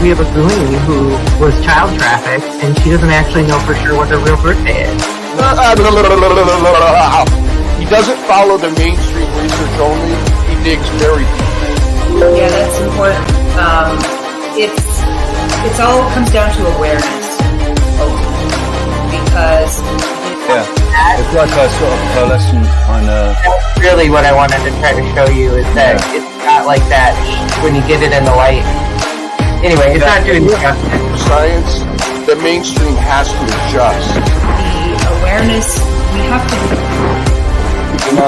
we have a goonie who was child trafficked, and she doesn't actually know for sure what her real birthday is. He doesn't follow the mainstream research only. He digs very deep. Yeah, that's important. It's all comes down to awareness, because it's like a sort of pearlescent kind of. That's really what I wanted to try to show you, is that it's not like that when you get it in the light. Anyway, it's not doing justice. Science, the mainstream has to adjust. the awareness we have to. You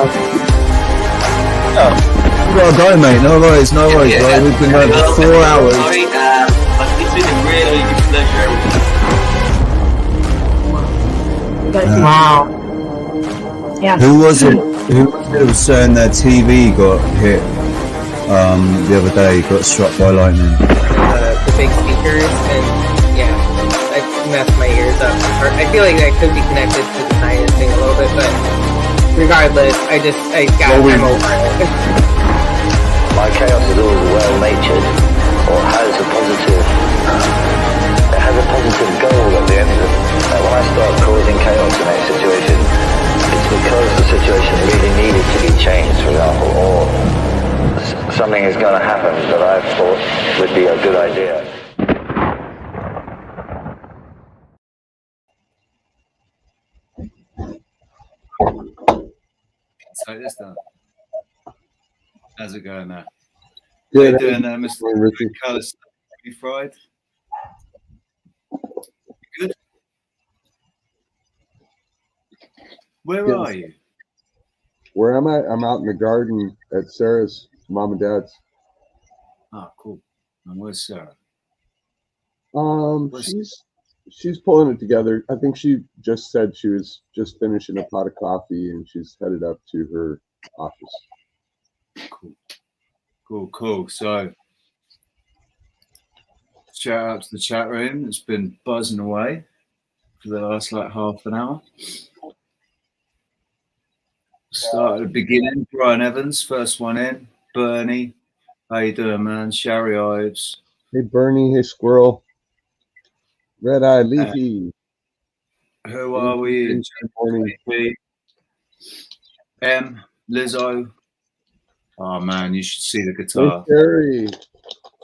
gotta go, mate. No worries, no worries. Right? We've been going for 4 hours. It's been a really good pleasure. Wow. Yeah. Who was it who was saying their TV got hit the other day, got struck by lightning? The big speakers, and I messed my ears up. I feel like that could be connected to the science thing a little bit, but regardless, I'm over it. My chaos is always well-natured, or has a positive goal at the end of it. When I start causing chaos in a situation, it's because the situation really needed to be changed, for example, or something is going to happen that I thought would be a good idea. So this done. How's it going now? Good. How you doing there, Mr. Richard? Carlos? You fried? Good. Where Yes. are you? Where am I? I'm out in the garden at Sarah's mom and dad's. Ah, cool. And where's Sarah? She's pulling it together. I think she just said she was just finishing a pot of coffee and she's headed up to her office. Cool. So, shout out to the chat room. It's been buzzing away for the last half an hour. Start at the beginning. Brian Evans, first one in. Bernie, how you doing, man? Sherry Ives. Hey, Bernie. Hey, Squirrel. Red Eye Leafy. Who are we? Good morning. M. Lizzo. Oh man, you should see the guitar. Hey, Sherry.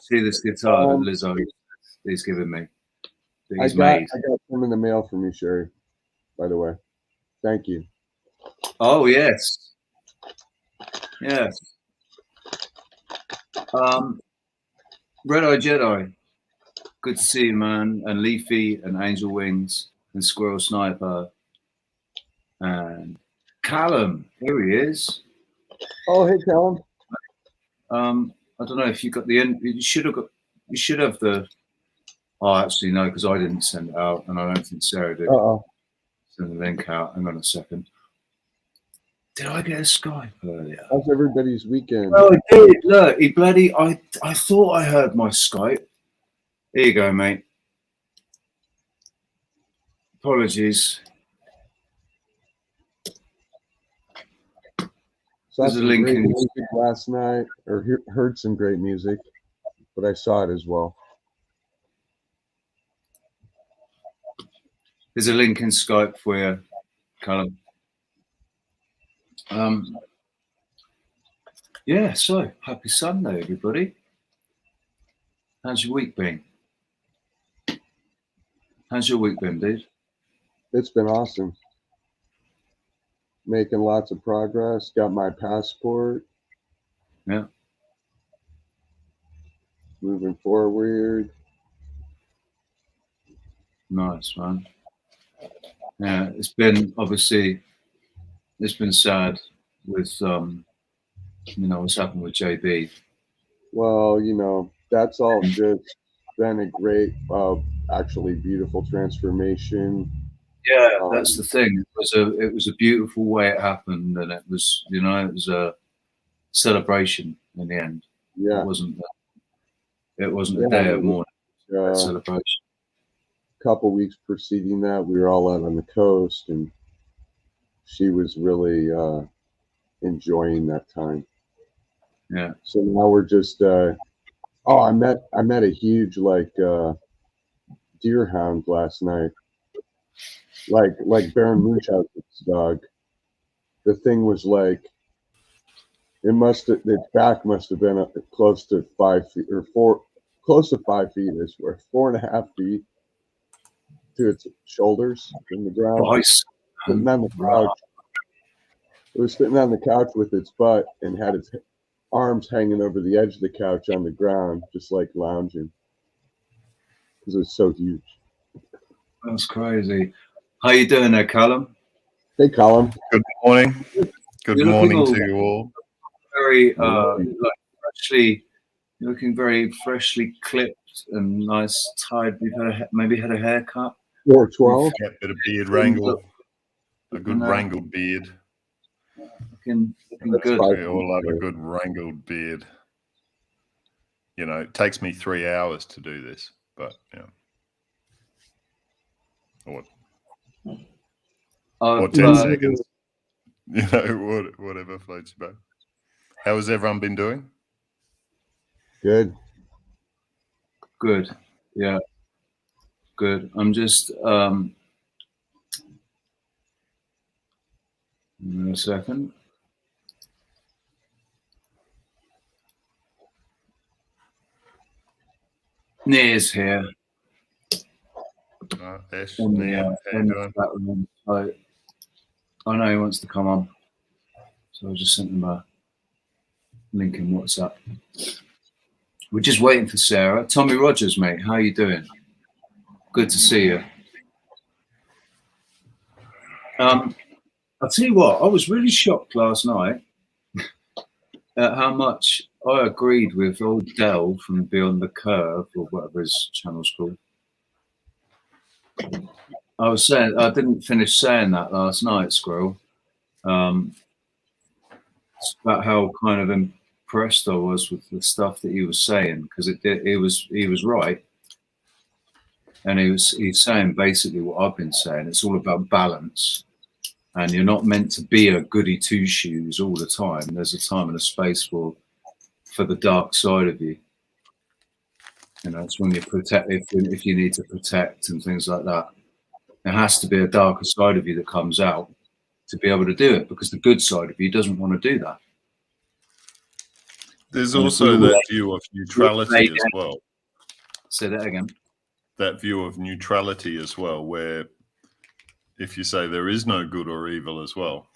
See this guitar that Lizzo is giving me. I got some in the mail from you, Sherry, by the way. Thank you. Oh yes. Red Eye Jedi. Good to see you, man. And Leafy and Angel Wings and Squirrel Sniper. And Callum, here he is. Oh, hey, Callum. I don't know if you got the end. You should have the. Oh, actually no, because I didn't send it out, and I don't think Sarah did. Send the link out. Hang on a second. Did I get a Skype earlier? How's everybody's weekend? Oh, I did. Look, he bloody. I thought I heard my Skype. Here you go, mate. Apologies. So There's a link great in music last night, or heard some great music, but I saw it as well. There's a link in Skype for you, Callum. Yeah, so happy Sunday, everybody. How's your week been? How's your week been, dude? It's been awesome. Making lots of progress. Got my passport. Yeah. Moving forward. Nice, man. Yeah, it's been sad with what's happened with JB. Well, that's all just been a great, actually beautiful transformation. Yeah, that's the thing. It was a beautiful way it happened, and it was a celebration in the end. Yeah, it wasn't a day of mourning. It was a celebration. Couple weeks preceding that, we were all out on the coast, and she was really enjoying that time. Yeah. So now we're just Oh, I met a huge deer hound last night. Like Baron Munchausen's dog. The thing was like, its back must have been close to 5 feet close to 5 feet. I swear, 4.5 feet to its shoulders from the ground. Nice. Sitting on the couch. It was sitting on the couch with its butt and had its arms hanging over the edge of the couch on the ground, just like lounging. Because it was so huge. That's crazy. How you doing there, Callum? Hey, Colin. Good morning. Good You're morning to you all. Very like freshly, you're looking very freshly clipped and nice tied. You've had maybe had a haircut. 412. Yeah, bit of beard wrangle. A good wrangled beard. Looking good. We all love a good wrangled beard. You know, it takes me 3 hours to do this, but yeah. Or 10 seconds. You know, whatever floats your boat. How has everyone been doing? Good. Good. Yeah. Good. I'm just in a second. Near's here. Ash, In Nia, the, how you doing? that room. So, I know he wants to come on. So I just sent him a link in WhatsApp. We're just waiting for Sarah. Tommy Rogers, mate, how you doing? Good to see you. I'll tell you what, I was really shocked last night at how much I agreed with old Dell from Beyond the Curve, or whatever his channel's called. I was saying, I didn't finish saying that last night, Squirrel. It's about how kind of impressed I was with the stuff that he was saying, because he was right. And he's saying basically what I've been saying. It's all about balance. And you're not meant to be a goody two shoes all the time. There's a time and a space for the dark side of you. You know, it's when you protect, if you need to protect and things like that. There has to be a darker side of you that comes out to be able to do it, because the good side of you doesn't want to do that. There's also that view of neutrality as well. Say that again. That view of neutrality as well, where if you say there is no good or evil as well,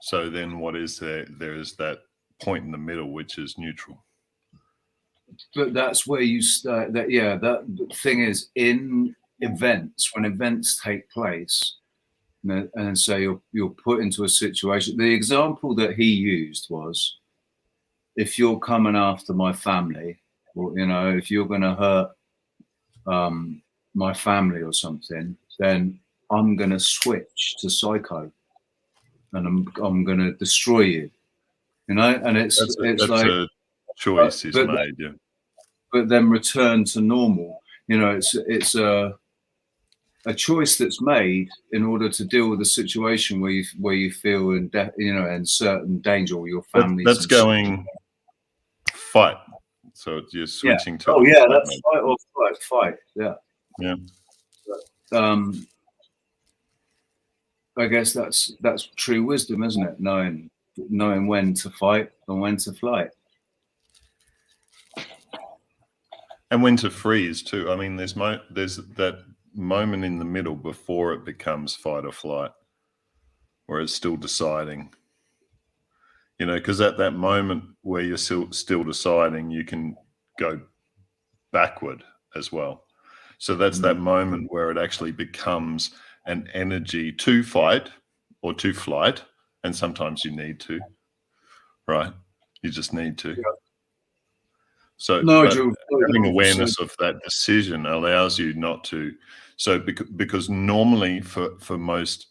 so then what is there? There is that point in the middle, which is neutral. But that's where you start. That the thing is, in events, when events take place, and so you're put into a situation. The example that he used was, if you're coming after my family, or if you're going to hurt my family or something, then I'm going to switch to psycho, and I'm going to destroy you. And it's that's like a choice he's made. Yeah. But then return to normal. It's a choice that's made in order to deal with a situation where you feel in certain danger, or your family. That's going fight. So you're switching to. Oh yeah, that's mode. Fight or fight. Yeah. Yeah. I guess that's true wisdom, isn't it? Knowing when to fight and when to flight. And when to freeze too. I mean, there's that moment in the middle before it becomes fight or flight, where it's still deciding. Because at that moment where you're still deciding, you can go backward as well. So that's that moment where it actually becomes an energy to fight or to flight, and sometimes you need to, right? You just need to. Yeah. So having awareness of that decision allows you not to. So because normally for most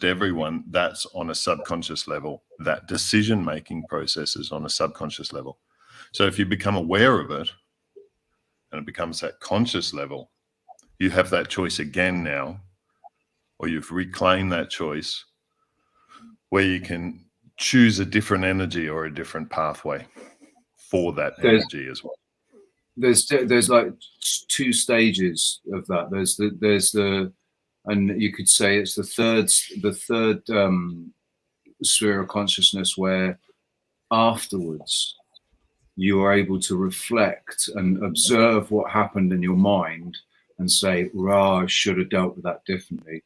everyone, that's on a subconscious level. That decision-making process is on a subconscious level. So if you become aware of it and it becomes that conscious level, you have that choice again now, or you've reclaimed that choice where you can choose a different energy or a different pathway for that energy as well. There's like two stages of that. There's the and you could say it's the third sphere of consciousness, where afterwards you are able to reflect and observe what happened in your mind and say, I should have dealt with that differently.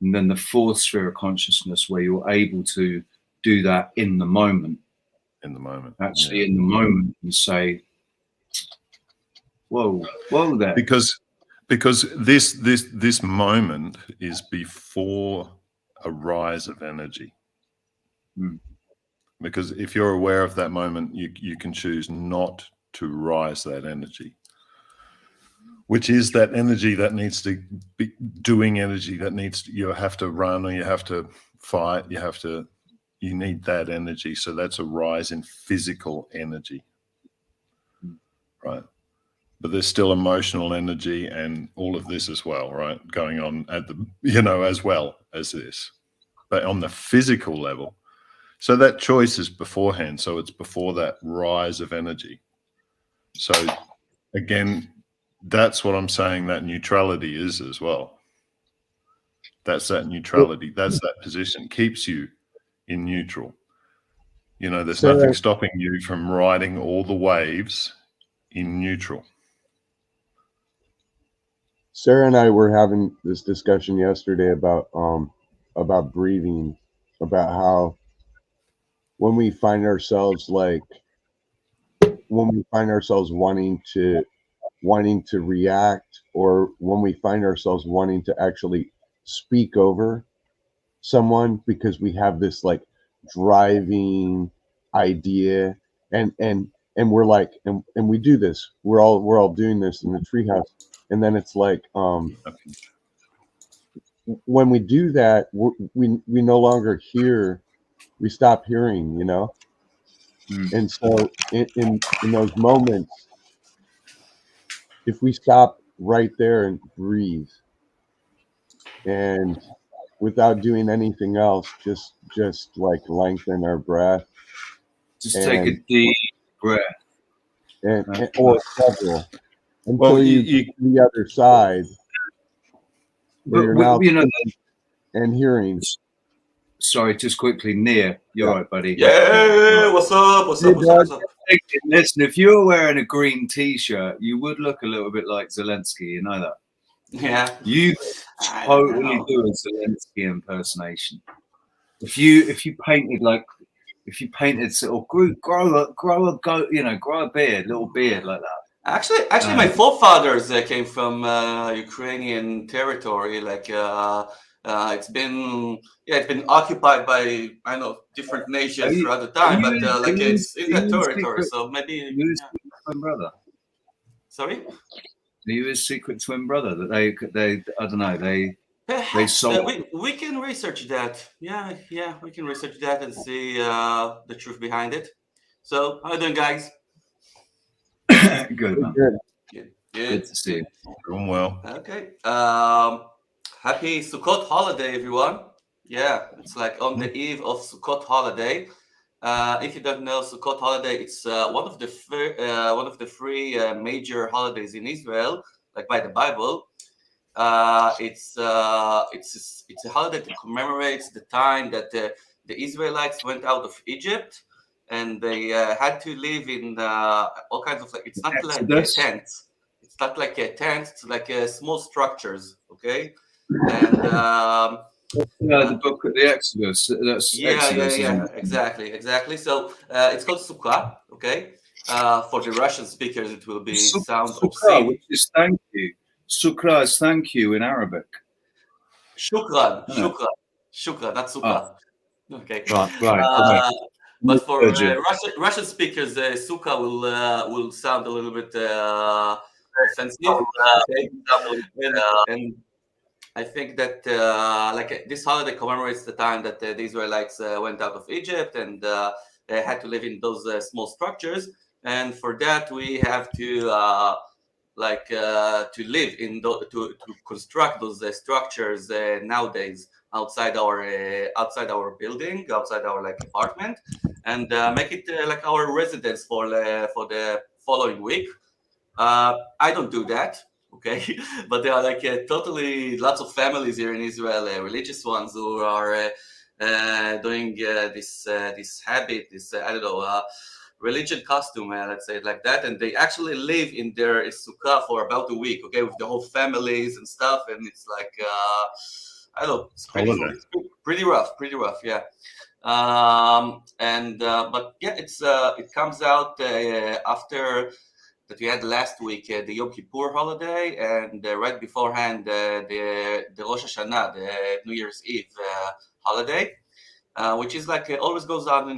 And then the fourth sphere of consciousness, where you're able to do that in the moment. In the moment, and say, whoa there. Because this moment is before a rise of energy. Because if you're aware of that moment, you can choose not to rise that energy, which is that energy that needs to be doing energy, that needs to, you have to run, or you have to fight, you need that energy. So that's a rise in physical energy, right? But there's still emotional energy and all of this as well, right? Going on at the, as well as this, but on the physical level. So that choice is beforehand. So it's before that rise of energy. So again, that's what I'm saying that neutrality is as well. That's that neutrality. That's that position. Keeps you in neutral. There's nothing stopping you from riding all the waves in neutral. Sarah and I were having this discussion yesterday about breathing, about how when we find ourselves wanting to react, or when we find ourselves wanting to actually speak over someone because we have this like driving idea, and we're like, and we do this, we're all doing this in the treehouse, and then it's like when we do that, we no longer hear, we stop hearing, and so in those moments, if we stop right there and breathe, and without doing anything else, just like lengthen our breath, just take a deep breath, and or several, until you get to the other side, where you're now and hearing. Sorry, just quickly, Nia, you're right, buddy. Yeah, what's up? Listen, if you were wearing a green T-shirt, you would look a little bit like Zelensky. You know that. Yeah. You totally do a Zelensky impersonation. If you painted sort of grow a beard, little beard like that. Actually, my forefathers came from Ukrainian territory. Like it's been occupied by different nations throughout the time, but it's in that territory. So maybe you his twin brother. Sorry. Are you his secret twin brother that they I don't know, they sold? We can research that. Yeah, we can research that and see the truth behind it. So how you doing, guys? Good, man. Good to see you. Doing well. Okay. Happy Sukkot holiday, everyone. Yeah, it's like on the eve of Sukkot holiday. If you don't know, Sukkot holiday, it's one of the three major holidays in Israel, like by the Bible. It's a holiday that commemorates the time that the Israelites went out of Egypt, and they had to live in all kinds of, like, it's not like a tent. It's not like a tent. It's like small structures. Okay, and the book of the Exodus. That's Exodus, yeah, exactly. So it's called Sukkah. Okay, for the Russian speakers, it will be sound obscene. Which is thank you. Sukkah is thank you in Arabic. Shukran, not Sukkah. Okay. Right. But for Russian speakers, Sukkah will sound a little bit offensive. And I think that like this holiday commemorates the time that the Israelites went out of Egypt, and they had to live in those small structures. And for that, we have to live in to construct those structures nowadays. outside our building, outside our like apartment, and make it like our residence for the following week. I don't do that, okay, but there are like totally lots of families here in Israel, religious ones who are doing this habit, this I don't know. Religion costume, let's say it like that, and they actually live in their sukkah for about a week, okay, with the whole families and stuff, and it's like I don't know, it's pretty rough, yeah. But yeah, it comes out after that we had last week the Yom Kippur holiday, and right beforehand the Rosh Hashanah, the New Year's Eve holiday, which is like always goes on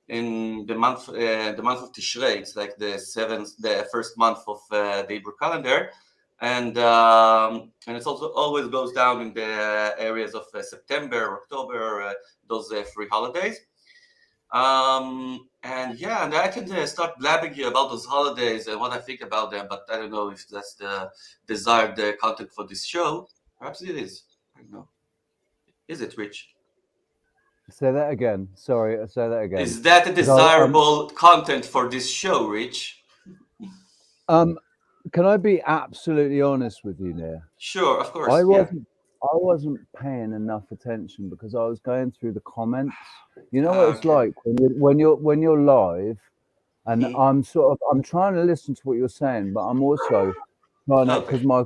in the month of Tishrei. It's like the first month of the Hebrew calendar, and it also always goes down in the areas of September, October, those free holidays. And yeah, and I can start blabbing you about those holidays and what I think about them, but I don't know if that's the desired content for this show. Perhaps it is. I don't know. Is it, Rich? Say that again. Sorry, say that again. Is that a desirable content for this show, Rich? Can I be absolutely honest with you, Nir? Sure, of course. I wasn't paying enough attention because I was going through the comments. You know what it's like when you're live, and I'm trying to listen to what you're saying, but I'm also trying to, because my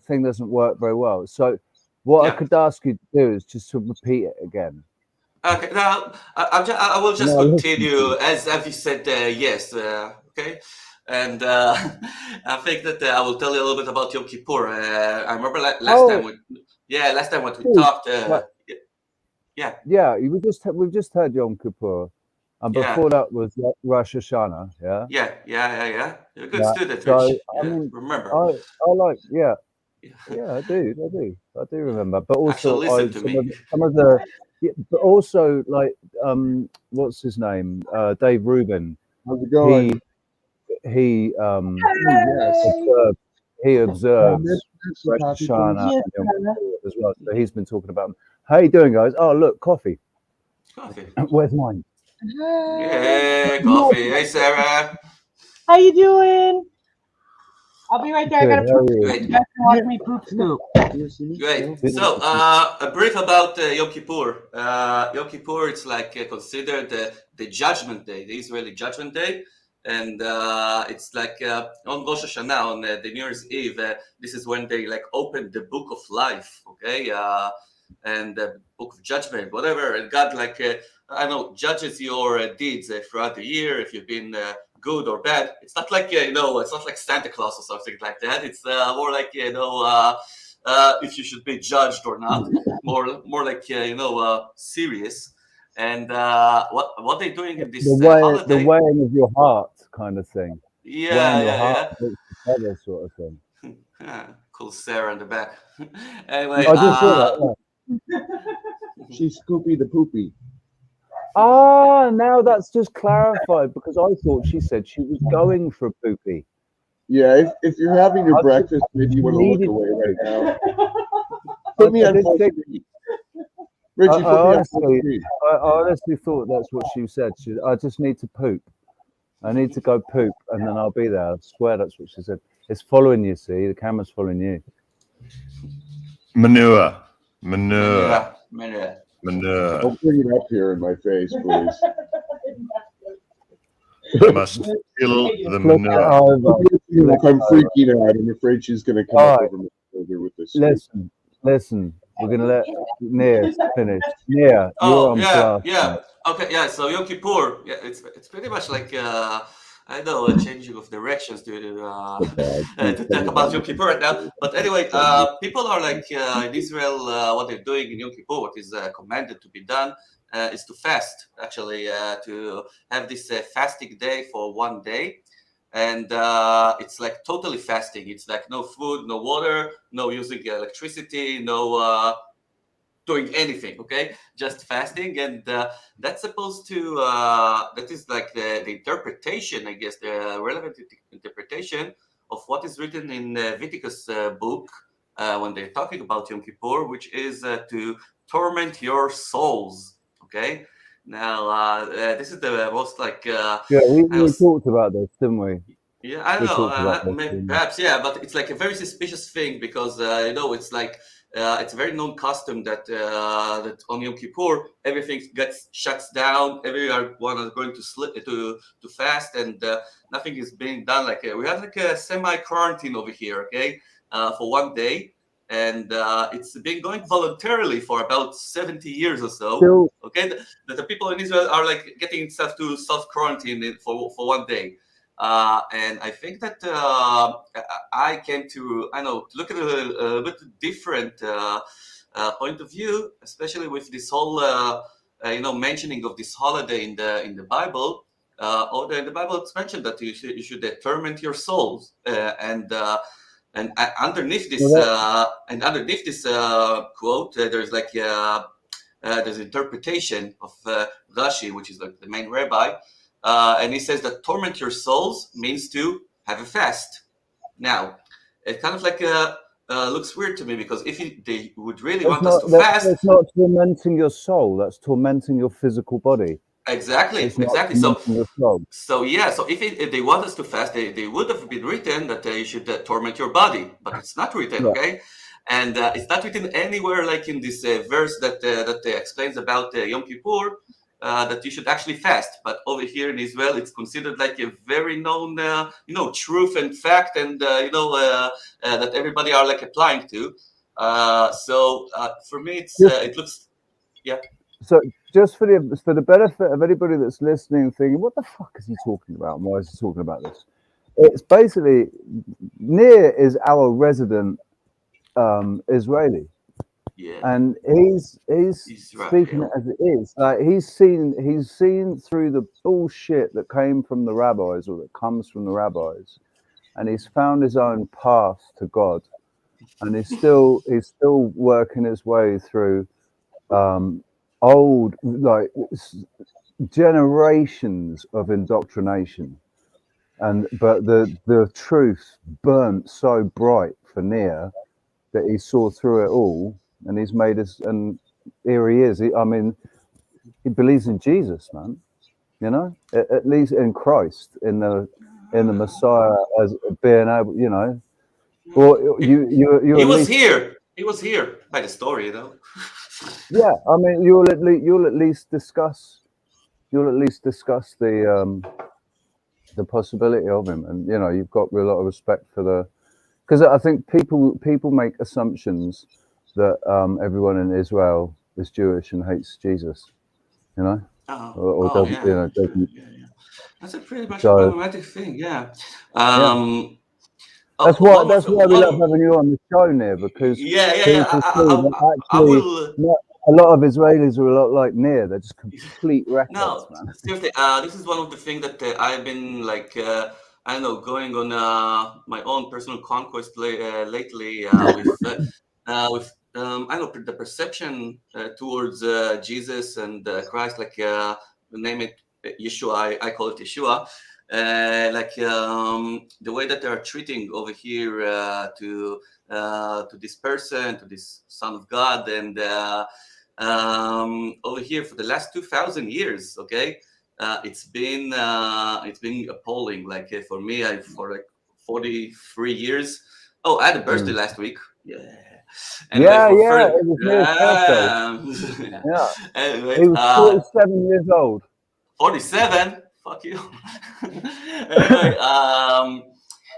thing doesn't work very well. So what I could ask you to do is just to repeat it again. Okay, now I will just continue as you said. Yes, okay. And I think that I will tell you a little bit about Yom Kippur. I remember last time when we talked. We've just heard Yom Kippur, and before that was Rosh Hashanah. Yeah. You're a good student, so, Rich. I mean, remember. I like, yeah, I do remember. But also, some of the, but also like, what's his name? Dave Rubin. How's it going? He observes Rosh Hashanah as well. So he's been talking about them. How you doing, guys? Oh, look, coffee. Where's mine? Yeah, coffee. Hey, Sarah. How you doing? I'll be right there. Good, I gotta poop. Great. You guys can watch me poop scoop. Great. So, a brief about Yom Kippur. Yom Kippur, it's like considered the Judgment Day, the Israeli Judgment Day. And it's like on Rosh Hashanah, on the New Year's Eve, this is when they like open the book of life, okay? And the book of judgment, whatever. And God like, I don't know, judges your deeds throughout the year, if you've been good or bad. It's not like, it's not like Santa Claus or something like that. It's more like, if you should be judged or not. More like, serious. And what they're doing in this holiday, the weighing of your heart kind of thing. Yeah. Together sort of thing. Cool Sarah in the back. Anyway, I just saw that. She's Scoopy the Poopy. Now that's just clarified, because I thought she said she was going for a poopy. Yeah, if you're having your breakfast, maybe you want to look away right now. Put me on full screen. Richie, I honestly thought that's what she said. I just need to poop. I need to go poop, and then I'll be there. I swear that's what she said. It's following you, see? The camera's following you. Manure. Don't bring it up here in my face, please. You must kill the manure. Look, I'm freaking out. I'm afraid she's going to come up over my shoulder with this. Listen. We're going to let Nir finish. Nir, you're on class. Yeah. Okay, yeah. So Yom Kippur, it's pretty much like I know a changing of directions due to talk about Yom Kippur right now. But anyway, people are like in Israel, what they're doing in Yom Kippur, what is commanded to be done, is to fast. Actually, to have this fasting day for one day. And it's like totally fasting. It's like no food, no water, no using electricity, no doing anything, okay? Just fasting. And that's supposed to, that is like the interpretation, I guess, the relevant interpretation of what is written in Leviticus book, when they're talking about Yom Kippur, which is to torment your souls. Okay. Now, this is the most like Yeah, we talked about this, didn't we? Yeah, I don't know. Maybe, perhaps, yeah, but it's like a very suspicious thing because you know, it's like it's a very known custom that that on Yom Kippur everything gets shuts down. Everyone is going to fast, and nothing is being done. Like we have like a semi-quarantine over here, okay, for one day, and it's been going voluntarily for about 70 years or so. Still, okay, the people in Israel are like getting themselves to self-quarantine for one day. And I think that I came to, look at a bit different point of view, especially with this whole, mentioning of this holiday in the Bible. In the Bible, it's mentioned that you should torment your souls, and underneath this quote, there's like there's interpretation of Rashi, which is like the main rabbi. And he says that torment your souls means to have a fast. Now, it kind of like looks weird to me because if they would really want us to fast, it's not tormenting your soul. That's tormenting your physical body. Exactly. So yeah. So if they want us to fast, they would have been written that you should torment your body, but it's not written. Yeah. Okay. And it's not written anywhere like in this verse that explains about Yom Kippur. That you should actually fast, but over here in Israel, it's considered like a very known, truth and fact, and that everybody are like applying to. So for me, it looks, yeah. So just for the benefit of anybody that's listening, thinking, "What the fuck is he talking about? Why is he talking about this?" It's basically Nir is our resident Israeli. Yeah. And he's speaking as it is. Like he's seen through the bullshit that came from the rabbis or that comes from the rabbis, and he's found his own path to God, and he's still working his way through old like generations of indoctrination, but the truth burnt so bright for Nir that he saw through it all. And he's made us, and here he is. He believes in Jesus, man. You know, at least in Christ, in the Messiah as being able, you know. Or you. He was here. He was here by the story, you know. Yeah, I mean, you'll at least discuss the possibility of him, and you know, you've got a lot of respect for because I think people make assumptions that everyone in Israel is Jewish and hates Jesus, you know, or doesn't, yeah. you know, doesn't. Yeah. That's a pretty much problematic thing, yeah. That's why we love having you on the show, Nir, because a lot of Israelis are a lot like Nir. They're just complete records, man. Seriously, this is one of the things that I've been like. Going on my own personal conquest lately with the perception towards Jesus and Christ, like name it Yeshua. I call it Yeshua. The way that they are treating over here to this person, to this Son of God, and over here for the last 2,000 years. Okay. It's been appalling. Like for me, for like 43 years. Oh, I had a birthday last week. Yeah. Anyway, it was Nir's birthday. Yeah. Anyway, he was 47 years old. 47? Fuck you. Anyway,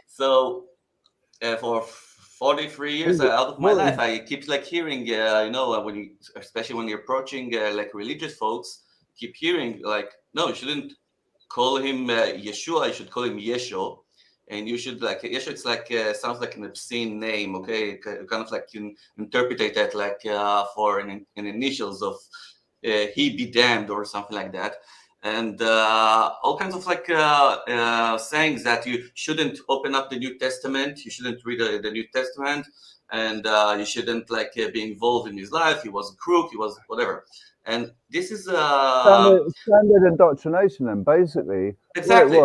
so for 43 years out of my life, I keep like hearing, especially when you're approaching like religious folks, keep hearing like, no, you shouldn't call him Yeshua. You should call him Yesho, and you should like Yesho. It's like sounds like an obscene name. Okay, kind of like you interpret that like for an initials of he be damned or something like that, and all kinds of like sayings that you shouldn't open up the New Testament. You shouldn't read the New Testament, and you shouldn't like be involved in his life. He was a crook. He was whatever. And this is standard indoctrination, and basically exactly.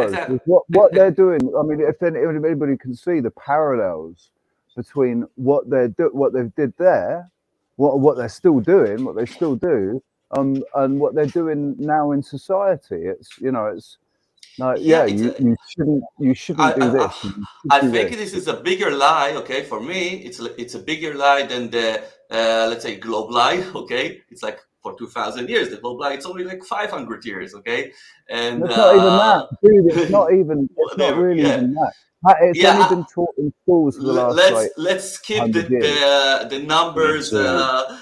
What they're doing. I mean, if anybody can see the parallels between what they did there, what they're still doing, what they still do, and what they're doing now in society. It's it's like you shouldn't do this. You should I do think this. this is a bigger lie. Okay, for me, it's a bigger lie than the let's say globe lie. Okay, it's like for 2,000 years. The globe lie, it's only like 500 years. Okay, and It's not even that, dude. It's not even. It's not really yeah. even that. It's only been taught in schools for the last Let's skip 100 years. the numbers. The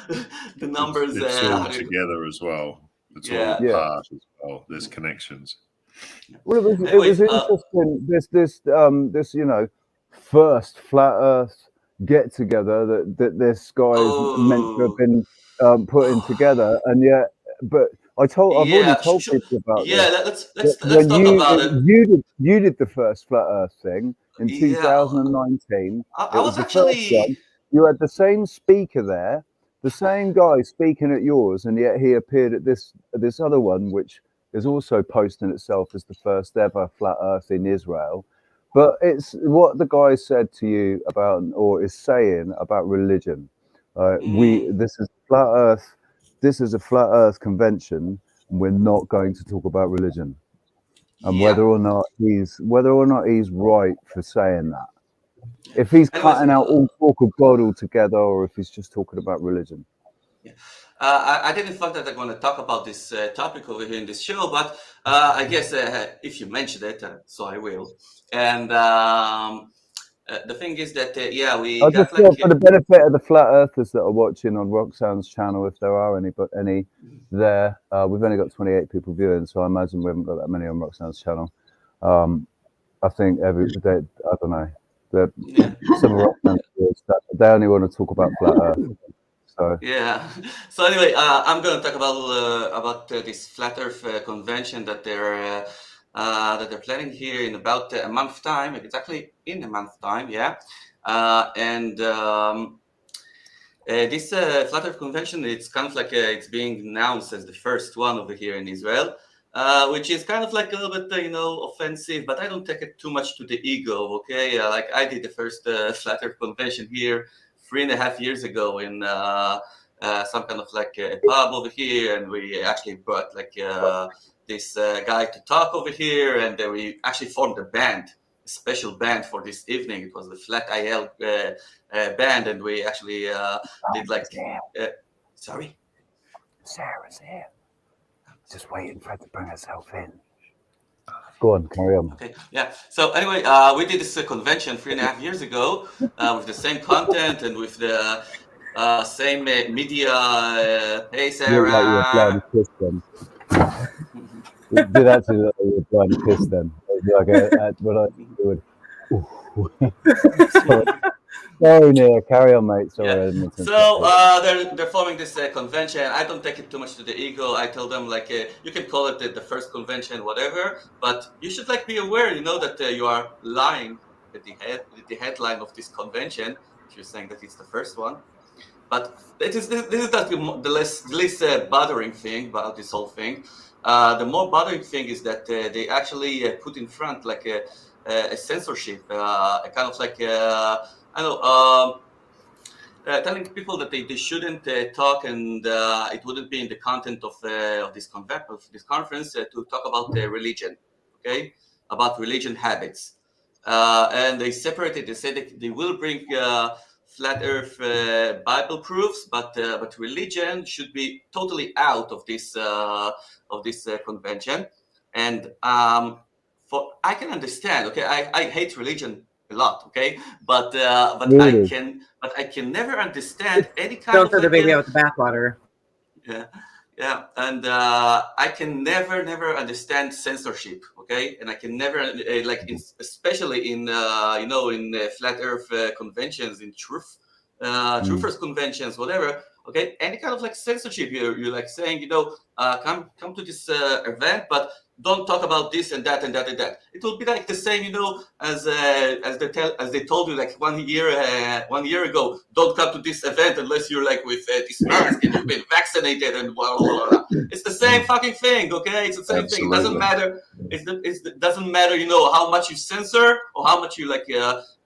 numbers. It's all together as well. It's all part as well. There's connections. Well, it was interesting. This first flat Earth get together that this guy is meant to have been putting together, and yet, but I've already told people about this. Let's talk about it. You did the first flat Earth thing in 2019. I was the actually. first one. You had the same speaker there, the same guy speaking at yours, and yet he appeared at this other one, which is also posting itself as the first ever flat Earth in Israel. But it's what the guy said to you about, or is saying about religion. This is flat Earth. This is a flat Earth convention, and we're not going to talk about religion. And whether or not he's right for saying that. If he's cutting out all talk of God altogether, or if he's just talking about religion. I didn't thought that I'm going to talk about this topic over here in this show, but I guess if you mentioned it, so I will. And the thing is that, we I got just thought for the benefit of the flat earthers that are watching on Roxanne's channel, if there are any there, we've only got 28 people viewing, so I imagine we haven't got that many on Roxanne's channel. I think I don't know. Some of Roxanne's viewers, they only want to talk about flat Earth. So. Yeah. So anyway, I'm going to talk about this flat Earth convention that they're planning here in about a month's time. Exactly in a month's time, yeah. This flat Earth convention, it's kind of like it's being announced as the first one over here in Israel, which is kind of like a little bit offensive, but I don't take it too much to the ego. Okay, like I did the first flat Earth convention here 3.5 years ago in some kind of like a pub over here, and we actually brought like this guy to talk over here, and then we actually formed a band, a special band for this evening. It was the Flat IL band, and we actually did like. Sorry, Sarah's here. Just waiting for her to bring herself in. Go on, carry on. Okay, yeah. So anyway, we did this convention 3.5 years ago with the same content and with the same media. Hey, Sarah. Like you were blind kiss then. You did actually look like you were blind kiss then. Sorry, Neil. Carry on, mate. Sorry. Yeah. So they're forming this convention. I don't take it too much to the ego. I tell them like you can call it the first convention, whatever, but you should like be aware, that you are lying at the headline of this convention if you're saying that it's the first one. But this is the least bothering thing about this whole thing. The more bothering thing is that they actually put in front like a censorship, a kind of like. Telling people that they shouldn't talk, and it wouldn't be in the content of this conference to talk about religion, okay, about religion habits, and they separated. They said that they will bring flat Earth Bible proofs, but religion should be totally out of this convention. And I can understand. Okay, I hate religion a lot, okay, but really? I can never understand any kind Don't of throw the baby out with the bathwater. Yeah, and I can never understand censorship, okay, and I can never especially in in flat Earth conventions, in truthers conventions, whatever. Okay, any kind of like censorship. You're like saying, come to this event, but don't talk about this and that and that and that. It will be like the same, as they told you like 1 year ago. Don't come to this event unless you're like with this mask and you've been vaccinated and blah blah blah. It's the same fucking thing, okay? It's the same thing. It doesn't matter. It doesn't matter, how much you censor or how much you like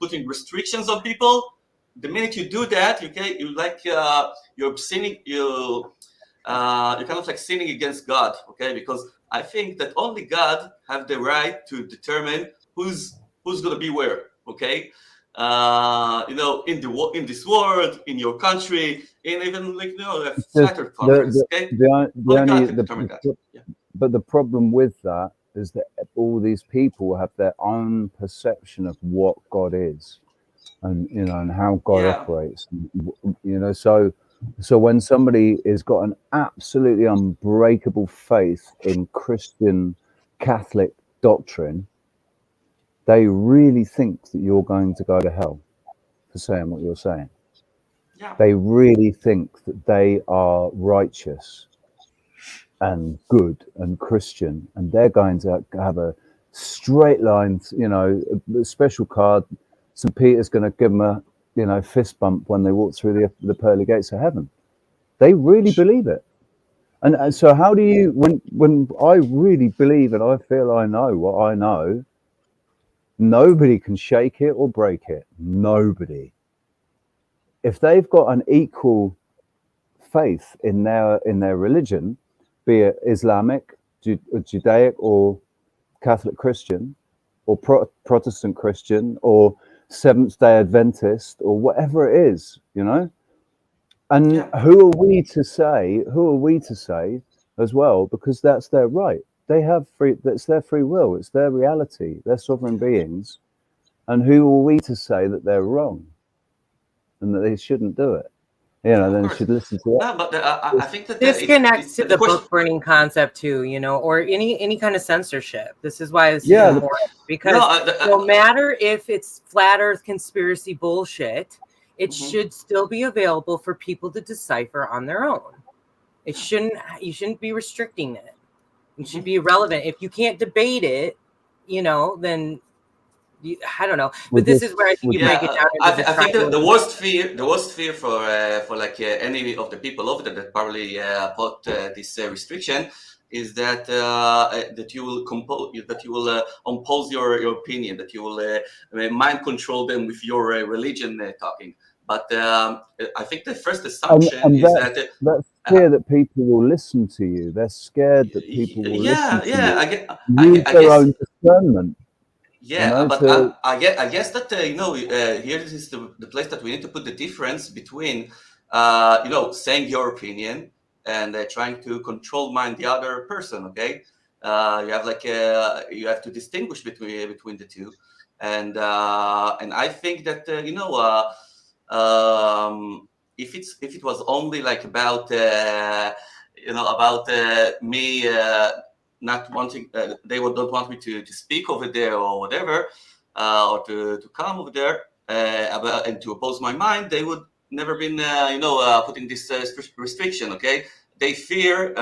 putting restrictions on people. the minute you do that, you like you're sinning. You're kind of like sinning against God. Okay, because I think that only God have the right to determine who's going to be where. Okay. In this world, in your country, in even like a flatter conference. Okay, only God can determine that. Yeah. But the problem with that is that all these people have their own perception of what God is, and and how God operates. So when somebody has got an absolutely unbreakable faith in Christian Catholic doctrine, they really think that you're going to go to hell for saying what you're saying. Yeah. They really think that they are righteous and good and Christian, and they're going to have a straight line, a special card. St. Peter's going to give them a, fist bump when they walk through the pearly gates of heaven. They really believe it. And so how do you, when I really believe and I feel I know what I know, nobody can shake it or break it. Nobody. If they've got an equal faith in their religion, be it Islamic, Judaic, or Catholic Christian, or Protestant Christian, or Seventh-day Adventist, or whatever it is, And who are we to say? Who are we to say as well? Because that's their right. They have that's their free will. It's their reality. They're sovereign beings. And who are we to say that they're wrong and that they shouldn't do it? Then they should listen to it. No, but I think that this connects to the book burning concept too, or any kind of censorship. This is why this is important, because no matter if it's flat Earth conspiracy bullshit, it should still be available for people to decipher on their own. You shouldn't be restricting it. It should be relevant. If you can't debate it, then I don't know. But this is where I think you break it down. I think the worst fear for like any of the people over there that probably put this restriction is that that you will impose your opinion, that you will mind control them with your religion talking. But I think the first assumption is that that's fear that people will listen to you. They're scared that people will listen to you. Use their own discernment. Yeah, but I guess that here is the place that we need to put the difference between saying your opinion and trying to control mind the other person. Okay, you have to distinguish between the two, and I think that if it was only like about me not wanting, they don't want me to speak over there or whatever, or to come over there and to oppose my mind, they would never been putting this restriction. Okay, they fear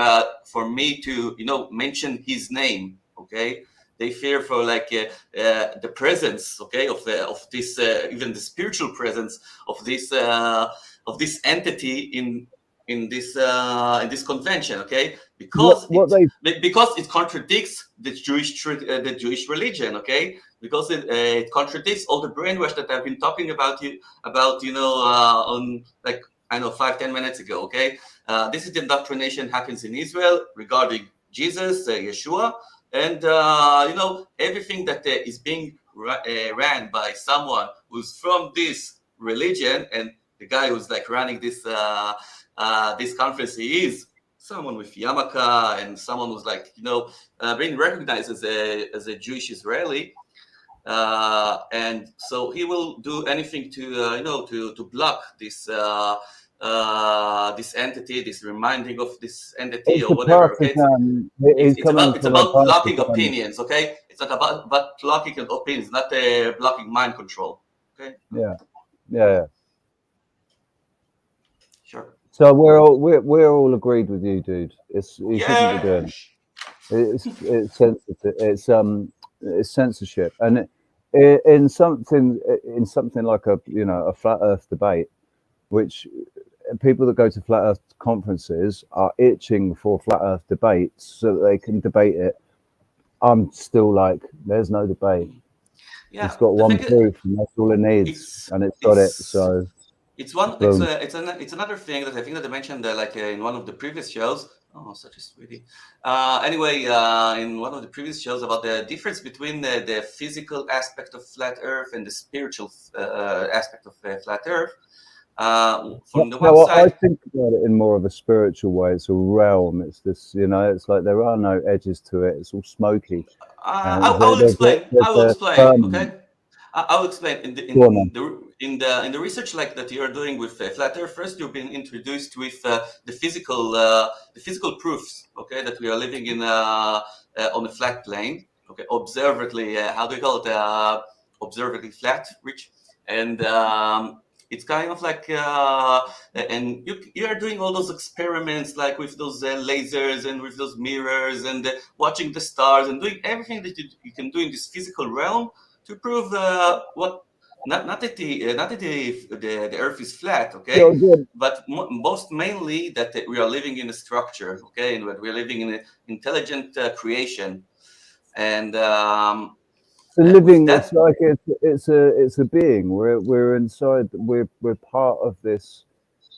for me to mention his name. Okay, they fear for the presence, okay, of this even the spiritual presence of this entity in this convention, okay, because it contradicts the Jewish religion, okay, because it contradicts all the brainwash that I've been talking about on 5-10 minutes ago, okay. This is the indoctrination happens in Israel regarding Jesus, Yeshua, and everything that is being ran by someone who's from this religion, and the guy who's running this conference, he is someone with yarmulke and someone who's being recognized as a Jewish Israeli, and so he will do anything to block this this entity, this reminding of this entity or whatever. Okay? It's about blocking opinions. Okay, it's not about blocking opinions, not blocking mind control. Okay. Yeah. Sure. So we're all agreed with you, dude. You shouldn't be doing it. It's sensitive. It's censorship, and in something like a flat Earth debate, which people that go to flat Earth conferences are itching for flat Earth debates so that they can debate it. I'm still like, there's no debate. Yeah, it's got one proof, and that's all it needs, and it's got it. So It's one. Well, It's another thing that I think that I mentioned in one of the previous shows. Oh, such a sweetie. Anyway, in one of the previous shows about the difference between the physical aspect of flat Earth and the spiritual aspect of flat Earth. From the one I side, think about it in more of a spiritual way. It's a realm. It's this, you know, it's like there are no edges to it. It's all smoky. I will explain. I will explain. Okay. I will explain in the research like that you are doing with flat Earth. First, you've been introduced with the physical proofs. Okay, that we are living in on a flat plane. Okay, observably. How do you call it? Observably flat, Rich, and it's kind of like and you are doing all those experiments like with those lasers and with those mirrors and watching the stars and doing everything that you can do in this physical realm to prove what not that the Earth is flat, okay, but most mainly that we are living in a structure, okay, and we're living in an intelligent creation, and it's a living. It's like it's a being. We're inside. We're part of this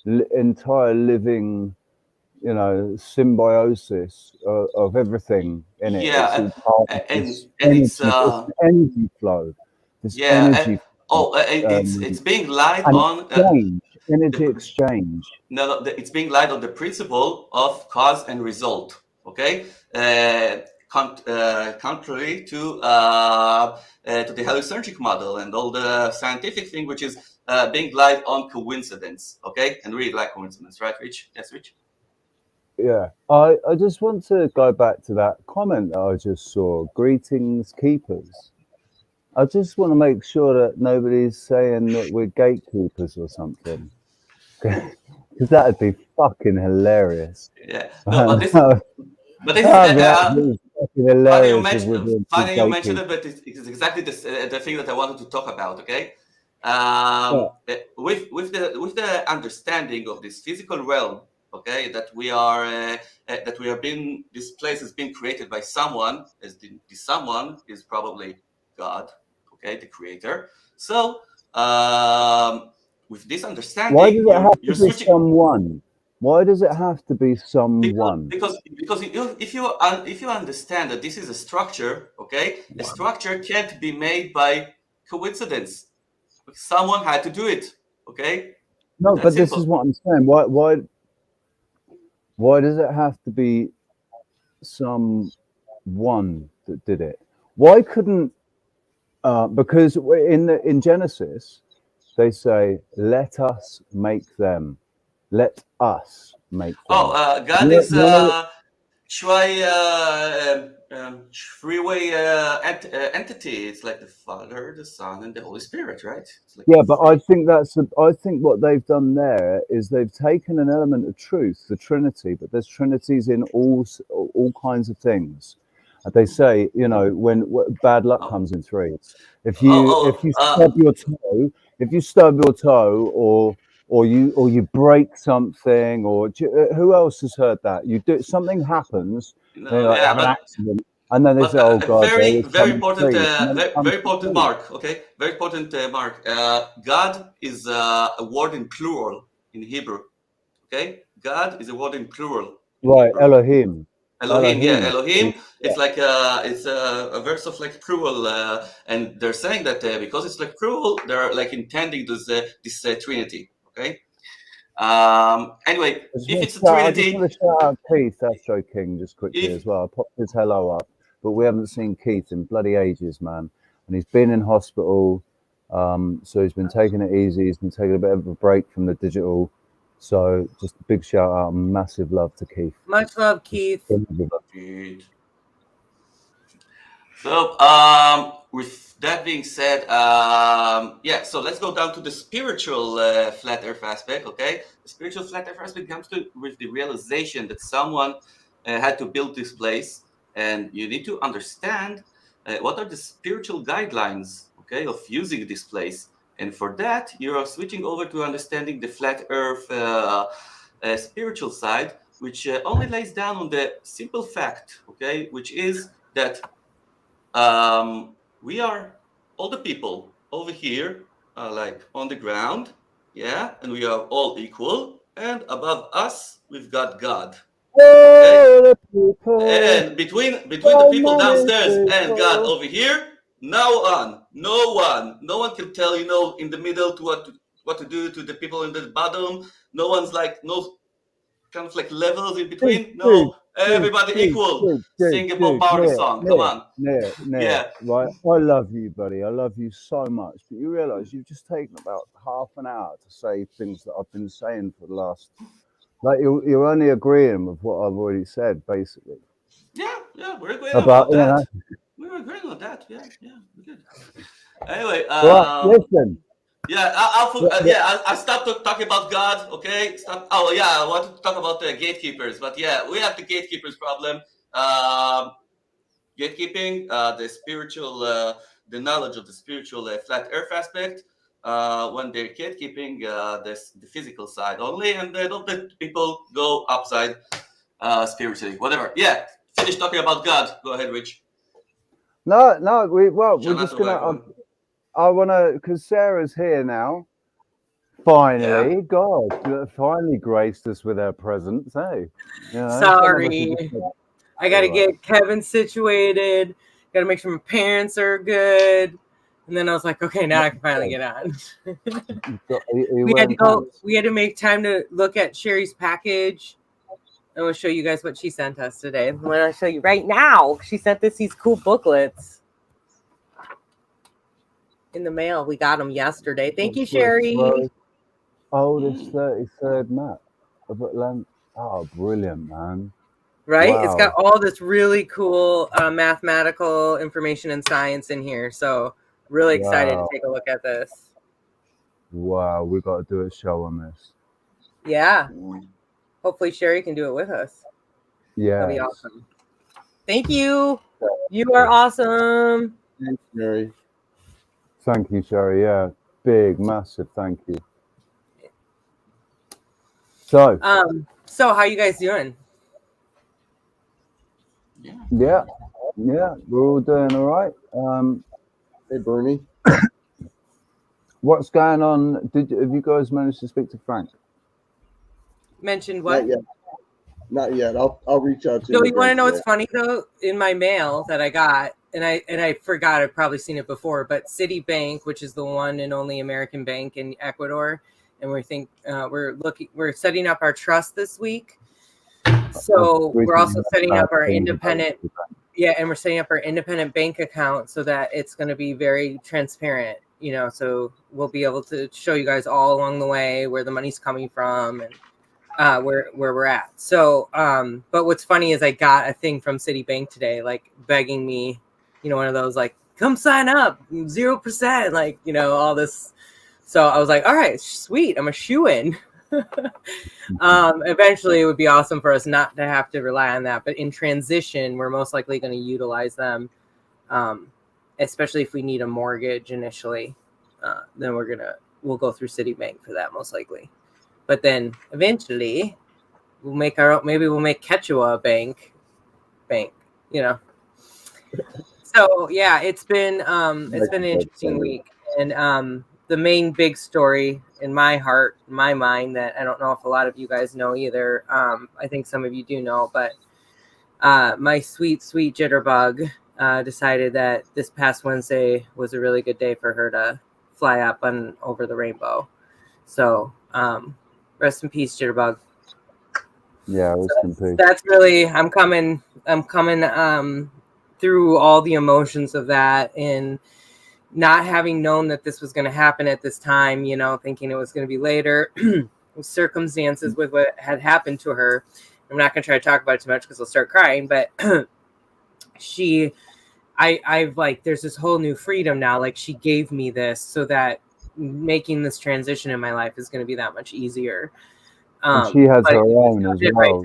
entire living, you know, symbiosis of everything in it. Yeah, it's all part of and this it's energy flow. This yeah, energy. it's being lied and on exchange, energy exchange. No, it's being lied on the principle of cause and result. Okay, contrary to the hallucinogenic model and all the scientific thing, which is being lied on coincidence. Okay, and really like coincidence, right, Rich? Yes, Rich. Yeah, I just want to go back to that comment that I just saw. Greetings, keepers. I just want to make sure that nobody's saying that we're gatekeepers or something, because that'd be fucking hilarious. Yeah, no, but this is fucking hilarious. Funny you mentioned it, but it's exactly the thing that I wanted to talk about. Okay, with the understanding of this physical realm, okay, that we are being, this place has been created by someone, as the someone is probably God, okay, the creator. So with this understanding, why does it have you're to be switching. someone? Why does it have to be someone? Because if you understand that this is a structure, okay, a structure can't be made by coincidence. Someone had to do it, okay. No, That's but simple. this is what I'm saying. Why does it have to be someone that did it? Why couldn't? Because in Genesis, they say, "Let us make them." Let us make them. God is three-way entity. It's like the Father, the Son, and the Holy Spirit, right? Like yeah, but I think I think what they've done there is they've taken an element of truth, the Trinity, but there's Trinities in all kinds of things. They say, you know, when bad luck comes in threes. If you stub your toe, or you break something, or who else has heard that? You do something happens, they like, have an accident, and then they say, "Oh God, very important, very important mark." Okay, very important mark. God is a word in plural in Hebrew. Okay, God is a word in plural. Right, Elohim. Elohim, yeah, Elohim. It's like it's a verse of like plural, and they're saying that because it's like plural, they're like intending this Trinity. Okay. Anyway, if it's a Trinity, I just want to shout out Keith, Astro King, just quickly as well. I popped his hello up, but we haven't seen Keith in bloody ages, man. And he's been in hospital, so he's been taking it easy. He's been taking a bit of a break from the digital. So just a big shout out, massive love to Keith. Much love, Keith. So with that being said, yeah, so let's go down to the spiritual flat earth aspect, okay? The spiritual flat earth aspect comes with the realization that someone had to build this place, and you need to understand what are the spiritual guidelines, okay, of using this place. And for that, you are switching over to understanding the flat earth spiritual side, which only lays down on the simple fact, okay, which is that we are all the people over here, like on the ground, Yeah, and we are all equal. And above us, we've got God. Okay? And between the people downstairs and God over here, no one can tell in the middle to what to do to the people in the bottom. No one's like no kind of like levels in between. No, everybody equal. Sing a Bob Marley song. Come on. Yeah. Right. I love you, buddy. I love you so much. But you realise you've just taken about half an hour to say things that I've been saying for the last. Like you're only agreeing with what I've already said, basically. Yeah, we're agreeing about that. We're agreeing on that. Yeah, we're good. Anyway, listen. Yeah, I stopped talking about God. Okay, stop. Oh yeah, I wanted to talk about the gatekeepers, but yeah, we have the gatekeepers problem. Gatekeeping, the spiritual, the knowledge of the spiritual flat Earth aspect. When they're gatekeeping, the physical side only, and they don't let people go upside spiritually. Whatever. Yeah. Finish talking about God. Go ahead, Rich. No, we're just gonna. I wanna, because Sarah's here now. Finally, God, finally graced us with her presence. Hey, Sorry, I gotta get Kevin situated. Gotta make sure my parents are good. And then I was like, okay, now I can finally get on. We had to make time to look at Sherry's package. I will show you guys what she sent us today. I'm going to show you right now. She sent us these cool booklets in the mail. We got them yesterday. Thank you, Sherry. Oh, this 33rd map of Atlanta. Oh, brilliant, man. Right? Wow. It's got all this really cool mathematical information and science in here. So really excited to take a look at this. Wow, we got to do a show on this. Yeah. Hopefully Sherry can do it with us. Yeah. That'll be awesome. Thank you. You are awesome. Thanks, Sherry. Thank you, Sherry. Yeah. Big, massive thank you. So how you guys doing? Yeah, we're all doing all right. Hey, Bernie. What's going on? Have you guys managed to speak to Frank? Mentioned what? Not yet. I'll reach out to you. So you want to know what's funny though? In my mail that I got, and I forgot, I've probably seen it before, but Citibank, which is the one and only American bank in Ecuador, and we're setting up our trust this week. So we're also setting up our independent, and we're setting up our independent bank account so that it's going to be very transparent, so we'll be able to show you guys all along the way where the money's coming from and where we're at. So, but what's funny is I got a thing from Citibank today, like begging me, one of those, like, come sign up, 0%, like, all this. So I was like, all right, sweet, I'm a shoo-in. Eventually it would be awesome for us not to have to rely on that, but in transition we're most likely going to utilize them, especially if we need a mortgage initially. Then we'll go through Citibank for that most likely, but then eventually we'll make Quechua a bank. So yeah, it's been an interesting week, and the main big story in my heart, my mind, that I don't know if a lot of you guys know either. I think some of you do know, but my sweet jitterbug decided that this past Wednesday was a really good day for her to fly up and over the rainbow. So rest in peace, jitterbug. Yeah, rest in peace. That's really, I'm coming through all the emotions of that, and not having known that this was going to happen at this time, thinking it was going to be later. Circumstances with what had happened to her. I'm not going to try to talk about it too much because I'll start crying, but I've like, there's this whole new freedom now. Like, she gave me this so that making this transition in my life is going to be that much easier. And she has her own as well.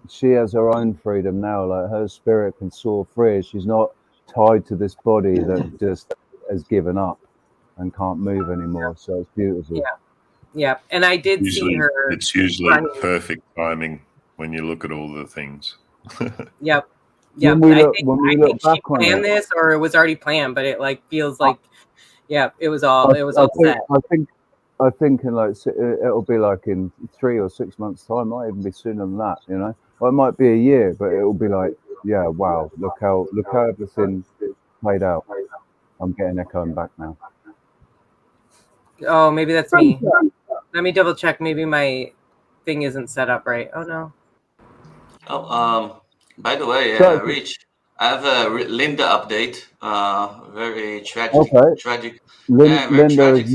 She has her own freedom now. Like, her spirit can soar free. She's not tied to this body that just has given up and can't move anymore. So it's beautiful. Yeah. And I did see her. It's usually perfect timing when you look at all the things. Yep. I think she planned this, or it was already planned, but it like feels like, it was all set. I think in like it'll be like in 3 or 6 months' time. Might even be sooner than that. You know, or it might be a year, but it'll be like, yeah, wow, look how everything played out. I'm getting echoing back now. Oh, maybe that's me. Let me double check. Maybe my thing isn't set up right. Oh no. Oh, by the way, Rich, I have a Linda update. Very tragic. Okay. Tragic. Yeah, very tragic.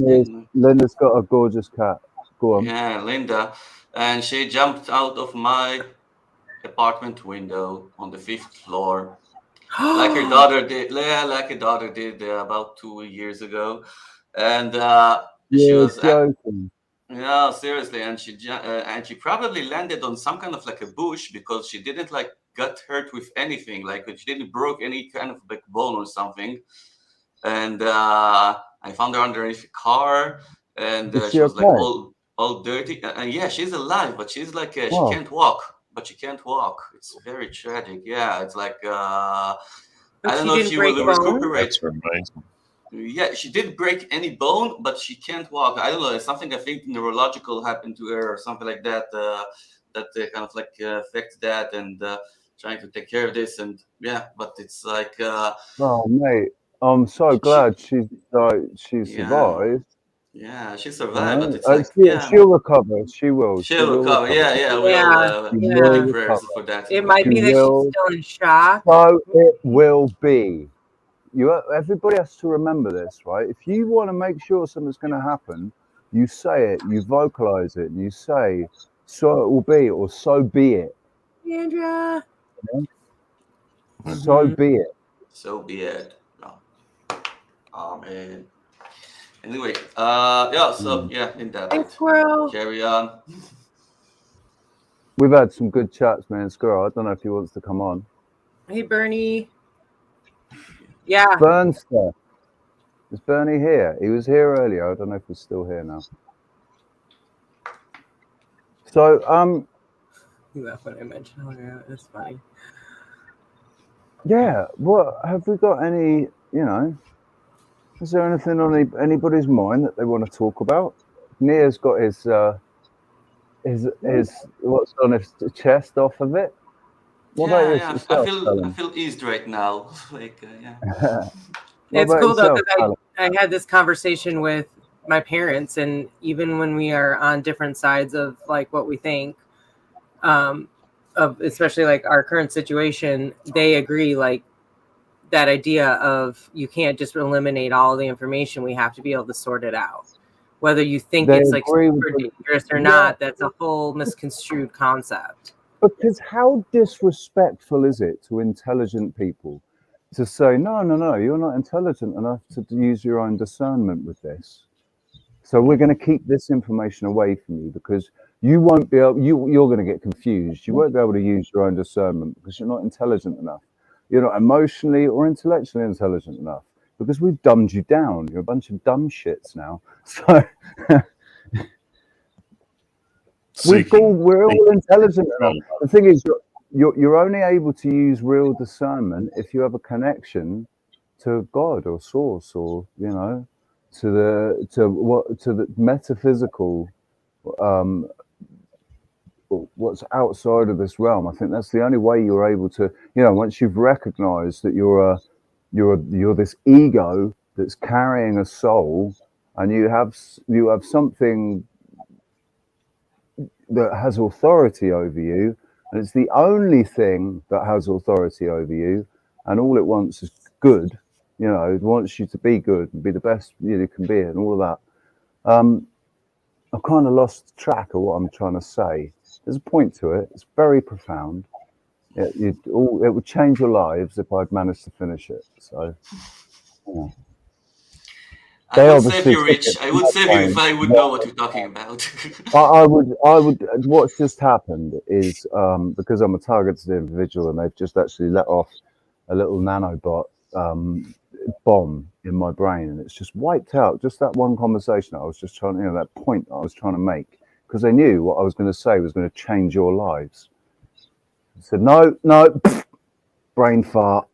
Linda's got a gorgeous cat. Go on. Yeah, Linda, and she jumped out of my apartment window on the 5th floor, like her daughter did. Yeah, like her daughter did about 2 years ago, and she You're was. joking. Yeah, seriously, and she probably landed on some kind of like a bush because she didn't like got hurt with anything, like she didn't broke any kind of like bone or something. And I found her underneath a car, and she was like all dirty. And yeah, she's alive, but she's like she can't walk. But she can't walk. It's very tragic. Yeah, it's like I don't know if she will recuperate. That's amazing. Yeah, she didn't break any bone, but she can't walk. I don't know. It's something I think neurological happened to her or something like that. That kind of like affects that, and trying to take care of this. And yeah, but it's like. Oh mate, I'm so glad she survived. Yeah, she survived, but it's she'll recover. She will. She'll recover. Yeah. We'll prayers for that. It might be that she's still in shock. So it will be. Everybody has to remember this, right? If you want to make sure something's going to happen, you say it, you vocalize it, and you say, "So it will be," or "So be it." Andrea. So be it. So be it. Amen. Anyway, in that. Thanks, squirrel. Carry on. We've had some good chats, man. Squirrel, I don't know if he wants to come on. Hey, Bernie. Yeah. Bernster. Is Bernie here? He was here earlier. I don't know if he's still here now. So, You laugh when I mention. Oh yeah, that's funny. Yeah. What have we got? Any? You know, is there anything on anybody's mind that they want to talk about? Nia's got his what's on his chest off of it. What about yourself, I feel eased right now. Like, It's cool though, because I had this conversation with my parents, and even when we are on different sides of like what we think, of especially like our current situation, they agree like that idea of you can't just eliminate all the information. We have to be able to sort it out. Whether you think it's like super dangerous or not, that's a whole misconstrued concept. Because how disrespectful is it to intelligent people to say, no, you're not intelligent enough to use your own discernment with this. So we're going to keep this information away from you because you won't be able, you're going to get confused. You won't be able to use your own discernment because you're not intelligent enough. You're not emotionally or intellectually intelligent enough because we've dumbed you down. You're a bunch of dumb shits now. So we're all intelligent enough. The thing is, you're only able to use real discernment if you have a connection to God or Source, or you know, to the metaphysical, what's outside of this realm. I think that's the only way you're able to, you know, once you've recognized that you're this ego that's carrying a soul, and you have something that has authority over you, and it's the only thing that has authority over you, and all it wants is good. You know, it wants you to be good and be the best you can be, and all of that. I've kind of lost track of what I'm trying to say. There's a point to it. It's very profound. It would change your lives if I'd managed to finish it. So, yeah. I would save you, Rich. I would save you if I would know what you're talking about. I would. What's just happened is because I'm a targeted individual, and they've just actually let off a little nanobot bomb in my brain, and it's just wiped out just that one conversation that I was just trying, you know, that point that I was trying to make, because they knew what I was going to say was going to change your lives. I said no, brain fart.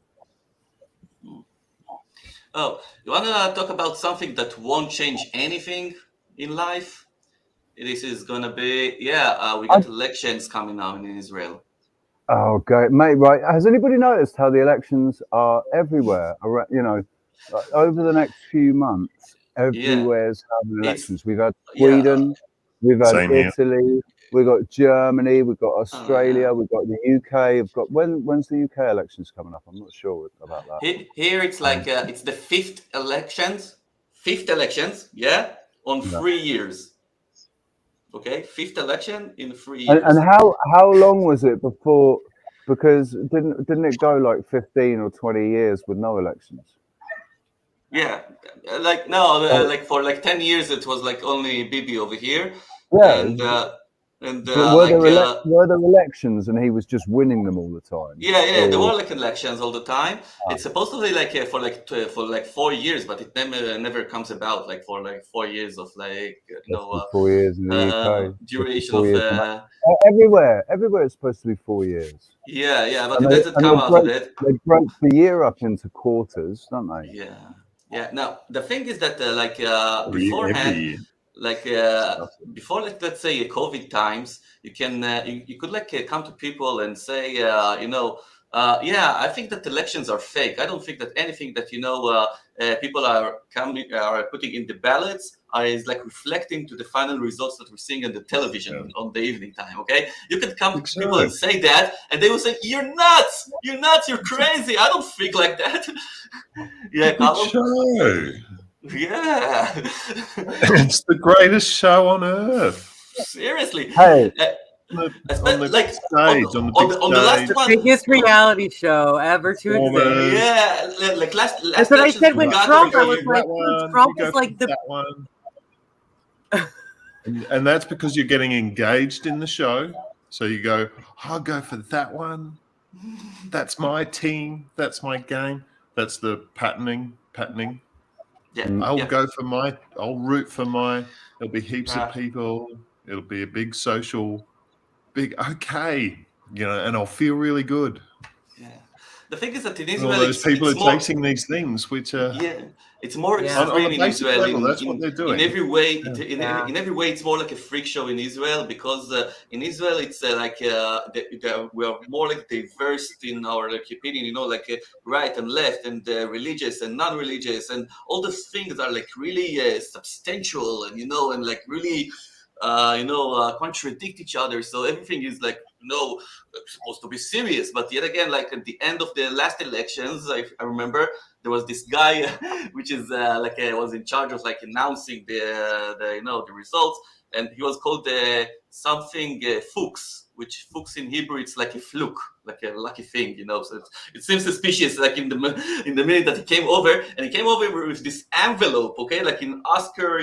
Oh, you want to talk about something that won't change anything? in life. This is gonna be we got elections coming now in Israel. Oh, okay, mate. Right? Has anybody noticed how the elections are everywhere? You know, over the next few months, everywhere's having elections. We've had Sweden, we've had Same here. Italy, we've got Germany, we've got Australia, we've got the UK. We've got when's the UK elections coming up? I'm not sure about that. Here it's like it's the fifth elections, on 3 years. Okay, fifth election in 3 years. And how long was it before? Because didn't it go like 15 or 20 years with no elections? Yeah, like no, like for like 10 years it was like only Bibi over here. Yeah. And but were there elections and he was just winning them all the time? Yeah, there were like elections all the time. It's supposedly like for like 4 years, but it never comes about. Like for like 4 years of like 4 years in the UK duration of everywhere it's supposed to be 4 years. Yeah, but it doesn't come out of it. They break the year up into quarters, don't they? Yeah. Now the thing is that beforehand. Like before, like let's say COVID times, you can you could like come to people and say, I think that elections are fake. I don't think that anything that people are putting in the ballots is like reflecting to the final results that we're seeing on the television on the evening time. Okay, you can come to people and say that, and they will say, "You're nuts! You're crazy! I don't think like that." Yeah, Yeah, it's the greatest show on earth. Seriously, hey, on the last one, biggest reality show ever to exist. Yeah, like last. That's what I said when Trump. I was like, Trump is like the one. And that's because you're getting engaged in the show. So you go, I'll go for that one. That's my team. That's my game. That's the patterning. Yeah, I'll root for there'll be heaps of people. It'll be a big social, okay, and I'll feel really good. Yeah. The thing is that in Israel, all those people are chasing these things, which are it's more extreme in Israel. Level, that's what they're doing. In every way, in every way, it's more like a freak show in Israel because in Israel it's we are more like diverse in our opinion. Like right and left and religious and non-religious and all those things are like really substantial and and like really contradict each other. So everything is like supposed to be serious, but yet again, like at the end of the last elections, I remember there was this guy, which is was in charge of like announcing the results, and he was called something Fuchs, which Fuchs in Hebrew it's like a fluke, like a lucky thing, So it seems suspicious, like in the minute that he came over, and he came over with this envelope, okay, like in Oscar,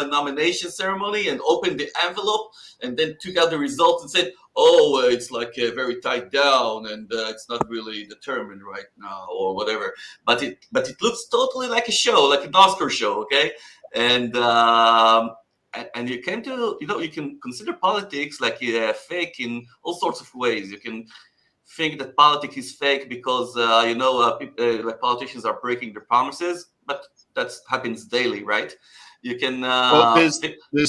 nomination ceremony, and opened the envelope, and then took out the results and said, "Oh, it's like very tight down, and it's not really determined right now, or whatever." But it looks totally like a show, like an Oscar show, okay, and you came to, you can consider politics like fake in all sorts of ways. You can think that politics is fake because, like politicians are breaking their promises, but that happens daily, right? You can. There's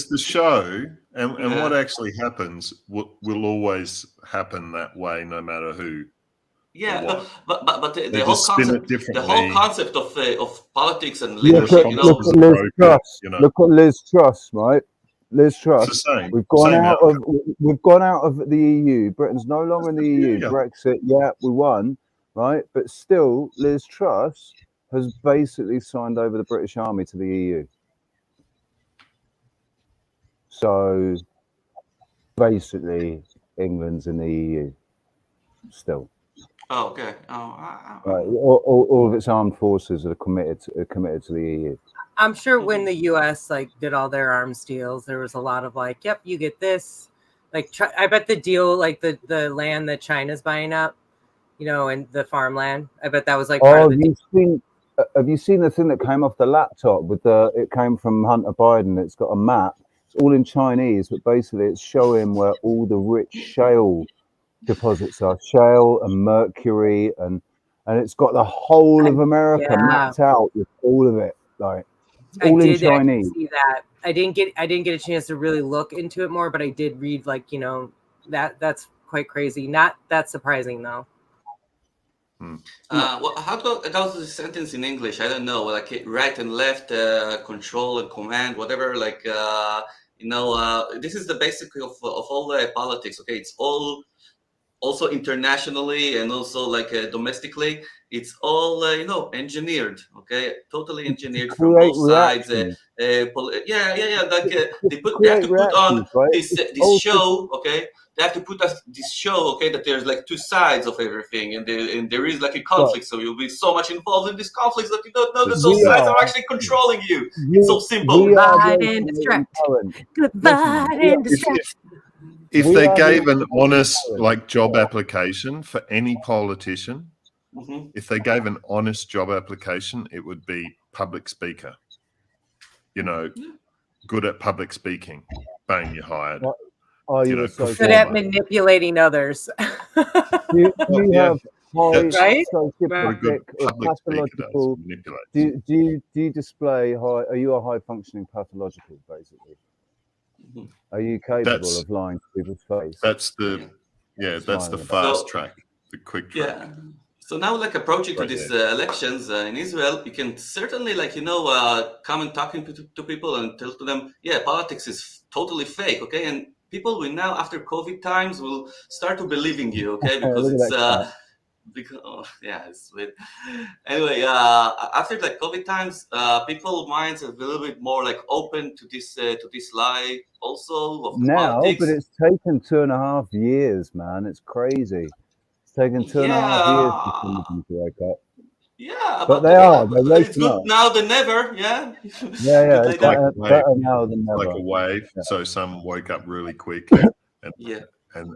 the show, and what actually happens will always happen that way, no matter who. Yeah, but the whole concept of politics and leadership, look at Liz Truss, right? Liz Truss. We've gone out of the EU. Britain's no longer in the EU. Brexit, we won, right? But still, Liz Truss has basically signed over the British Army to the EU. So basically, England's in the EU still. Oh, okay. Right. All of its armed forces are committed to the EU. I'm sure when the U.S. did all their arms deals, there was a lot of yep, you get this. I bet the deal, the land that China's buying up, and the farmland. I bet that was part of the deal. Have you seen the thing that came off the laptop it came from Hunter Biden? It's got a map. It's all in Chinese, but basically it's showing where all the rich shale deposits are, shale and mercury, and it's got the whole of America mapped out with all of it. all in did Chinese. see that. I didn't get a chance to really look into it more, but I did read, like, you know, that's quite crazy. Not that surprising though. Well, how about the sentence in English? I don't know, like right and left, control and command, whatever. Like you know, this is the basic of all politics. Okay, it's all also internationally and also like domestically. It's all you know, engineered. Okay, totally engineered from Create both sides. reactions. Yeah. Like they have Create to put on reactions, right? this show. Okay, they have to put this show. Okay, that there's like two sides of everything, and there is like a conflict. So you'll be so much involved in this conflict that you don't know that those sides are actually controlling you. It's so simple. Divide and distract. Divide and distract. If they gave an honest like job application for any politician, if they gave an honest job application, it would be public speaker. You know, good at public speaking. Bang, you're hired. You know, good at manipulating others. Do you have high right? sociopathic or pathological? Do you display high? Are you a high functioning pathological, basically? Are you capable of lying to people's face? That's the that's the fast track, the quick track. Yeah. So now, like approaching to these elections in Israel, you can certainly, like, you know, come and talking to people and tell to them, yeah, politics is totally fake, okay? And people will now, after COVID times, will start to believe in you, okay? Because it's because it's weird. Anyway, after like COVID times, people's minds are a little bit more like open to this lie also of the now, politics. but it's taken 2.5 years, man. It's crazy. It's taken 2.5 years for something to wake up. Yeah, but they are. They're it's good now than never. Yeah. Yeah. It's like better now than never. Like a wave. Yeah. So some woke up really quick, and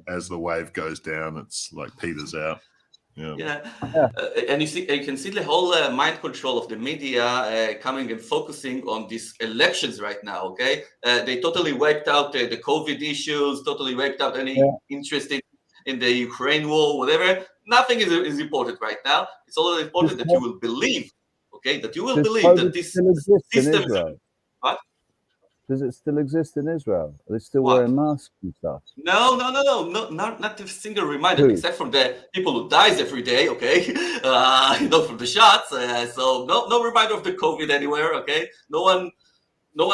as the wave goes down, it's like peters out. Yeah. And you can see the whole mind control of the media coming and focusing on these elections right now. Okay, they totally wiped out the COVID issues, totally wiped out any interest in the Ukraine war, whatever. Nothing is important right now. It's all important that you will believe. Okay, that you will believe that this system. What? Does it still exist in Israel? Are they still wearing masks and stuff? No, not a single reminder, except for the people who dies every day. Okay, you know, from the shots. So no reminder of the COVID anywhere. Okay, no one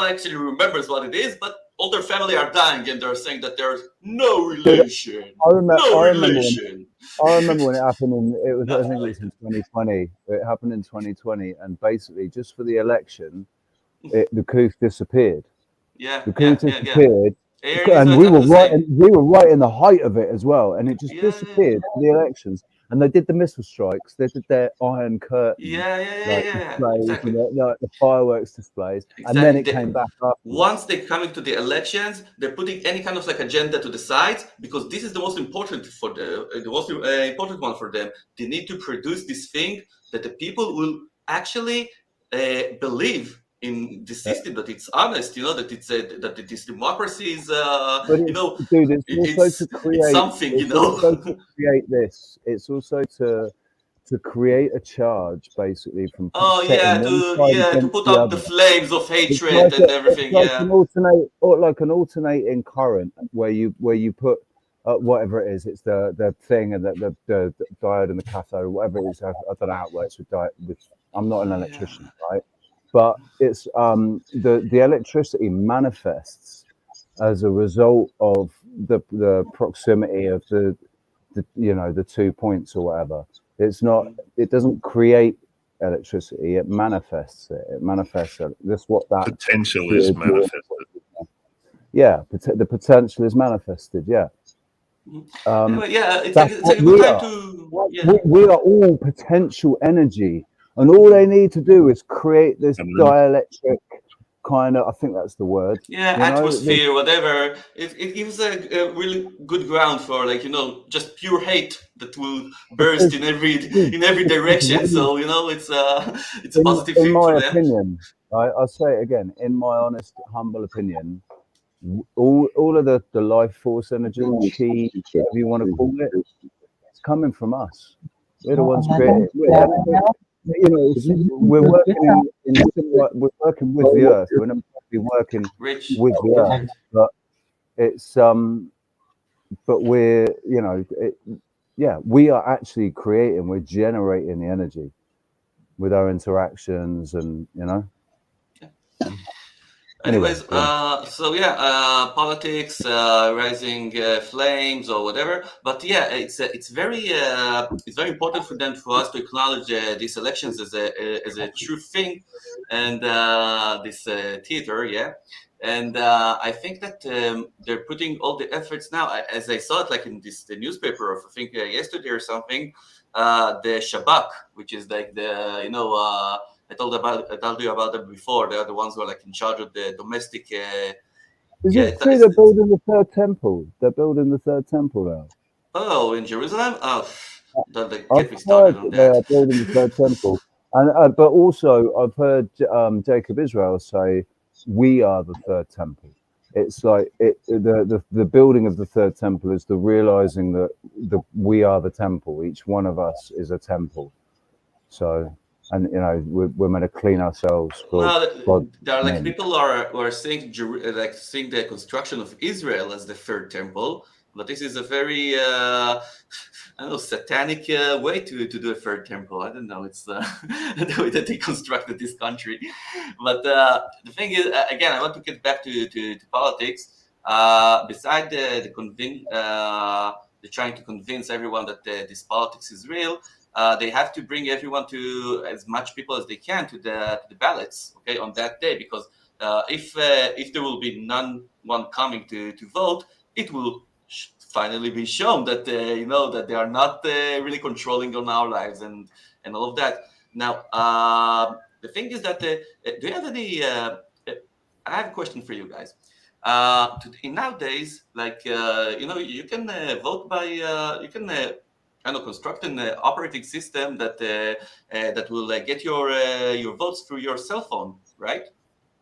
actually remembers what it is, but all their family are dying, and they're saying that there's no relation. I remember when it happened. I think it was in 2020. It happened in 2020, and basically just for the election, the coup disappeared. The coup disappeared, and we were right in the height of it as well, and it just disappeared for the elections. And they did the missile strikes. They did their Iron Curtain, displays, exactly. The fireworks displays, and then it came back up. Once they come into the elections, they're putting any kind of like agenda to the side, because this is the most important for the most important one for them. They need to produce this thing that the people will actually believe in the system, that it's honest, you know, that it's that this democracy is, you know, dude, it's also to create, it's something, you know. Also to create this. It's also to create a charge, basically, from to put up the flames of hatred and everything. It's like an alternating current where you put whatever it is. It's the thing and the diode and the cathode, whatever it is. I don't know how it works with I'm not an electrician, right? But it's the electricity manifests as a result of the proximity of the 2 points or whatever. It's not. It doesn't create electricity. It manifests it. It manifests it. That's what that potential is manifested. Yeah, the potential is manifested. Yeah. It's a good time to. We are all potential energy. And all they need to do is create this dielectric kind of, I think that's the word. Atmosphere, whatever. It gives a really good ground for, like, you know, just pure hate that will burst in every direction. So, you know, it's a positive thing for them. In my opinion, I'll say it again, in my honest, humble opinion, all of the life force energy, chi, whatever you want to call it, it's coming from us. We're the ones creating it. you know, we're working we're working with the earth. We're not working Rich. with the earth, but it's but we're, you know, yeah, we are actually creating, we're generating the energy with our interactions, and you know. Anyways, yeah. so yeah, politics, rising flames or whatever. But yeah, it's very important for us to acknowledge these elections as a true thing, and this theater, yeah. And I think that they're putting all the efforts now, as I saw it, like in the newspaper of I think yesterday or something, the Shabak, which is like the I told you about them before. They are the ones who are like in charge of the domestic. Is it true they're building the third temple? They're building the third temple now. Oh, in Jerusalem? Oh, don't I've get me started heard on that they that. are building the third temple, and but also I've heard Jacob Israel say, "We are the third temple." It's like the building of the third temple is the realizing that we are the temple. Each one of us is a temple. So, and you know, we're meant to clean ourselves for God. There are like people who are seeing the construction of Israel as the third temple, but this is a very I don't know, satanic way to do a third temple. I don't know. It's the way that they constructed this country. But the thing is, again, I want to get back to politics. Beside the trying to convince everyone that this politics is real, they have to bring everyone to as much people as they can to the ballots, okay, on that day, because if there will be one coming to vote, it will finally be shown that that they are not really controlling on our lives and all of that. Now, the thing is that do you have any? I have a question for you guys. In nowadays, like you can vote by you can kind of construct an operating system that will get your votes through your cell phone, right?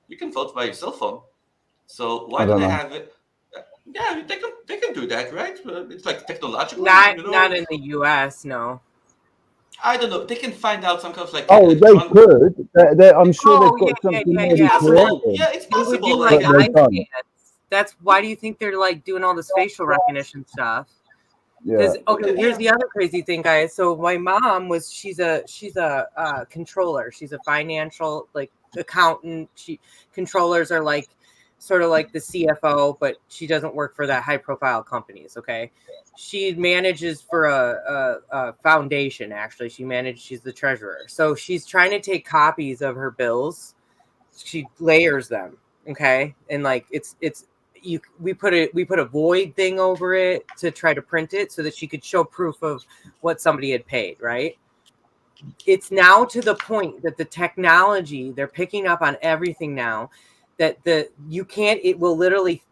You can vote by your cell phone. So why do they have it? Yeah, they can do that, right? It's like technological. Not in the U.S. No. I don't know. They can find out some kind of like. Oh, they could. I'm sure they've got something yeah. already created. Yeah, it's They would possible. do like But they eye don't. scans. That's why do you think they're like doing all this facial recognition stuff? Because here's the other crazy thing, guys. So my mom she's a controller. She's a financial like accountant. Controllers are like sort of like the CFO, but she doesn't work for that high profile companies. Okay, she manages for a foundation. Actually, she's the treasurer. So she's trying to take copies of her bills. She layers them. Okay, and like we put a void thing over it to try to print it so that she could show proof of what somebody had paid, right? It's now to the point that the technology, they're picking up on everything now, that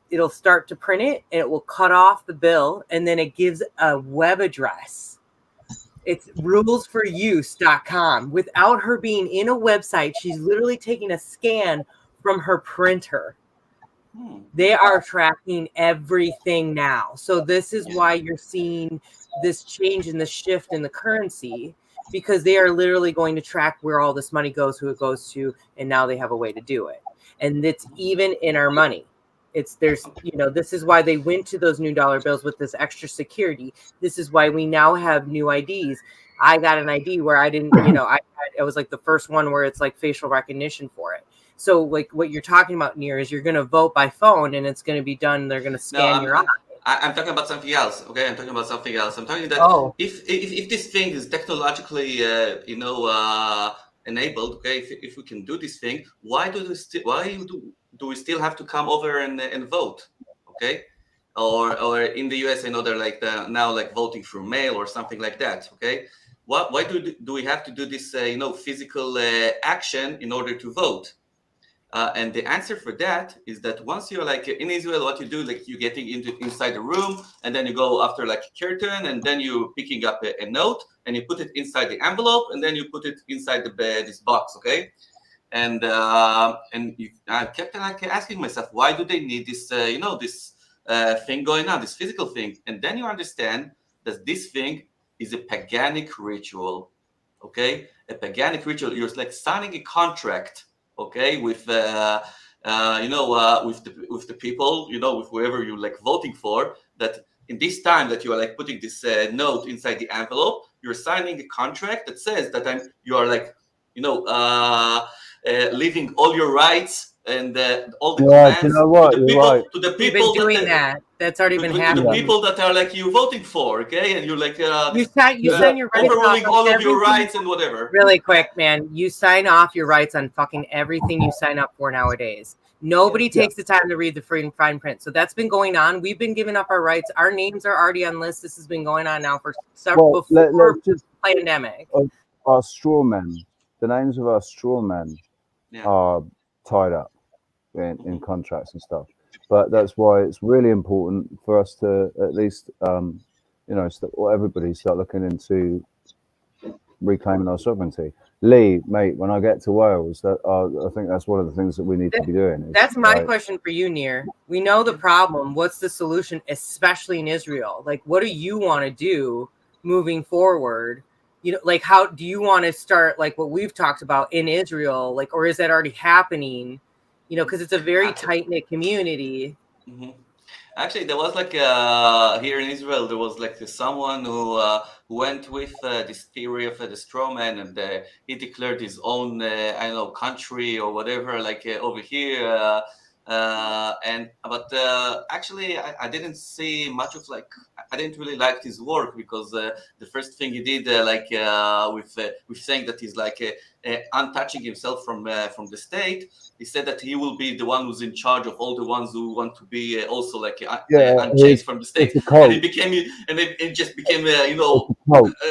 it'll start to print it and it will cut off the bill and then it gives a web address. It's rulesforuse.com. Without her being in a website, she's literally taking a scan from her printer. They are tracking everything now. So this is why you're seeing this change in the shift in the currency, because they are literally going to track where all this money goes, who it goes to, and now they have a way to do it. And it's even in our money. This is why they went to those new dollar bills with this extra security. This is why we now have new IDs. I got an ID where I didn't, it was like the first one where it's like facial recognition for it. So like what you're talking about, Nir, is you're going to vote by phone and it's going to be done. They're going to scan your eye. I'm talking about something else. Okay, I'm talking about something else. I'm talking that if this thing is technologically, enabled, okay, if we can do this thing, why do we still have to come over and vote? Okay, or in the US, I know they're like now like voting through mail or something like that. Okay, why do we have to do this physical action in order to vote? And the answer for that is that once you're like in Israel, what you do, like you're getting inside the room, and then you go after like a curtain, and then you're picking up a note, and you put it inside the envelope, and then you put it inside this box, okay? And I kept like asking myself, why do they need this, this thing going on, this physical thing? And then you understand that this thing is a paganic ritual. Okay, a paganic ritual. You're like signing a contract, okay, with with the people, with whoever you're like voting for, that in this time that you are like putting this note inside the envelope, you're signing a contract that says that you are like, leaving all your rights and all the commands you know what? to the You're people, right. to the We've people been doing that. That's already been to the happening. people that are like you voting for, okay, and you're like You sign your rights overruling off all of your everything. rights and whatever. Really quick, man. You sign off your rights on fucking everything you sign up for nowadays. Nobody takes the time to read the fine print. So that's been going on. We've been giving up our rights. Our names are already on lists. This has been going on now for several before let's pandemic. Our straw men, the names of our straw men are tied up in contracts and stuff. But that's why it's really important for us to at least, everybody start looking into reclaiming our sovereignty. Lee, mate, when I get to Wales, I think that's one of the things that we need to be doing. That's my question for you, Nir. We know the problem. What's the solution, especially in Israel? Like, what do you want to do moving forward? Like, how do you want to start, like what we've talked about in Israel, like, or is that already happening? Because it's a very tight-knit community. Mm-hmm. Actually, there was like here in Israel, there was like someone who went with this theory of the straw man, and he declared his own, country or whatever, like over here. But actually, I didn't see much of I didn't really like his work, because the first thing he did, with saying that he's untouching himself from the state, he said that he will be the one who's in charge of all the ones who want to be also unchanged from the state, and it just became a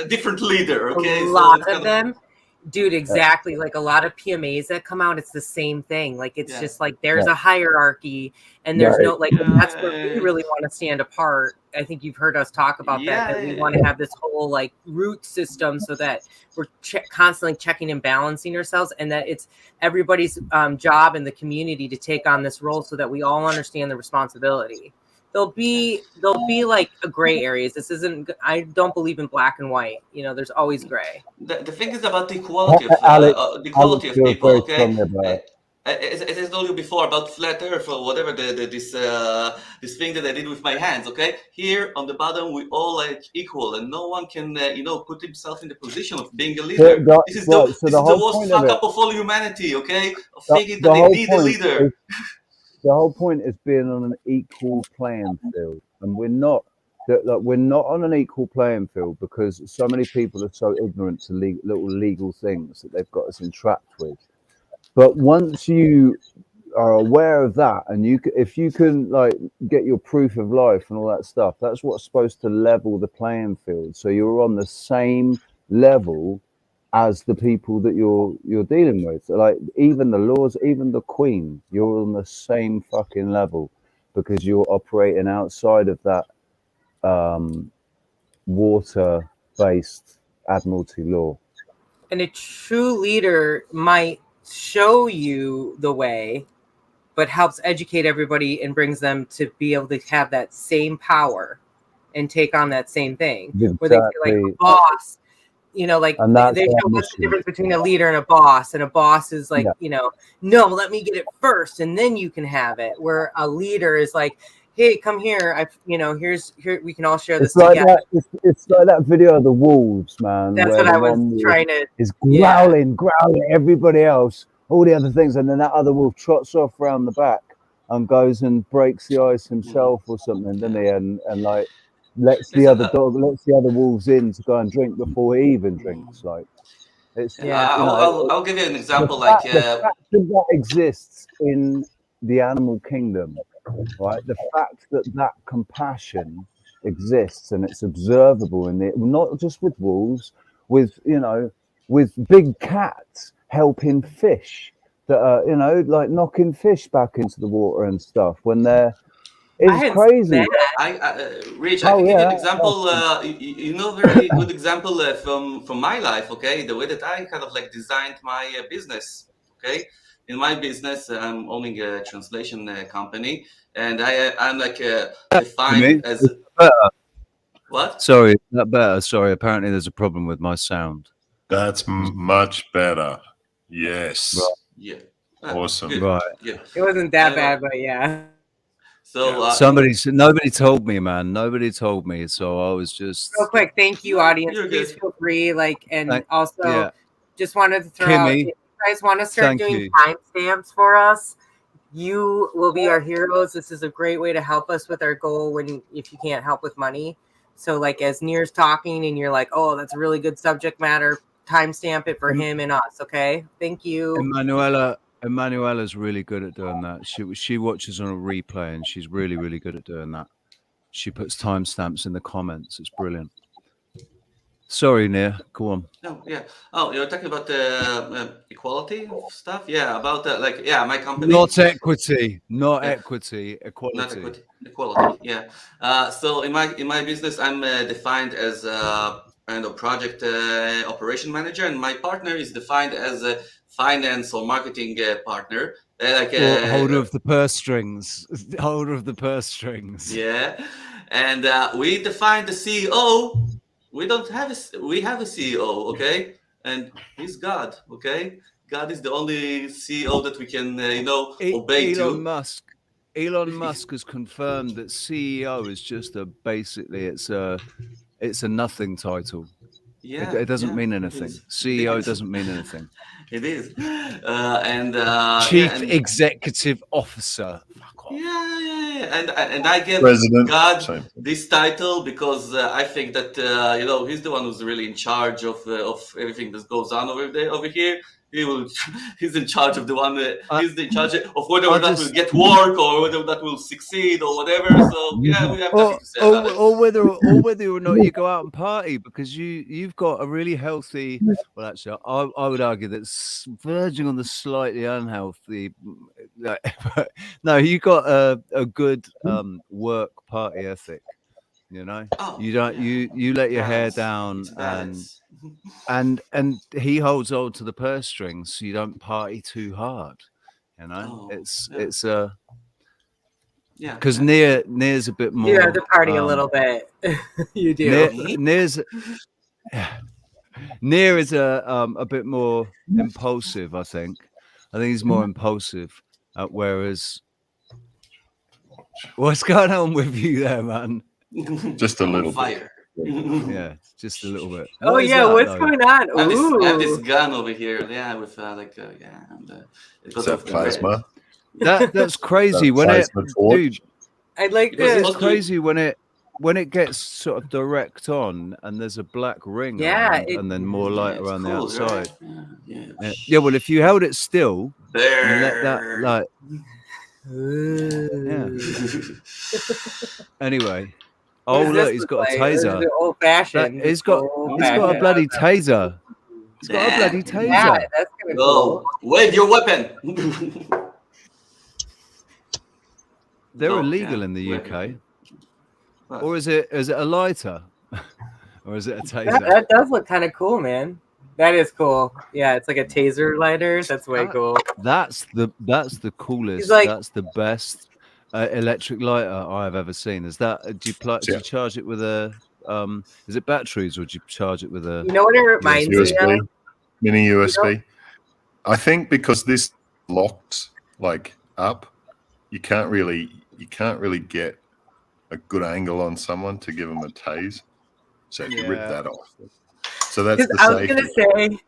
different leader. Okay, a lot of them. Dude, exactly. Like a lot of PMAs that come out, it's the same thing. Like it's just like there's a hierarchy, and there's no that's where we really want to stand apart. I think you've heard us talk about that we want to have this whole like root system, so that we're constantly checking and balancing ourselves, and that it's everybody's job in the community to take on this role, so that we all understand the responsibility. There'll be like a gray areas. This isn't. I don't believe in black and white. There's always gray. The thing is about the equality of people. Okay, as I told you before about flat Earth or whatever this thing that I did with my hands. Okay, here on the bottom we all like equal, and no one can put himself in the position of being a leader. This is the worst fuck up of all humanity. Okay, of thinking that they need a leader. The whole point is being on an equal playing field, and we're not on an equal playing field because so many people are so ignorant to little legal things that they've got us entrapped with. But once you are aware of that, and if you can like get your proof of life and all that stuff, that's what's supposed to level the playing field. So you're on the same level as the people that you're dealing with. Like even the laws, even the Queen, you're on the same fucking level, because you're operating outside of that water-based admiralty law. And a true leader might show you the way, but helps educate everybody and brings them to be able to have that same power and take on that same thing. Exactly. Where they feel like a boss, they show us the difference between a leader and a boss. And a boss is like, no, let me get it first and then you can have it. Where a leader is like, hey, come here. Here we can all share this together. It's like that video of the wolves, man. That's what I was trying to. Is growling at everybody else, all the other things, and then that other wolf trots off around the back and goes and breaks the ice himself or something, doesn't he? And like lets the other wolves in to go and drink before he even drinks. Like it's I'll give you an example. The fact that exists in the animal kingdom. Right, the fact that compassion exists and it's observable in not just with wolves, with big cats helping fish that are like knocking fish back into the water and stuff when it's crazy. Rich, I can give you an example. Very good example from my life. Okay, the way that I kind of like designed my business. Okay. In my business, I'm owning a translation company, and I'm like defined as better. What? Sorry, that better. Sorry, apparently there's a problem with my sound. That's much better. Yes. Right. Yeah. Awesome. Good. Right. Good. It wasn't that bad, but yeah. So nobody told me, man. Nobody told me, so I was just Real quick, thank you, No, audience. you're Please good. feel free. And Thank- also, yeah. just wanted to throw out, if Kimmy, you guys want to start thank doing you. timestamps for us, you will be our heroes. This is a great way to help us with our goal if you can't help with money. So, as Nir's talking and you're like, oh, that's a really good subject matter, timestamp it for him and us, okay? Thank you. Emanuela's really good at doing that. She watches on a replay and she's really, really good at doing that. She puts timestamps in the comments. It's brilliant. Sorry, Nir. Go on. No, yeah. Oh, you're talking about the equality of stuff? Yeah, about my company. Not equity, not equity, equality. Not equity, equality. Yeah. So in my business, I'm defined as a kind of project operation manager, and my partner is defined as a finance or marketing partner. Holder of the purse strings. Holder of the purse strings. Yeah, and we define the CEO. We don't have we have a CEO, okay, and he's God, okay. God is the only CEO that we can, obey Elon to. Elon Musk has confirmed that CEO is just it's a nothing title. Yeah, It doesn't mean it anything. is. CEO It is. doesn't mean anything. It is. Chief Executive Officer. Fuck off. Yeah. And I give President. God this title because I think that he's the one who's really in charge of everything that goes on over here. He's in charge of the one. He's in charge of whether or not we'll get work or whether that will succeed or whatever. So yeah, we have nothing to say about it. Or whether or not you go out and party because you've got a really healthy. Well, actually, I would argue that's verging on the slightly unhealthy. No, you got a good work party ethic. You know, you don't you let your hair down and he holds on to the purse strings, so you don't party too hard. You know, it's because Nir's a bit more. You have to party a little bit. You do. Nir is a bit more impulsive. I think he's more impulsive, whereas what's going on with you there, man? Just a little fire. Yeah, just a little bit. Oh yeah, what's going on? I have this gun over here. Yeah, with Is that plasma? That's crazy. Dude, I'd like to. It's crazy when it gets sort of direct on and there's a black ring around, and then more light around the outside. Right? Yeah. Well, if you held it still and let that Anyway. Oh look, he's got a taser. Old fashioned. He's got a bloody taser. He's got a bloody taser. Yeah, that's kind of cool. Wave your weapon. They're illegal in the UK. Or is it a lighter? Or is it a taser? That does look kind of cool, man. That is cool. Yeah, it's like a taser lighter. That's way cool. That's the coolest. That's the best electric lighter I've ever seen. Is that? Do you charge it with a? Is it batteries or do you charge it with a? You know what it reminds me of? Mini USB. I think because this locked up, you can't really get a good angle on someone to give them a tase. So if you rip that off. So that's the I was gonna say,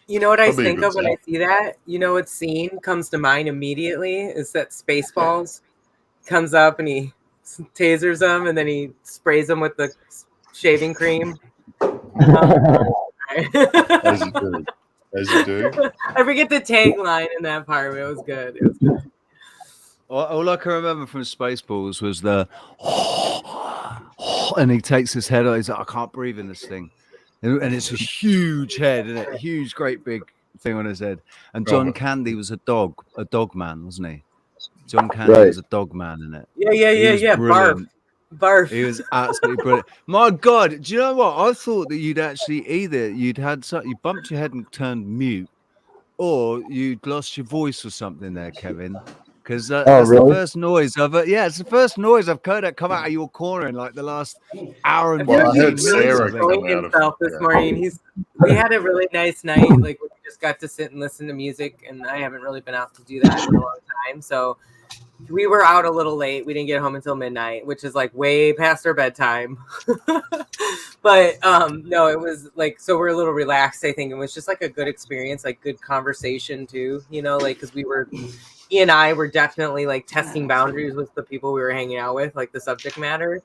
you know what I think of when I see that? You know what scene comes to mind immediately is that Spaceballs comes up and he tasers them and then he sprays them with the shaving cream. As you do. As you do. I forget the tagline in that part, but it was good. It was good. All I can remember from Spaceballs was the and he takes his head out. He's like, I can't breathe in this thing. And it's a huge head, isn't it? A huge, great big thing on his head. And John Candy was a dog man, wasn't he? John Candy was a dog man in it. Yeah. Barf. He was absolutely brilliant. My God, do you know what? I thought that you'd actually you bumped your head and turned mute, or you'd lost your voice or something there, Kevin. because that's really? the first noise of it. Yeah, it's the first noise I've heard that come out of your corner in like the last hour and Well, I 15 heard minutes. Sarah I think. come Enjoying out of himself this morning. We had a really nice night. Like we just got to sit and listen to music, and I haven't really been out to do that in a long time. So we were out a little late. We didn't get home until midnight, which is like way past our bedtime. But no, it was like, so we're a little relaxed. I think it was just like a good experience, like good conversation too. You know, like because he and I were definitely like testing boundaries with the people we were hanging out with, like the subject matter.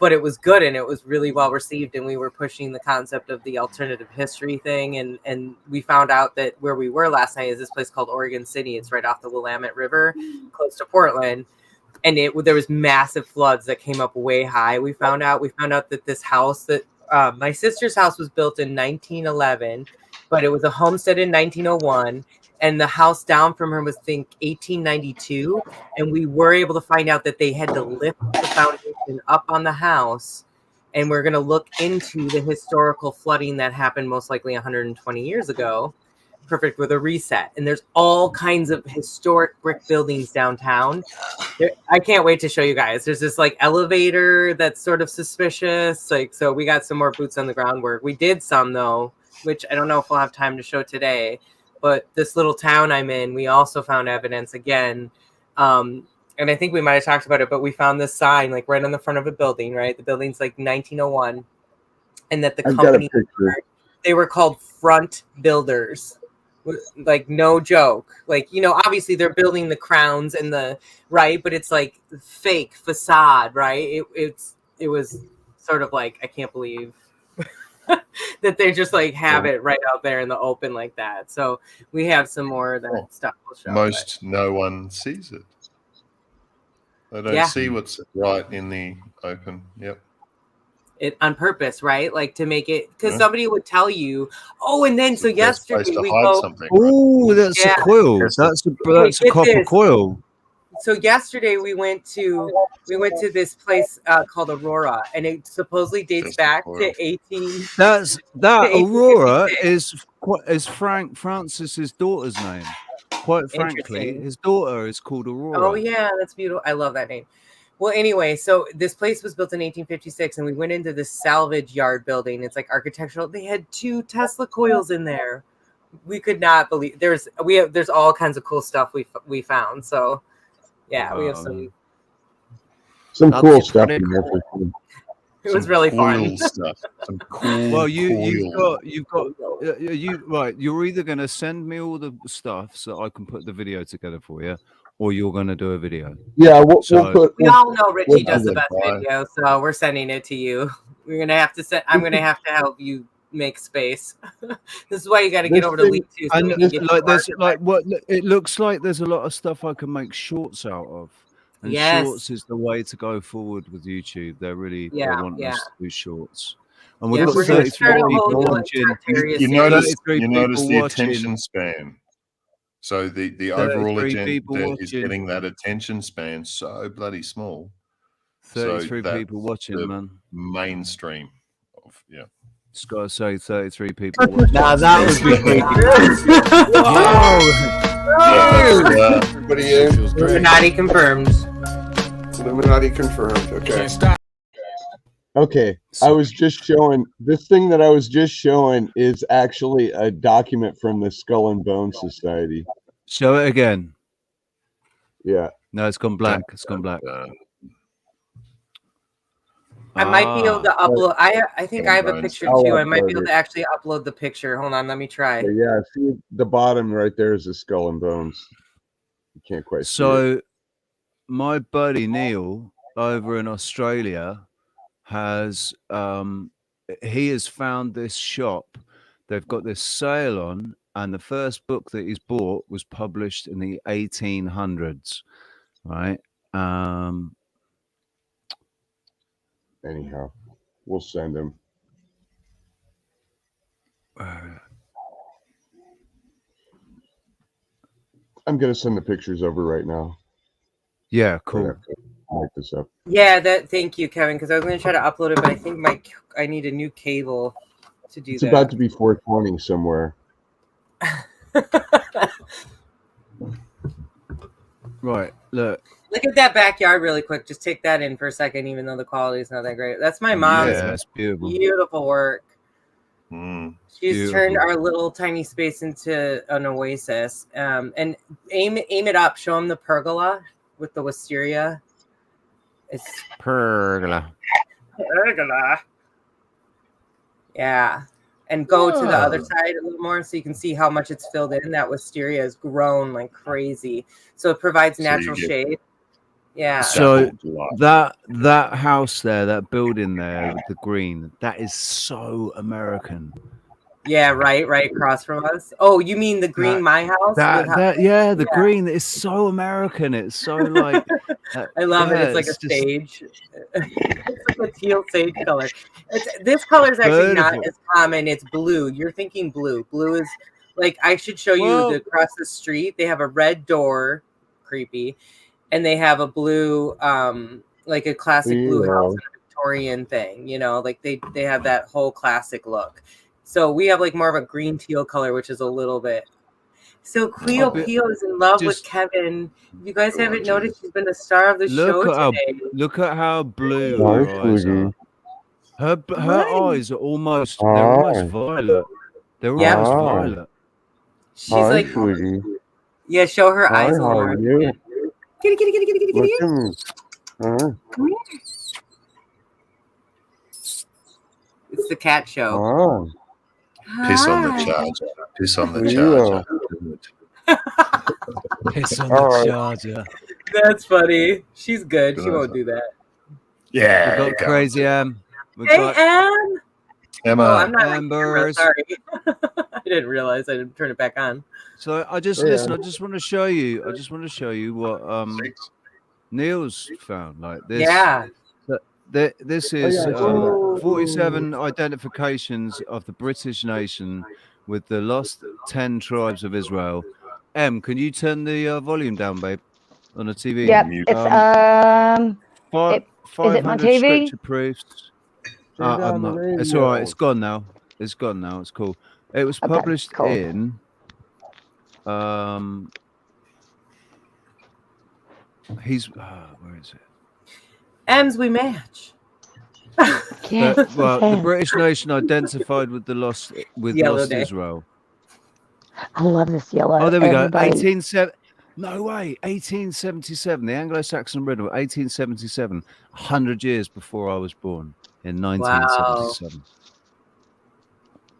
But it was good and it was really well received, and we were pushing the concept of the alternative history thing, and we found out that where we were last night is this place called Oregon City. It's right off the Willamette River, close to Portland, and there was massive floods that came up way high. We found out that this house that my sister's house was built in 1911, but it was a homestead in 1901. And the house down from her was, I think, 1892. And we were able to find out that they had to lift the foundation up on the house. And we're going to look into the historical flooding that happened most likely 120 years ago. Perfect with a reset. And there's all kinds of historic brick buildings downtown. I can't wait to show you guys. There's this like elevator that's sort of suspicious. Like, so we got some more boots on the ground work. We did some though, which I don't know if we'll have time to show today. But this little town I'm in, we also found evidence again. And I think we might have talked about it, but we found this sign like right on the front of a building, right? The building's like 1901. And that the company, they were called Front Builders. Like, no joke. Like, you know, obviously they're building the crowns and the, right? But it's like fake facade, right? It was sort of like, I can't believe that they just like have it right out there in the open like that. So we have some more of that stuff we'll show. No one sees it. They don't see what's right in the open. Yep. It on purpose, right? Like to make it, because somebody would tell you, oh, and then so yesterday we go, something, oh, that's a coil. That's a copper coil. So yesterday we went to this place called Aurora, and it supposedly dates back to 18. That Aurora is Francis's daughter's name. Quite frankly, his daughter is called Aurora. Oh yeah, that's beautiful. I love that name. Well, anyway, so this place was built in 1856, and we went into this salvage yard building. It's like architectural. They had 2 Tesla coils in there. We could not believe there's all kinds of cool stuff we found. So. Yeah, we have some cool stuff in there. It was really fun. Stuff. Some cool. Well, you've got right. You're either going to send me all the stuff so I can put the video together for you, or you're going to do a video. Yeah, we all know Richie does the best video, so we're sending it to you. We're gonna have to I'm gonna have to help you make space. This is why you got to get over to Leap 2. So it looks like there's a lot of stuff I can make shorts out of. And shorts is the way to go forward with YouTube. They want us to do shorts. And we've got 33 people watching. You notice the attention span. So the overall agenda is getting that attention span so bloody small. 33 people watching, man. Mainstream of Just gotta say, 33 people watching. Nah, that was Everybody in. Illuminati confirmed. Illuminati confirmed. Okay. Okay, I was just showing this thing that I was just showing is actually a document from the Skull and Bone Society. Show it again. Yeah. No, it's gone black. It's gone black. I might be able to upload. I think I have a picture too. I might be able to actually upload the picture. Hold on, let me try. Yeah, see the bottom right there is the Skull and Bones. You can't quite see it. My buddy Neil over in Australia has he has found this shop. They've got this sale on, and the first book that he's bought was published in the 1800s, right? Anyhow, we'll send him. I'm gonna send the pictures over right now. Yeah, cool. Make this up. Yeah, thank you, Kevin, because I was going to try to upload it, but I think I need a new cable to do that. It's about to be 420 somewhere. Right, look. Look at that backyard really quick. Just take that in for a second, even though the quality is not that great. That's my mom's that's beautiful. beautiful work. She's Beautiful. turned our little tiny space into an oasis. And aim it up. Show them the pergola with the wisteria. It's pergola. Pergola. Yeah. And go to the other side a little more so you can see how much it's filled in. That wisteria has grown like crazy. So it provides natural shade. Yeah. So that house there, that building there with the green, that is so American. Yeah, right across from us. Oh, you mean the green my house? The green is so American. It's so like I love it. It's like a sage. It's like a teal sage color. This color is actually not as common. It's blue. You're thinking blue. Blue is like, I should show you across the street. They have a red door, creepy, and they have a blue, like a classic blue house, and a Victorian thing. You know, like they have that whole classic look. So we have like more of a green teal color, which is a little bit. So Cleo Peel is in love with Kevin. If you guys haven't noticed, she's been the star of the show today. Look at how blue her eyes are. Her eyes are almost violet. They're almost violet. She's like, yeah, show her eyes a little more. Kitty. Come here. It's the cat show. Piss on the charger. Piss on the charger. Piss on the charger. That's funny. She's good. She won't do that. Yeah. We got crazy Em. Hey, Em. Emma. Oh, I'm not Amber. Sorry. I didn't realize I didn't turn it back on. So I just listen. I just want to show you. I just want to show you what Neil's found. Like this. Yeah. This is 47 identifications of the British nation with the lost 10 tribes of Israel. Em, can you turn the volume down, babe, on the TV? Yep. It's is it my TV? Scripture proofs. It's all right. It's gone now. It's gone now. It's cool. It was published in. Where is it? Ems, we match. The British nation identified with the lost Israel. I love this yellow. Oh, there we go. 1877. The Anglo-Saxon riddle. 1877. 100 years before I was born in 1977.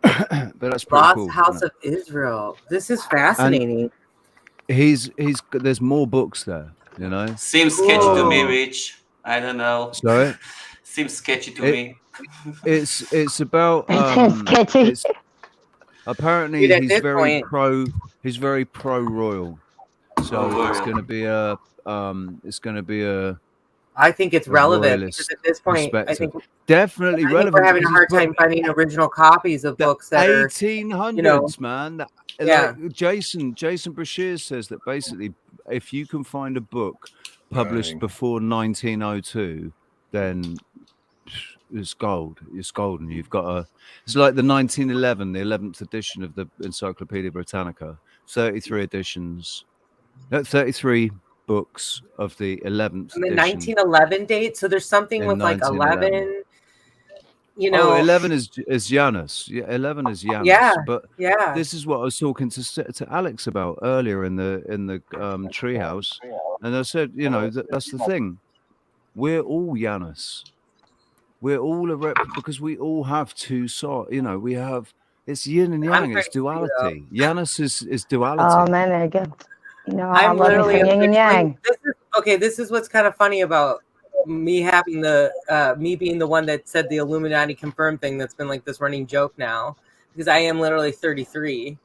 Wow. But that's pretty cool. Lost House of Israel. This is fascinating. And there's more books there. You know. Seems sketchy to me, Rich. I don't know. Sorry. Seems sketchy to me. It's about sketchy. Apparently he's very pro royal. So it's going to be a I think it's relevant because at this point I think definitely relevant. We're having a hard time finding original copies of books that 1800s, man. Yeah. Like Jason Brashear says that basically if you can find a book published before 1902, then it's gold. It's golden. You've got it's like the 1911, the 11th edition of the Encyclopedia Britannica. 33 editions. 33 books of the 11th and the edition. 1911 date. So there's something with like 11. You know, 11 is Janus. Yeah, 11 is Janus. Yeah, but this is what I was talking to Alex about earlier in the treehouse, and I said, you know, that's the thing. We're all Janus. We're all because we all have two sides. You know, we have it's yin and yang. It's duality. Janus is duality. Oh man, there you go. You know, I'm literally yin and yang. This is what's kind of funny about me having me being the one that said the Illuminati confirmed thing. That's been like this running joke now because I am literally 33.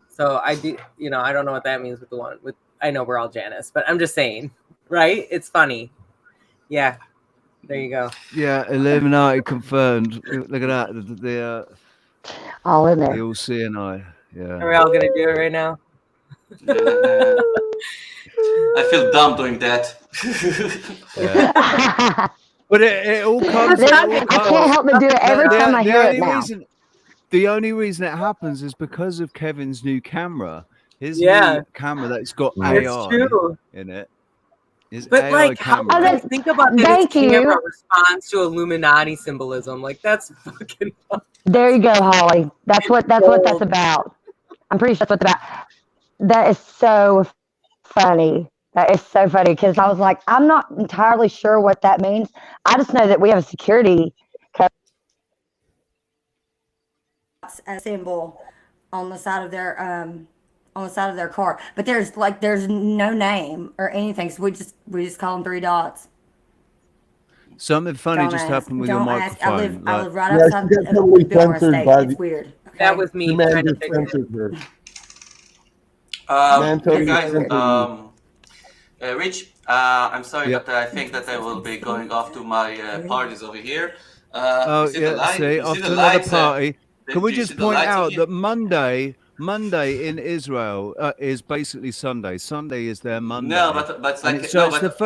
So I do, you know, I don't know what that means with the one with. I know we're all Janus, but I'm just saying, right? It's funny. Yeah. There you go. Yeah, Illuminati confirmed. Look at that. The all in there. The all-seeing eye. Yeah. Are we all gonna do it right now? Yeah. I feel dumb doing that. But it all comes. I can't help but do it every time I hear it now. The only reason it happens is because of Kevin's new camera. His Yeah. new camera that's got It's AI true. in it. His But AI like, how camera. do you think about that? Thank His camera you. responds to Illuminati symbolism. Like that's fucking. There you go, Holly. That's what that's Gold. about. I'm pretty sure that's what it's about. That is so funny. That is so funny because I was like, I'm not entirely sure what that means. I just know that we have a security a symbol on the side of their car, but there's no name or anything, so we just call them 3 dots. Something funny Don't just ask. happened with your Don't ask. microphone. I live right Yeah, outside she got of totally the Billmore censored State. by It's the- weird. Okay? That was me The man trying to just figure it. censored her. Hey guys, Totally Rich, I'm sorry, Yep. but I think that I will be going off to my parties over here. Oh, you see the yeah, light? see, You off see to the another lights? party. Do Can we you just see the point lights over out here? that Monday in Israel is basically Sunday. Sunday is their Monday. No, but it's And like so no, it's but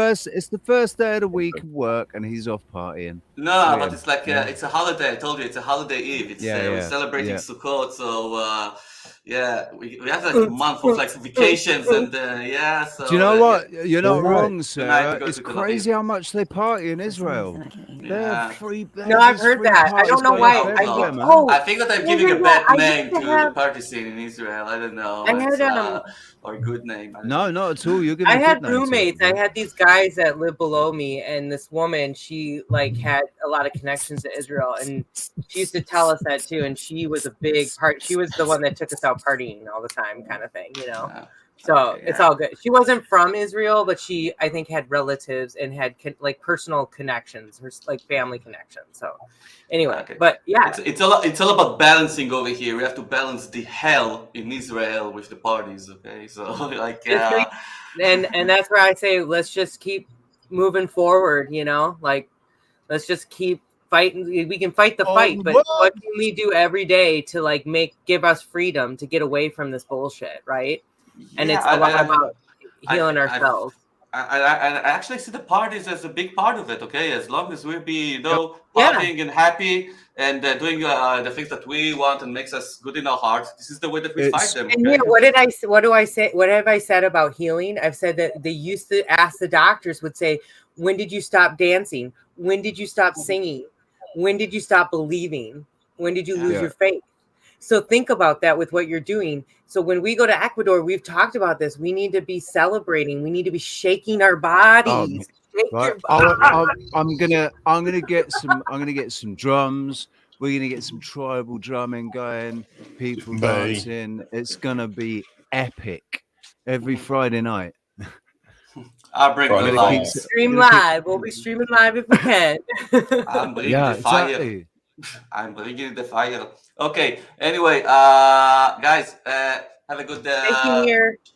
the first day of the week of work, and he's off partying. no, Look but at it's him. like Yeah. it's a holiday. I told you it's a holiday eve. It's Yeah, we're yeah, celebrating yeah. Sukkot, so yeah, we have like a month of like vacations and yeah. So Do you know what? You're not Right. wrong, tonight Sarah. we go It's to Tel crazy Aviv. how much they party in Israel. They have Yeah. free. They No, have I've these heard free that. I parties don't know going why. off I everywhere, think. man. Oh, I think that I'm yeah, giving yeah, a yeah. bad I name used to to have. the party scene in Israel. I don't know. I It's had or a good name. I don't No, know. not at all. You're giving I a good had name to it, roommates. I man. had these guys that lived below me, and this woman, she like had a lot of connections to Israel, and she used to tell us that too. And she was a big part. She was the one that took us out partying all the time, kind of thing, you know. Yeah. So Okay, it's yeah. all good. She wasn't from Israel, but she, I think, had relatives and had like personal connections, or like family connections. So anyway, Okay. but yeah, It's all about balancing over here. We have to balance the hell in Israel with the parties. Okay, so like and that's where I say let's just keep moving forward. You know, like let's just keep fighting. We can fight the fight, but what can we do every day to like give us freedom to get away from this bullshit, right? And yeah, it's a lot about I healing think ourselves. I actually see the parties as a big part of it. Okay, as long as we'll be Yeah. partying and happy and doing the things that we want and makes us good in our hearts, this is the way that we fight them. And Okay? yeah, what do I say? What have I said about healing? I've said that they used to ask the doctors would say, when did you stop dancing? When did you stop singing? When did you stop believing? When did you lose your faith? So think about that with what you're doing. So when we go to Ecuador, we've talked about this. We need to be celebrating. We need to be shaking our bodies. Shake Right. your body. I'm gonna get some drums. We're gonna get some tribal drumming going, people Me. dancing. It's gonna be epic every Friday night. I'll bring the lights. Stream live. We'll be streaming live if we can. I'm bringing Yeah, the fire. exactly. I'm bringing the fire. Okay. Anyway, guys, have a good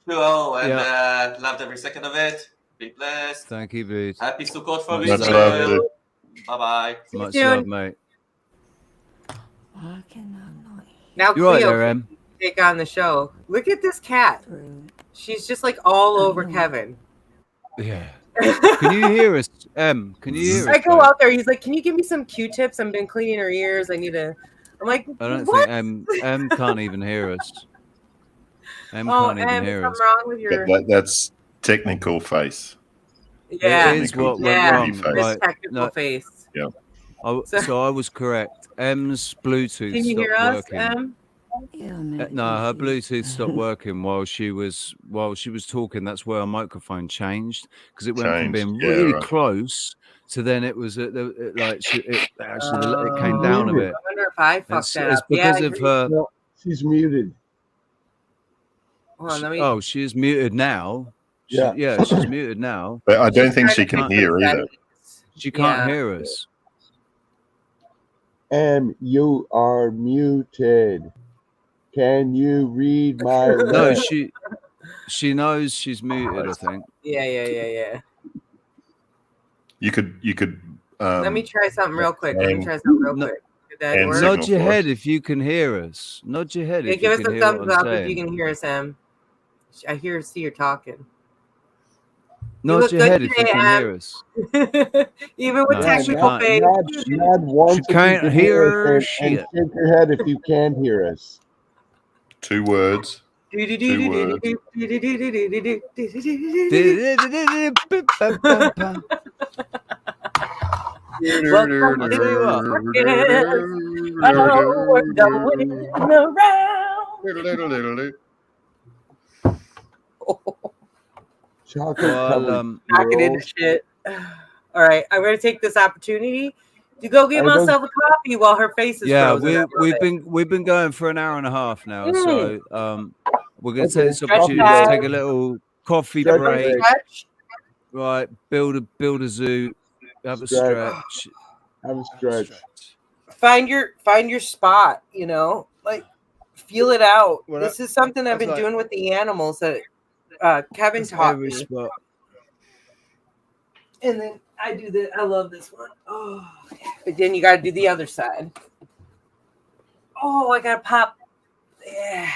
show and loved every second of it. Be blessed. Thank you, Boots. Happy Sukkot from Much Israel. love. Bye bye. Much love, mate. Now You're right Cleo there, can take on the show. Look at this cat. She's just like all over Kevin. Yeah. Can you hear us, Em? Can you hear us? I go out there. He's like, "Can you give me some Q-tips? I've been cleaning her ears. I need to." I'm like, I don't what? think Em can't even hear us. Em Oh, can't even Em, hear us. something wrong with your? That's technical face. Yeah, It is what went yeah. wrong. This Right. technical No, face. Yeah. so I was correct. Em's Bluetooth Can you hear stopped us, working. Em? No, her Bluetooth stopped working while she was talking. That's where our microphone changed because it went from being really close to then it was it came down a bit. I wonder if I fucked that It's up. because I of agree. her. No, she's muted. Hold on, let me. Oh, she is muted now. Yeah. She's muted now. But I don't She's think trying she to can fix hear the either. settings. She can't Yeah. hear us. You are muted. Can you read my No, lips? she knows she's muted, I think. Yeah. You could. Let me try something real quick. Did that and work? Nod your for us. head if you can hear us. Nod your head Yeah, if give you us can a hear what thumbs I'm up if saying. you can hear us, Em. I see you're talking. Nod look your good head if you today, can Em. hear us. Even with No, technical she face. Nod once She if you can't can hear us, and shit. shake your head if you can hear us. 2 words. 2 words. Welcome to oh, we're going around. Chocolate Well, covered Knocking into rolls. shit. All right, I'm going to take this opportunity to go get I don't- myself a coffee while her face is yeah, frozen. we've been going for an hour and a half now, so we're going to Okay, take this stretch opportunity that. to take a little coffee Stretch break. Stretch. Right, build a zoo, have a Stretch. stretch. Have a stretch. Find your spot, you know, like feel it out. Well, this is something I've that's been like- doing with the animals that Kevin That's taught every me. spot. And then I do the I love this one. Oh, but then you got to do the other side. Oh, I got to pop. Yeah.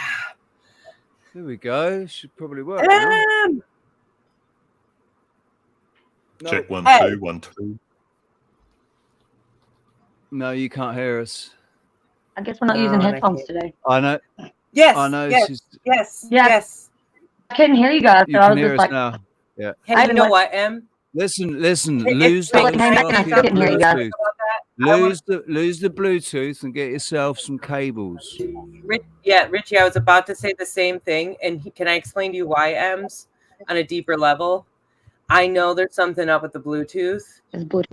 There we go. Should probably work now. Check 1 Hey. 2 1 2. No, you can't hear us. I guess we're not using headphones today. I know. Yes. I know. Yes. She's, Yes. Yeah. Yes. I couldn't hear you guys, you so I can was hear just us like, now. Yeah. Hey, you know what, Em? Listen. It's Lose really those nice. I fucking couldn't hear you guys. Bluetooth. Lose the Bluetooth and get yourself some cables. Richie, I was about to say the same thing. And can I explain to you why, Ems, on a deeper level? I know there's something up with the Bluetooth.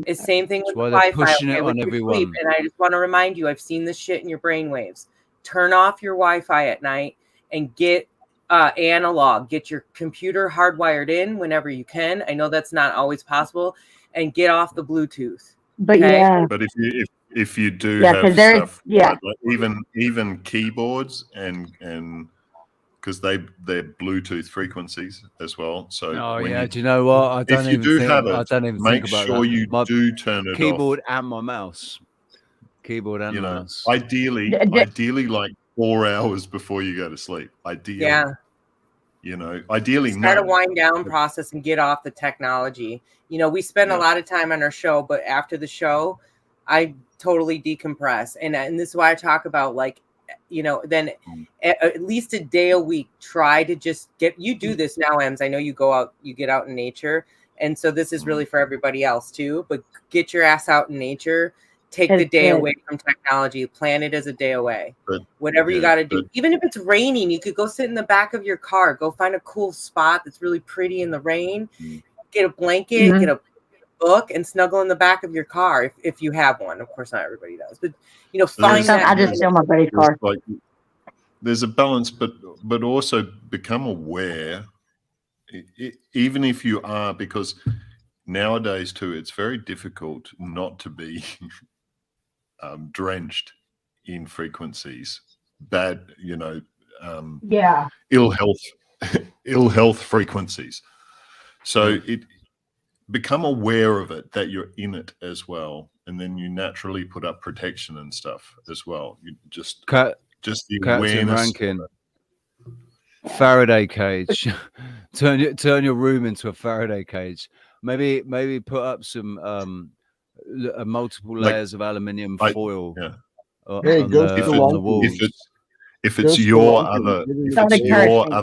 It's same thing with why the they're Wi-Fi. pushing it with on your everyone. sleep. And I just want to remind you, I've seen this shit in your brainwaves. Turn off your Wi-Fi at night and get analog. Get your computer hardwired in whenever you can. I know that's not always possible. And get off the Bluetooth. but okay? yeah. But if you do Yeah, 'cause have there's- stuff, yeah. like even keyboards and because they're Bluetooth frequencies as well. So Oh when yeah, you, do you know what? I don't if you even do think. have I it, don't even make think about sure that. you My do turn it keyboard off. and my mouse. Keyboard and You know, mouse. ideally like 4 hours before you go to sleep. Ideally, Yeah. you know, ideally Start a none. wind down process and get off the technology. You know, we spend a lot of time on our show, but after the show, I totally decompress. And this is why I talk about, like, you know, then at least a day a week, try to just you do this now, Ems. I know you go out, you get out in nature. And so this is really for everybody else too, but get your ass out in nature. Take the day away from technology. Plan it as a day away. Whatever you got to do. Even if it's raining, you could go sit in the back of your car. Go find a cool spot that's really pretty in the rain. Get a blanket, get a book, and snuggle in the back of your car if you have one. Of course, not everybody does. But, you know, find that. I just steal my buddy's car. Like, there's a balance, but also become aware, even if you are, because nowadays too, it's very difficult not to be drenched in frequencies, bad, you know, ill health frequencies. So become aware of it, that you're in it as well, and then you naturally put up protection and stuff as well. You just the awareness. Rankin. Faraday cage. turn your room into a Faraday cage. Maybe put up some multiple layers of aluminium foil. Hey, on go the walls. If it's your other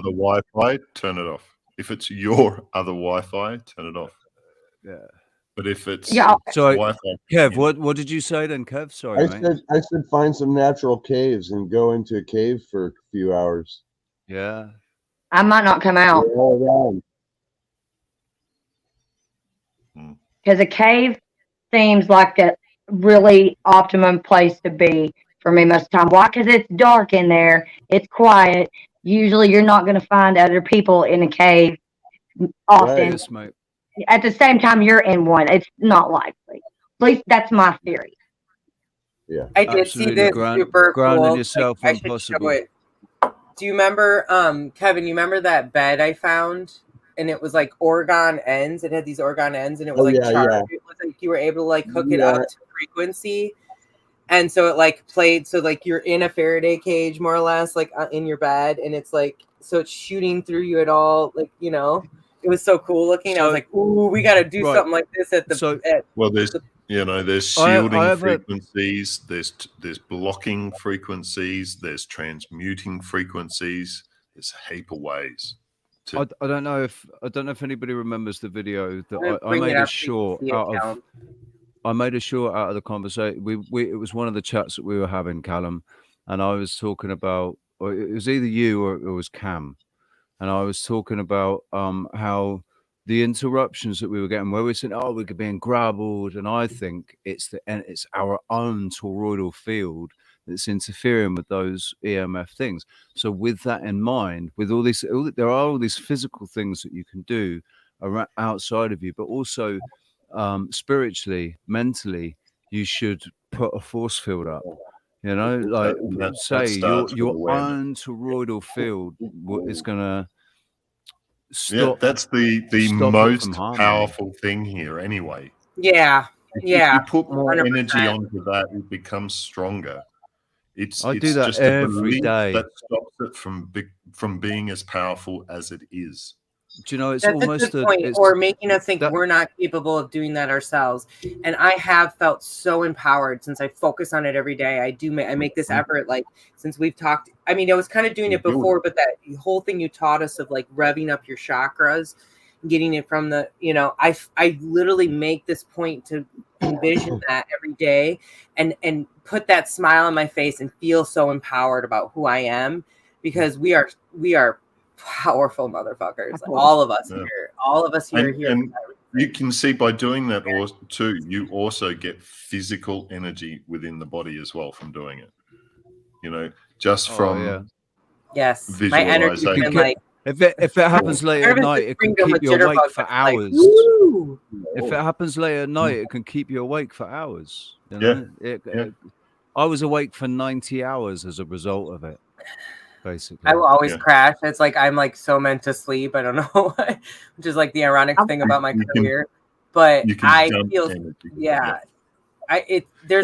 Wi-Fi, turn it off. If it's your other Wi-Fi, turn it off. Yeah. But if it's sorry, Wi-Fi, Kev, what did you say then, Kev? Sorry, mate. I said find some natural caves and go into a cave for a few hours. Yeah. I might not come out. They're all around. Because a cave seems like a really optimum place to be for me most of the time. Why? Because it's dark in there. It's quiet. Usually you're not going to find other people in a cave often. Yes, mate. At the same time, you're in one. It's not likely. At least that's my theory. Yeah. I did see this super grounding cool. yourself I when should possible. show it. Do you remember, Kevin, you remember that bed I found? And it was like orgone ends. It had these orgone ends, and it was charged. It was like you were able to like hook it up to frequency. And so it like played, so like you're in a Faraday cage more or less, like in your bed, and it's like, so it's shooting through you at all, like, you know, it was so cool looking. I was like, ooh, we got to do something like this at the. Well, there's shielding frequencies, there's blocking frequencies, there's transmuting frequencies, There's a heap of ways. I don't know if anybody remembers the video that I Bring made it a up so you can short see it, out of. Callum. I made a short out of the conversation. It was one of the chats that we were having, Callum, and I was talking about, or it was either you or it was Cam, and I was talking about how the interruptions that we were getting, where we said, "Oh, we're being grabbled," and I think it's our own toroidal field that's interfering with those EMF things. So, with that in mind, with all this, there are all these physical things that you can do around, outside of you, but also spiritually, mentally, you should put a force field up. You know, like say your own toroidal field is gonna stop. That's the stop most powerful thing here, anyway. Yeah, If yeah. you put more 100%. energy onto that, it becomes stronger. I do that just every a belief day. that stops it from being as powerful as it is. Do you know, it's That's almost a good point, it's or making us think that- we're not capable of doing that ourselves. And I have felt so empowered since I focus on it every day. I make this effort, like since we've talked. I mean, I was kind of doing it before, but that whole thing you taught us of like revving up your chakras, getting it from the, you know, I literally make this point to envision that every day and put that smile on my face and feel so empowered about who I am, because we are powerful motherfuckers. All of us here. And you can see by doing that too, you also get physical energy within the body as well from doing it. You know, just from yes, my energy can, like, if it happens late at night, it can keep you awake for hours. If it happens late at night, it can keep you awake for hours. You know? I was awake for 90 hours as a result of it. Basically, I will always crash. It's like I'm like so meant to sleep. I don't know, which is like the ironic thing about my career. But I feel, there's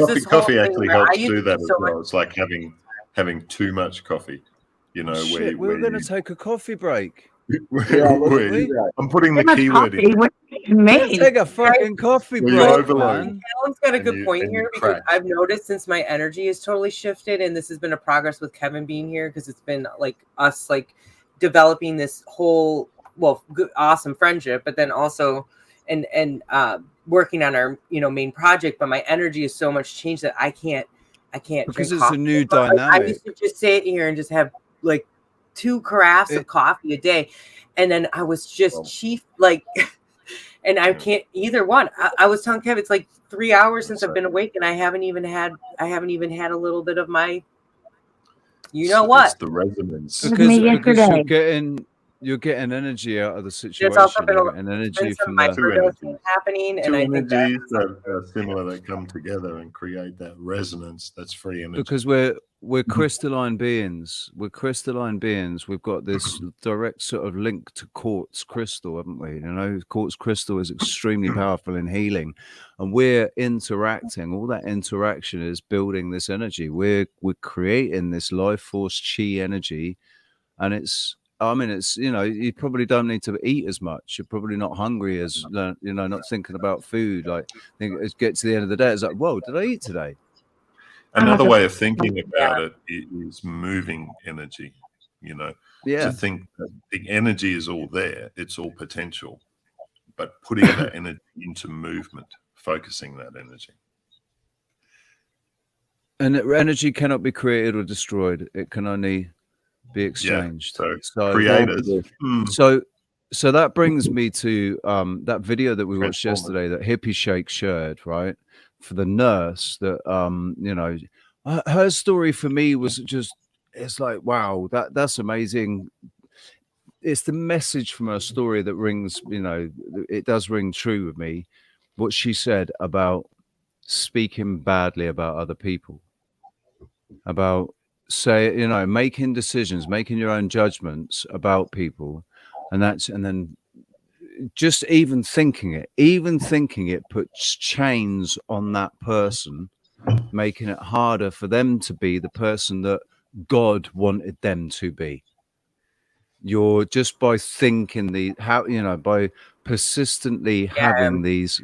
this whole coffee thing actually where helps I used do to that be as so well. much. It's like having too much coffee. You know, shit, we're going to take a coffee break. I'm putting the keyword in. Take a fucking coffee break, man. Callum's got a good point here, because I've noticed since my energy has totally shifted, and this has been a progress with Kevin being here, because it's been like us like developing this whole good, awesome friendship, but then also and working on our main project. But my energy is so much changed that I can't because drink it's coffee. a new But, like, dynamic. I used to just sit here and just have like 2 carafes of coffee a day, and then I was just chief like. And I can't either one. I was telling Kev, it's like 3 hours since I've been awake, and I haven't even had a little bit of my, what? It's the resonance. Because you're getting energy out of the situation. There's also been you're getting energy from the microdosing happening, and I think energies that are similar that come together and create that resonance. That's free energy. Because we're crystalline beings. We're crystalline beings. We've got this direct sort of link to quartz crystal, haven't we? You know, quartz crystal is extremely powerful in healing, and we're interacting. All that interaction is building this energy. We're creating this life force chi energy, and it's. I mean, it's, you probably don't need to eat as much. You're probably not hungry as, not thinking about food. Like, it gets to the end of the day, it's like, whoa, did I eat today? Another way of thinking about it is moving energy, Yeah. To think that the energy is all there, it's all potential, but putting that energy into movement, focusing that energy. And energy cannot be created or destroyed. It can only be exchanged. So creators. So that brings me to that video that we watched yesterday that Hippie Shake shared, right? For the nurse that her story for me was just, it's like, wow, that's amazing. It's the message from her story that rings, it does ring true with me. What she said about speaking badly about other people, about making decisions, making your own judgments about people, and then just even thinking it puts chains on that person, making it harder for them to be the person that God wanted them to be. You're just by thinking by persistently having these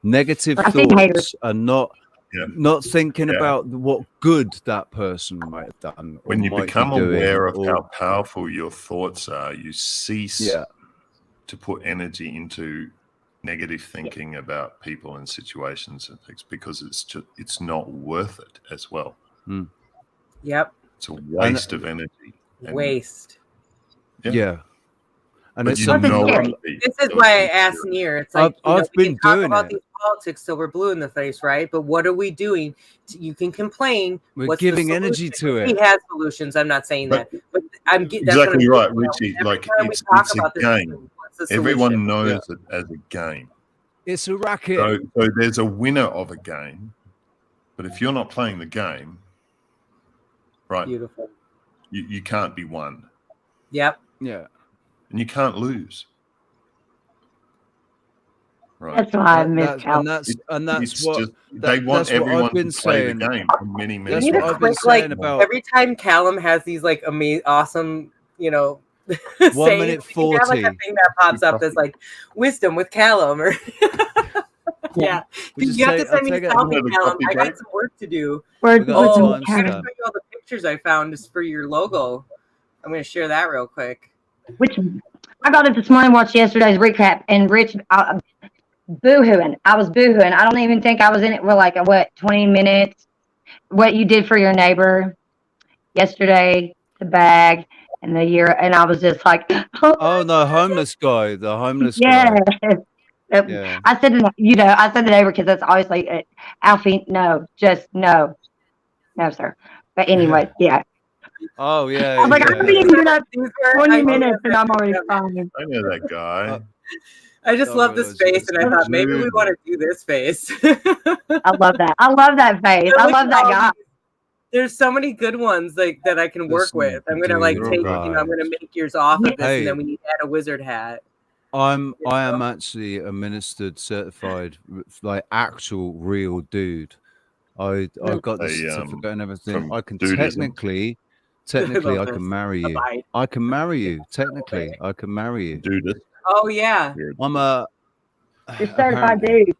negative thoughts are not not thinking Yeah. about what good that person might have done. When you might become be doing, aware of how powerful your thoughts are, you cease to put energy into negative thinking about people and situations and things, because it's not worth it as well. Yep. It's a waste of energy. Waste. Yeah. And but it's you something know that this is why I asked Near. It's like I've we been can talk doing about it. these politics till we're blue in the face, right? But what are we doing? You can complain. We're What's giving the energy to He it. has solutions. I'm not saying that, but that's exactly what I'm right, getting at. Richie. Every Like time we it's talk a about this, game. what's the Everyone solution? knows it as a game. It's a racket. So there's a winner of a game, but if you're not playing the game, right? Beautiful. You can't be won. Yep. Yeah. And you can't lose. Right. That's why I miss Cal. And that's what just, they want everyone to play the game for many, many That's You need what a I've been quick, like, saying about every time Callum has these like awesome, 1 sayings, minute you can have like a 40. thing that pops up that's like wisdom with Callum, or yeah. We You have to send me take it- selfie, Callum. I got some work to do. Where's We got a Oh, I gotta timestamp. show you all the pictures I found just for your logo. I'm gonna share that real quick. Which I got it this morning. Watched yesterday's recap, and Rich boohooing. I was boohooing. I don't even think I was in it for like 20 minutes. What you did for your neighbor yesterday, the bag and the year, and I was just like, Oh no, homeless guy, the homeless yeah. guy. Yeah. I said, I said the neighbor because that's obviously Alfie. No, just no, sir. But anyway, yeah. Oh yeah. I was like, I'm being yeah. here up 20 minutes and I'm already crying. I know that guy. I just love this face, and I thought maybe we want to do this face. I love that. I love that face. I love that guy. There's so many good ones like that I can work with. I'm gonna like take, I'm gonna make yours off of this, and then we need to add a wizard hat. I am actually a ministered certified, like actual real dude. I've got the certificate and everything. I can technically I can marry you. I can marry you. Technically, I can marry you. Dude. Oh yeah. I'm a You're certified dude.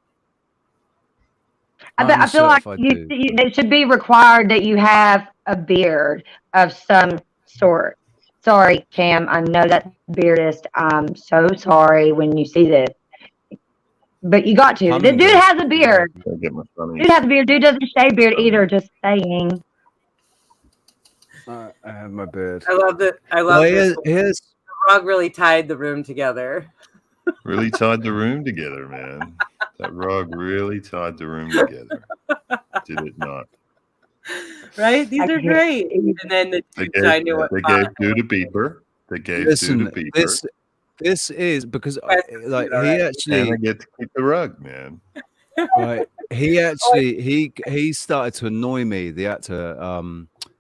I feel like it should be required that you have a beard of some sort. Sorry, Cam. I know that's beardist. I'm so sorry when you see this. But you got to. The dude has a beard. Dude has a beard. Dude doesn't shave beard either. Just saying. I have my beard. I love that. I love this. The rug really tied the room together. Really tied the room together, man. That rug really tied the room together. Did it not? Right? These are great. And then the I knew what they gave Dude a beeper. They gave Dude a beeper. This is because like he actually and I get to keep the rug, man. Right. He actually he started to annoy me. The actor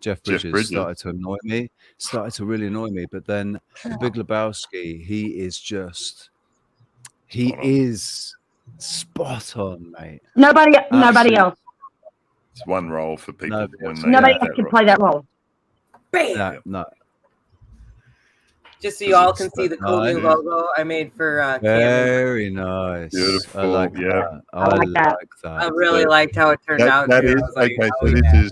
Jeff Bridges started to annoy me. Started to really annoy me. But then the Big Lebowski, he is spot on, mate. Nobody else. It's one role for people. Nobody else can play that role. Bam! No. Just so you all can see the cool new logo I made for very nice. Beautiful. I like that. I like that. I really liked how it turned out. That is okay. So this is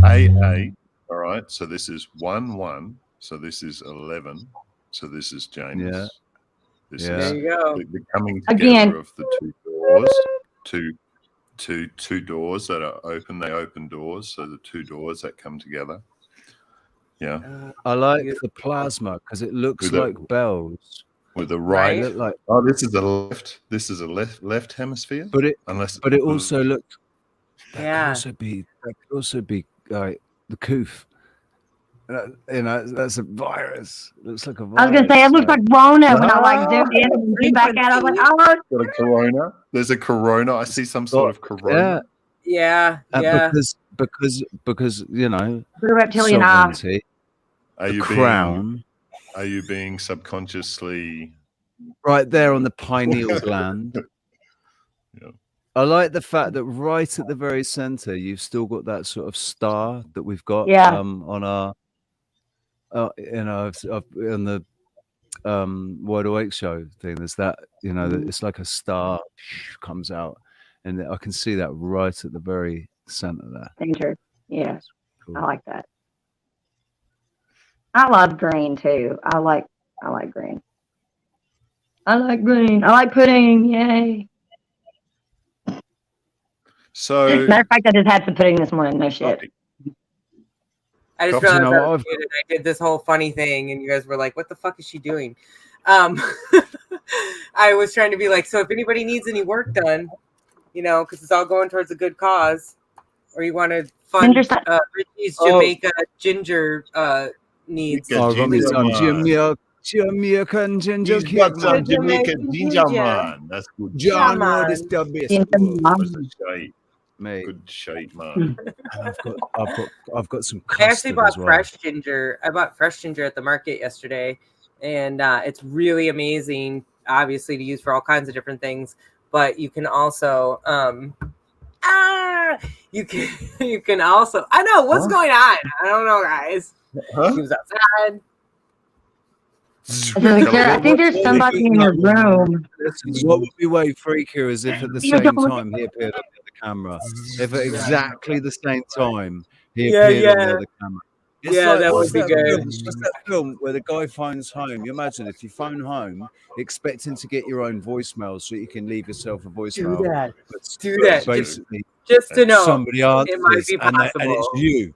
AA. All right. So this is 1-1. So this is 11. So this is James. Yeah. This is there you go. the coming together of the two doors. Two doors that are open. They open doors. So the two doors that come together. Yeah. I like the plasma because it looks like bells. With the right. Look like, this is a left. This is a left hemisphere. But it it also looked. That could also be like the coof. That's a virus. It looks like a virus. I was gonna say it looks like Rona when I like zoomed in and zoomed back out. I was like, oh, got a corona. There's a corona. I see some sort of corona. Yeah. Because the reptilian eye. Are you being subconsciously right there on the pineal gland? Yeah. I like the fact that right at the very center, you've still got that sort of star that we've got on our, on the Wide Awake show thing. There's that, that it's like a star comes out, and I can see that right at the very center there. Danger. Yeah, Cool. I like that. I love green too. I like green. I like green. I like pudding. Yay. So, Matter of fact, I just had some pudding this morning. No shit. I just Cops, realized you know, I was muted. I did this whole funny thing, and you guys were like, "What the fuck is she doing?" I was trying to be like, so if anybody needs any work done, you know, because it's all going towards a good cause, or you want to fund Richie's Jamaica ginger needs. Oh, I got me some Jamaican ginger He's cake, got some man. Jamaican ginger, man. That's good. John, Yeah, what is man. the best? Ginger Good, man. Shite. mate. Good shite, man. I've got some I actually custard bought as well. fresh ginger. I bought fresh ginger at the market yesterday, and it's really amazing. Obviously, to use for all kinds of different things, but you can also you can also. I know what's going on. I don't know, guys. He was outside. I think there's somebody in your room. What would be way freakier is if at the same time he appeared on the camera. If at exactly the same time he appeared on the other camera. It's Yeah, like, that what's would be good. What's that film where the guy phones home? You imagine if you phone home expecting to get your own voicemail so you can leave yourself a voicemail. Do that. Basically, Just to know somebody answers it might be and possible. it's you.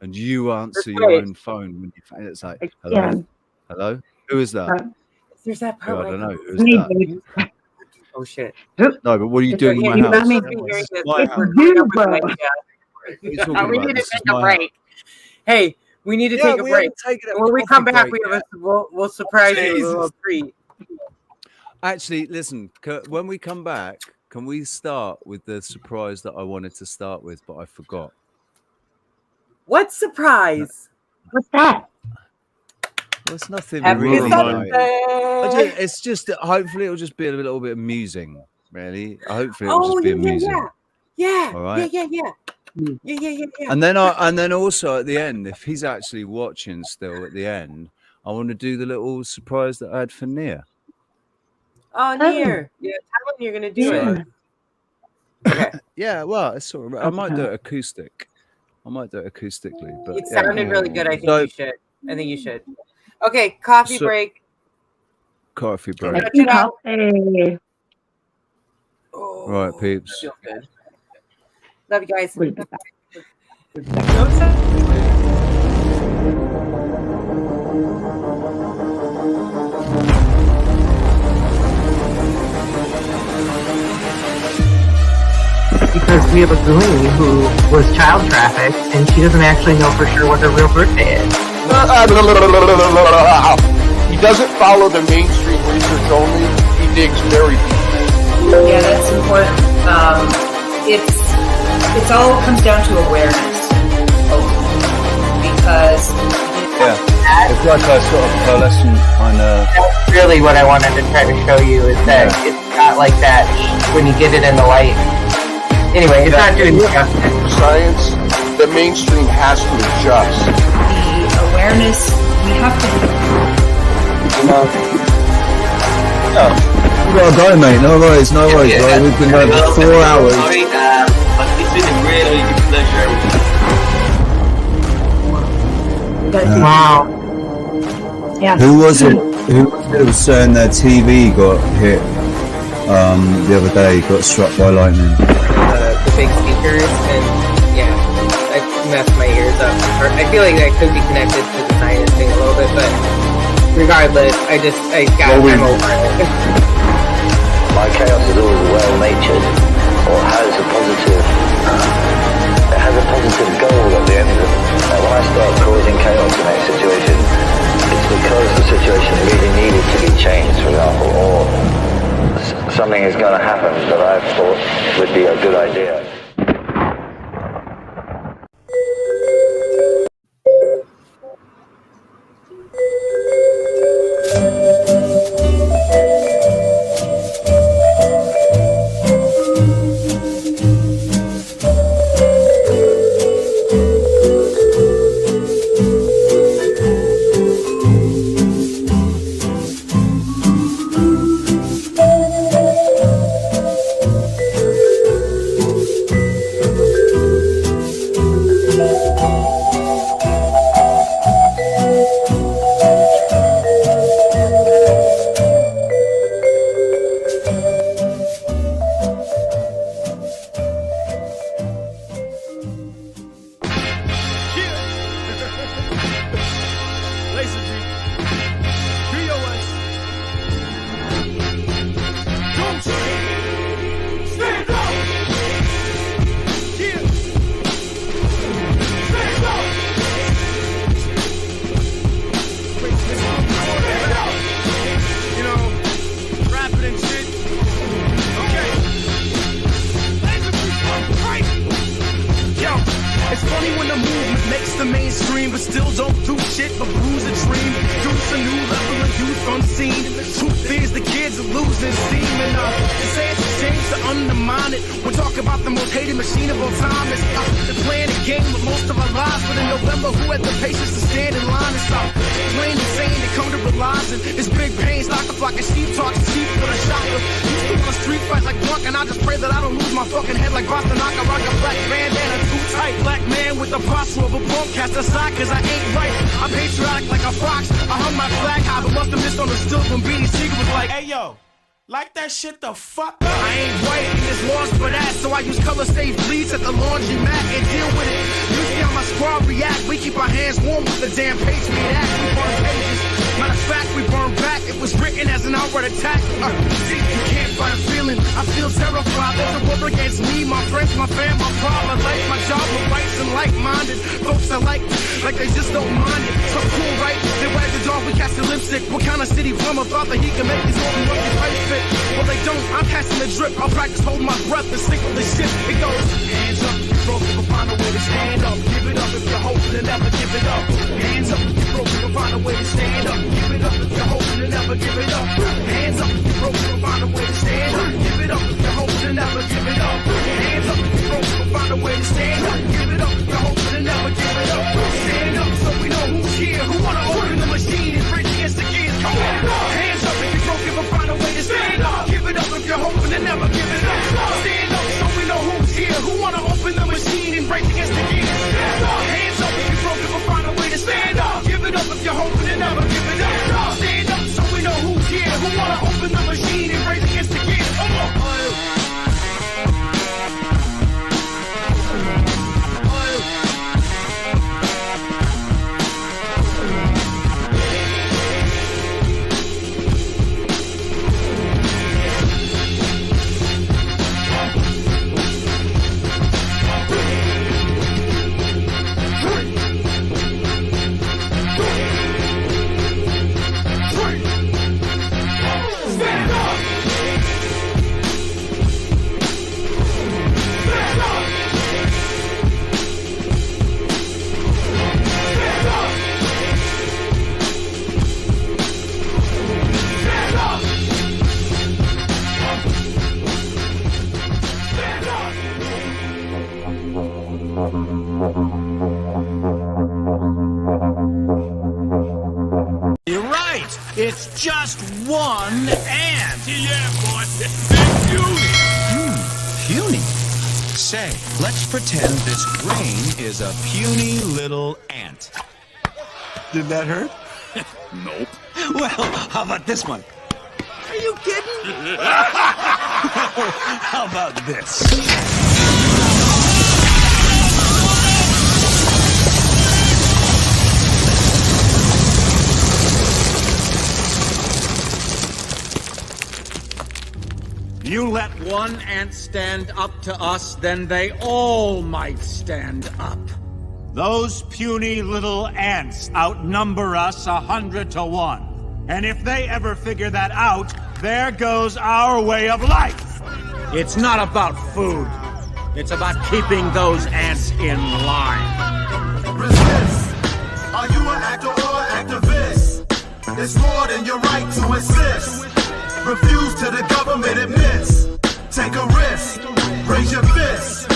And you answer That's your right. own phone when you it's like, hello? Hello? Who is that? There's that Oh, part. I don't know. Who's Me, that? dude. Oh shit. No, but what are you doing in my You house? must be hearing this. My We're house. coming up with an bro. idea. You're talking We about need to this is take a my break. Hey, we need to take a we break. haven't taken a And when we coffee come back, break we have yet. we'll surprise you with a Jesus. little treat. Actually, listen, when we come back, can we start with the surprise that I wanted to start with, but I forgot? What surprise? What's that? Well, it's nothing Happy really. Sunday. It's just that hopefully it'll just be a little bit amusing, really. Hopefully it'll just be amusing. Yeah. All right. Yeah. And then also at the end, if he's actually watching still at the end, I want to do the little surprise that I had for Nia. Oh, Near. Yeah, tell him you're gonna do it. Okay. Yeah, well, it's sort of. I might do it acoustic. I might do it acoustically, but It sounded really good. I think So- you should. I think you should. Okay, coffee So- break. Coffee break. Check it out. Hey. Right, peeps. Feel good. Love you guys. Because we have a goonie who was child trafficked and she doesn't actually know for sure what her real birthday is. He doesn't follow the mainstream research only. He digs very deep. Yeah, that's important. It's all comes down to awareness, because It's like a sort of pearlescent kind of. That's really what I wanted to try to show you is that it's not like that when you get it in the light. Anyway, it's not doing justice. Science, the mainstream has to adjust. the awareness we have to. We gotta go, mate. No worries, bro. We've been going for 4 hours. Sorry, but it's been a really big pleasure. Wow. Yeah. Who was it that was saying their TV got hit the other day, got struck by lightning? The big speakers, and yeah, I messed my ears up. I feel like I could be connected to the science thing a little bit, but regardless, I'm over it. My chaos is always well-natured, or has a positive goal at the end of it. When I start causing chaos in a situation, it's because the situation really needed to be changed, for example, or something is going to happen that I thought would be a good idea. Only when the movement makes the mainstream, but still don't do shit but bruise a dream. Produce a new level of youth unseen. Truth is the kids are losing steam, and to say it's a shame to undermine it. We're talking about the most hated machine of all time. It's they're playing a game with most of our lives, but in November, who had the patience to stand in line and stop plain and saying they come to realizing it's big pains like a flock of sheep talks cheap for the shocker. Used to want a street fight like drunk, and I just pray that I don't lose my fucking head like Boston. I rock a black bandana too tight. Black man with the posture of a punk, cast aside cause I ain't right. I'm patriotic like a fox. I hung my flag high, but must have misunderstood when Beanie Siegel was like, hey yo, like that shit the fuck up. I ain't white and it's lost for that, so I use color safe bleach at the laundromat and deal with it. You see how my squad react. We keep our hands warm with the damn Patriot Act. We burn pages. Matter of fact, we burn back. It was written as an outright attack. See, you can't fight a feeling. I feel terrified. There's a war against me, my friends, my fam, my problem. Like my job with rights and like-minded folks are like they just don't mind it. So cool, right? They wag the dog, we cast the lipstick. What kind of city plumber thought that he could make his own rugby pipe fit? Well, they don't. I'm casting the drip. I'll practice holding my breath and sink with the shit. It goes hands up if you're broken, but find a way to stand up. Give it up if you're hoping and never give it up. Hands up if you're broken, but find a way to stand up. Give it up if you're hoping and never give it up. Hands up if you're broken, but find a way to stand up. Give it up if you're hoping and never give it up. Hands up if you're broken, but find a way to stand up. Give it up if you're hoping and never give it up. Stand up so we know who's here, who wanna open the machine and bridge against the gears. Come on, hands up if you're broken, but find a way to stand up. Give it up if you're hoping and never give it up. Stand up so we know who's here, who wanna open the machine and break against the gears. Hands up if you're broken, but find a way to stand up. Give it up if you're hoping and never give it up. Stand up so we know who's here, who wanna open the machine and break against the gears. Come on. You're right. It's just one ant. Yeah, boy. Big puny. Puny. Say, let's pretend this grain is a puny little ant. Did that hurt? Nope. Well, how about this one? Are you kidding? How about this? You let one ant stand up to us, then they all might stand up. Those puny little ants outnumber us 100 to 1. And if they ever figure that out, there goes our way of life. It's not about food. It's about keeping those ants in line. Resist. Are you an actor or an activist? It's more than your right to insist. Refuse to the government admits. Take a risk. Raise your fist.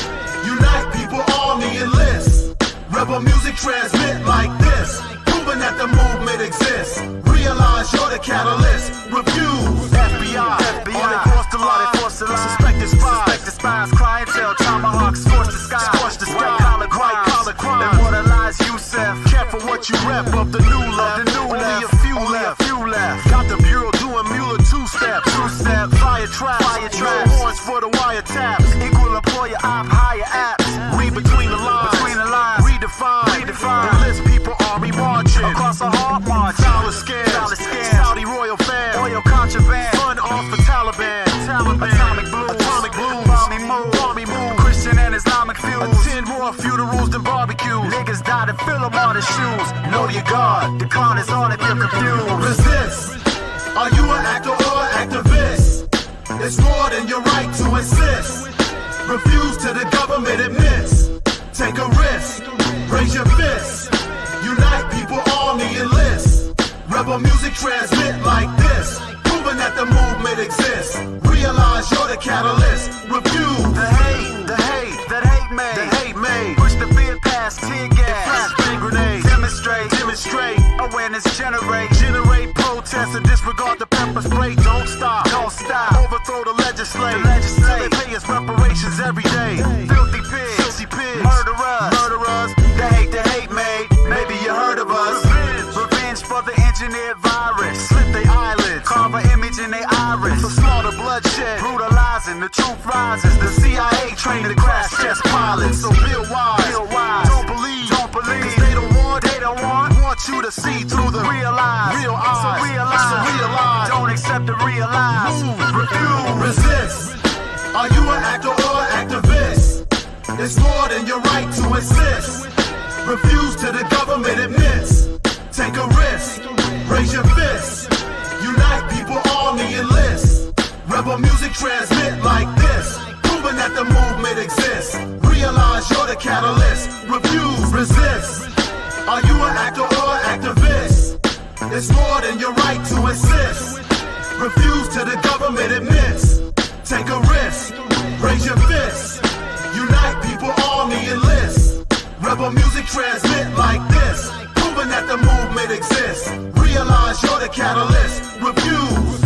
Unite people, army enlist. Rebel music transmit like this. Proving that the movement exists. Realize you're the catalyst. Refuse. FBI. All across the line. Suspected spies. Clientele. Tomahawks. Scorch the sky. White collar crime. Immortalize Yusef. Careful what you rep of the new left. Only a few left. Got the bureau doing Mueller two-step. Fire trap. Warrants for the wiretaps. Equal employer op. Higher apps. Read between the lines. Redefine. The list people army marching across a hard march. Dollar scams. Saudi royal fam. Oil contraband. Fun off for Taliban. Atomic bloom. Balmy move. Christian and Islamic feuds. Attend more funerals than barbecues. Niggas died and fill them on the shoes. Know your God. The clown is on if you're confused. Resist. Are you an actor or an activist? It's more than your right to insist. Refuse to the government admits. Take a risk. raise your fists. Unite people, army enlist. Rebel music transmit like this, proving that the movement exists. Realize you're the catalyst. Refuse the hate that hate made. The hate made. Push the fear past tear gas, flashbang grenades. Demonstrate. Awareness generate protests and disregard the pepper spray. Don't stop. Overthrow the legislature. Till they pay us reparations every day. Filthy pigs, murderers. The hate made. Maybe you heard of us. Revenge for the engineered virus. Slit their eyelids, carve an image in their iris. So slaughter, bloodshed, brutalizing. The truth rises. The CIA trained to crash test pilots. So build wise. Don't believe. Cause they don't want you to see through the real eyes. So realize. Don't accept the realize. Refuse. Resist. Are you an actor or an activist? It's more than your right to insist. Refuse to the government admits. Take a risk. Raise your fists. Unite people, army enlist. Rebel music transmit like this, proving that the movement exists. Realize you're the catalyst. Refuse, resist. Are you an actor or an activist? It's more than your right to insist. Refuse to the government admits. Take a risk. Raise your fists. Unite people, army enlist. Rebel music transmit like this, proving that the movement exists. Realize you're the catalyst. Refuse.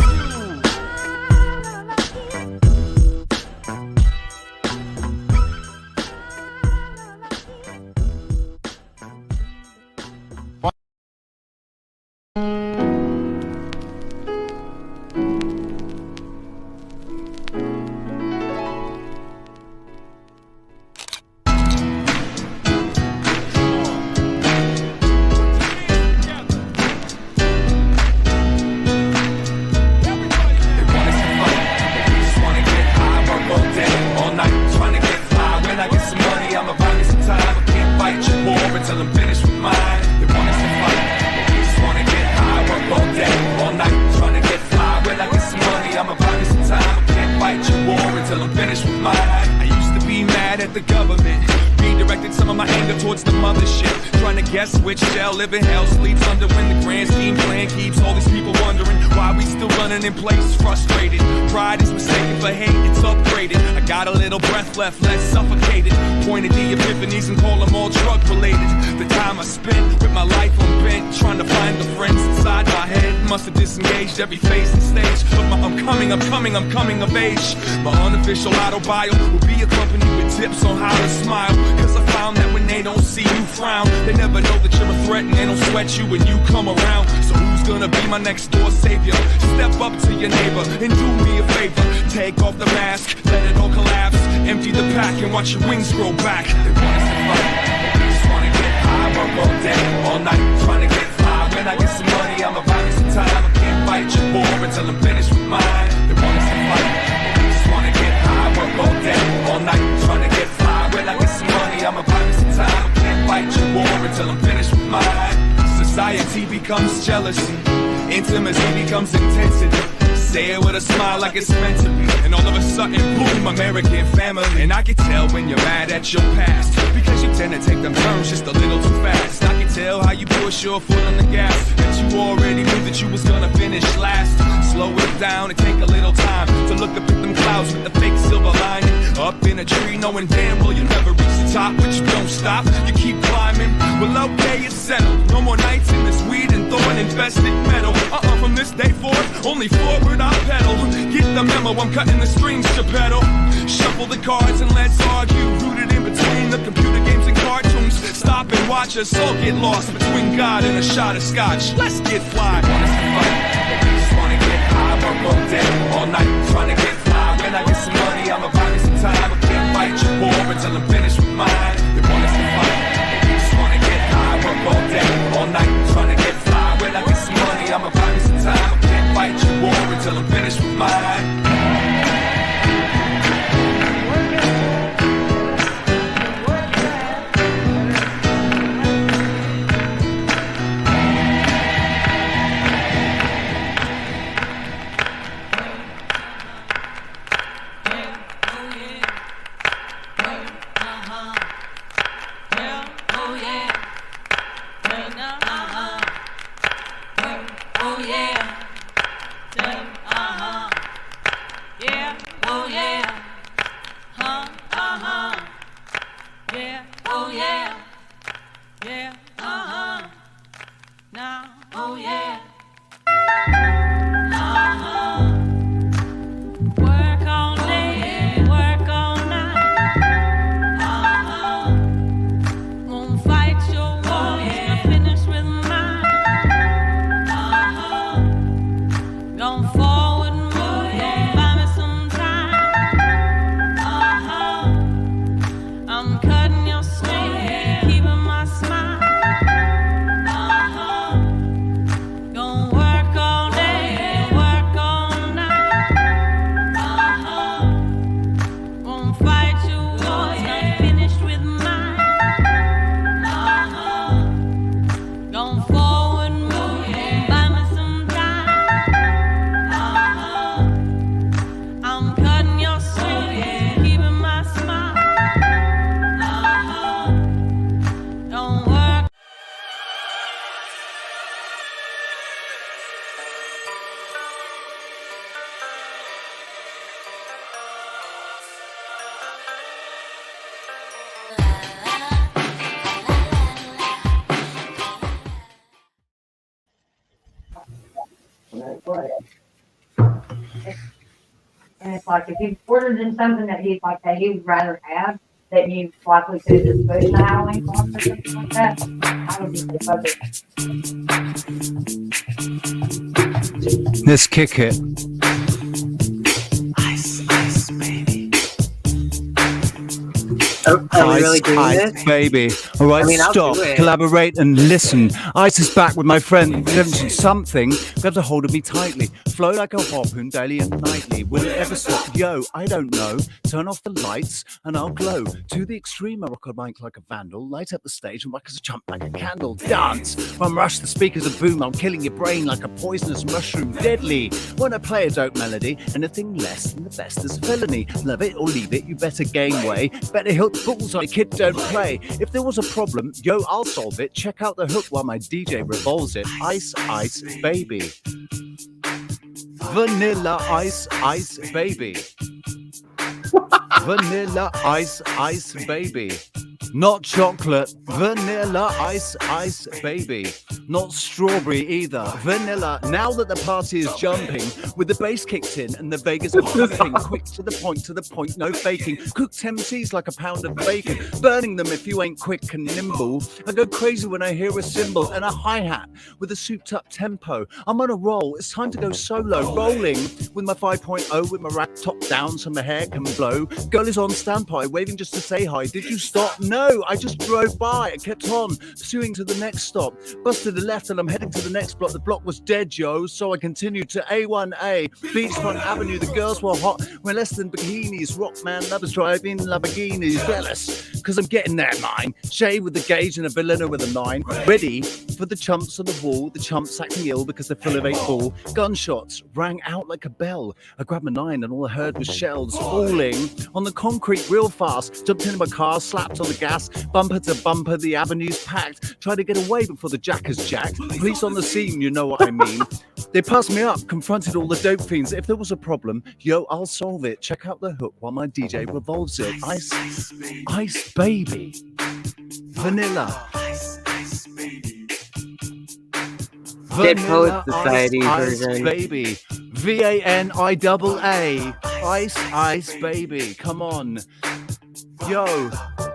Which shall live in hell sleeps under when the grand scheme plan keeps all these people wondering why we still running in place, frustrated. Pride is mistaken for hate, it's upgraded. I got a little breath left, less suffocated. Pointed the epiphanies and call them all drug related. The time I spent with my life on bent, trying to find the friends inside my head. Must have disengaged every phase and stage of my I'm coming of age. My unofficial autobio will be accompanied with tips on how to smile. Cause I found that when they don't see you frown, they never know that you're a threat and they don't sweat you when you come around. So who's gonna be my next door savior? Step up to your neighbor and do me a favor. Take off the mask, let it all collapse. Empty the pack and watch your wings grow back. They want us to fight, but we just wanna get high. Work all day, all night, trying to get fly. When I get some money, I'ma buy me some time. I can't fight your war until I'm finished with mine. They want us to fight, but we just wanna get high. Work all day, all night, trying to get fly. When I get some money, I'ma buy me some time. I can't fight your war until I'm finished with mine. Society becomes jealousy, intimacy becomes intensity. Say it with a smile like it's meant to be, and all of a sudden, boom, American family. And I can tell when you're mad at your past, because you tend to take them turns just a little too fast. I can tell how you push your foot on the gas, that you already knew that you was gonna finish last. Slow it down and take a little time to look up at them clouds with the fake silver lining. Up in a tree knowing damn well you'll never reach the top, but you don't stop, you keep climbing. Well, okay, it's settled. No more nights in this weed and thorn infested metal. From this day forth, only forward I pedal. Get the memo, I'm cutting the strings to pedal. Shuffle the cards and let's argue. Rooted in between the computer games and cartoons. Stop and watch us all get lost between God and a shot of scotch. Let's get fly. They want us to fight, but we just wanna get high. Work all day, all night, trying to get fly. When I get some money, I'ma buy me some time. I can't fight your war until I'm finished with mine. They want us to fight, but we just wanna get high. Work all day, all night, trying to get fly. When I get some money, I'ma buy me some time. I can't fight your war until I'm finished with mine. yeah. Yeah, uh-huh. Now, oh yeah. Uh-huh. Work all day, work all night. Uh-huh. Won't fight your wars, yeah. Finish with mine. Uh-huh. Going forward, move, yeah. Buy me some time. Uh-huh. I'm cutting your string, yeah. Keeping my smile. Uh-huh. Gonna work all day, work all night. Uh-huh. Won't fight your wars, not finished with mine. Uh-huh. Going forward, move, yeah. Buy me some time. Uh-huh. I'm cutting your string, yeah. Keeping my smile. Uh-huh. Don't work. And it's like if you ordered in something that he's like that he would rather have, that you likely could just put in the Halloween box or something like that, I would just fuck it. Let's kick it. Are we really doing this? Baby. All right, I mean, I'll stop, do it. collaborate, and listen. Ice is back with my friend. Something grabs a hold of me tightly. Flow like a harpoon daily and nightly. Will it ever stop? Yo, I don't know. Turn off the lights and I'll glow. To the extreme, I rock a mic like a vandal. Light up the stage and rock as a chump like a candle. Dance. When rush the speakers and boom, I'm killing your brain like a poisonous mushroom. Deadly. When I play a dope melody, anything less than the best is a felony. Love it or leave it, you better gain way. Better hit the bullseye, kid, don't play. If there was a problem, yo, I'll solve it. Check out the hook while my DJ revolves it. Ice, ice, baby. Vanilla ice, ice, baby. Vanilla ice, ice, baby. Not chocolate, vanilla ice, ice, baby. Not strawberry either, vanilla. Now that the party is jumping, with the bass kicked in and the Vegas are pumping, quick to the point, no faking. Cooked MCs like a pound of bacon, burning them if you ain't quick and nimble. I go crazy when I hear a cymbal and a hi-hat with a souped up tempo. I'm on a roll, it's time to go solo, rolling with my 5.0 with my rap top down so my hair can blow. Girl is on standby, waving just to say hi. Did you stop? No, I just drove by. I kept on pursuing to the next stop. Busted the left and I'm heading to the next block. The block was dead, yo, so I continued to A1A. Beachfront Avenue, the girls were hot. We're less than bikinis. Rockman lovers driving Lamborghinis. Jealous, because I'm getting that mine. Shay with the gauge and a Berliner with a 9. Ready for the chumps on the wall. The chumps acting ill because they're full of 8 ball. Gunshots rang out like a bell. I grabbed my 9 and all I heard was shells falling on the concrete real fast. Jumped into my car, slapped on the gas, bumper to bumper, the avenue's packed. Tried to get away before the jackers jacked. Police on the scene, you know what I mean. They passed me up, confronted all the dope fiends. If there was a problem, yo, I'll solve it. Check out the hook while my DJ revolves it. Ice, ice, baby. Vanilla. Dead Poet Society ice, version. Baby. VANIAA. Ice, ice, baby. Come on. Yo,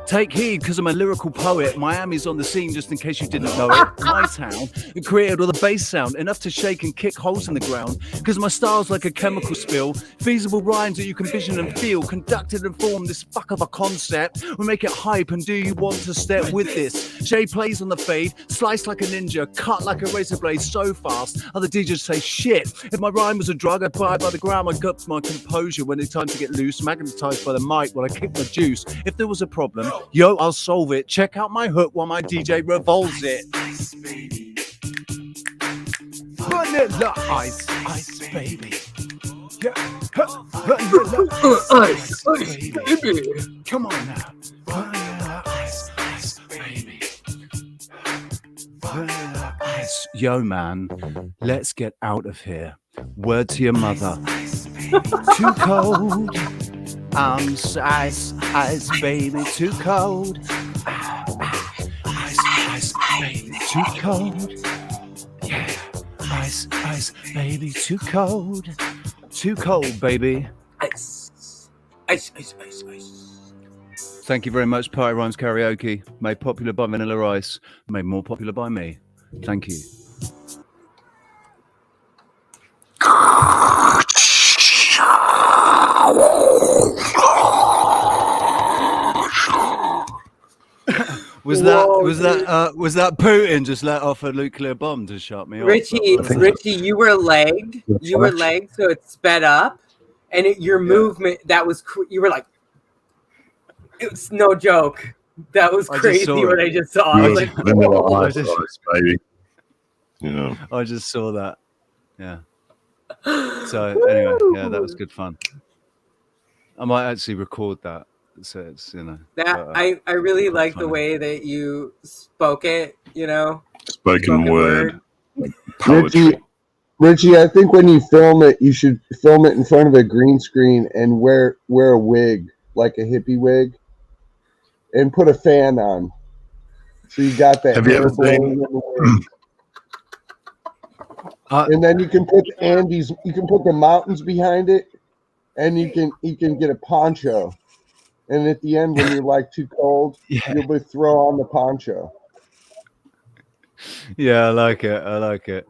take heed because I'm a lyrical poet. Miami's on the scene just in case you didn't know it. My town, it created all the bass sound, enough to shake and kick holes in the ground. Because my style's like a chemical spill. Feasible rhymes that you can vision and feel. Conducted and formed this fuck of a concept. We make it hype and do you want to step with this? Shay plays on the fade, slice like a ninja, cut like a razor blade so fast. Other DJs say shit. If my rhyme was a drug, I'd buy it by the gram. I got my composure when it's time to get loose. Magnetized by the mic when I kick my juice. If there was a problem, yo, I'll solve it. Check out my hook while my DJ revolves it. Vanilla ice, ice, baby. Yeah. Vanilla ice, ice, baby. Come on now. Vanilla ice, ice, baby. Vanilla ice. Yo, man, let's get out of here. Word to your mother. Too cold. Ice, ice, baby, too cold. too cold. Yeah, ice, ice, baby, too cold. Too cold, baby. Ice, ice, ice, ice, ice. Thank you very much, Party Rhymes Karaoke. Made popular by Vanilla Ice. Made more popular by me. Thank you. Was that Putin just let off a nuclear bomb to shut me off? Richie, you were lagged. You were lagged, so it sped up, and your movement you were like, it's no joke. That was crazy what I just saw. I was like, whoa. Baby. Yeah. I just saw that. Yeah. So anyway, yeah, that was good fun. I might actually record that. So it's, you know. That I really like the way that you spoke it, you know. Spoken word. Richie, I think when you film it, you should film it in front of a green screen and wear a wig, like a hippie wig, and put a fan on. So you got that hair blowing in the wind. And then you can put the Andes, you can put the mountains behind it, and you can get a poncho. And at the end, when you're like too cold, you'll be throw on the poncho. Yeah, I like it. I like it.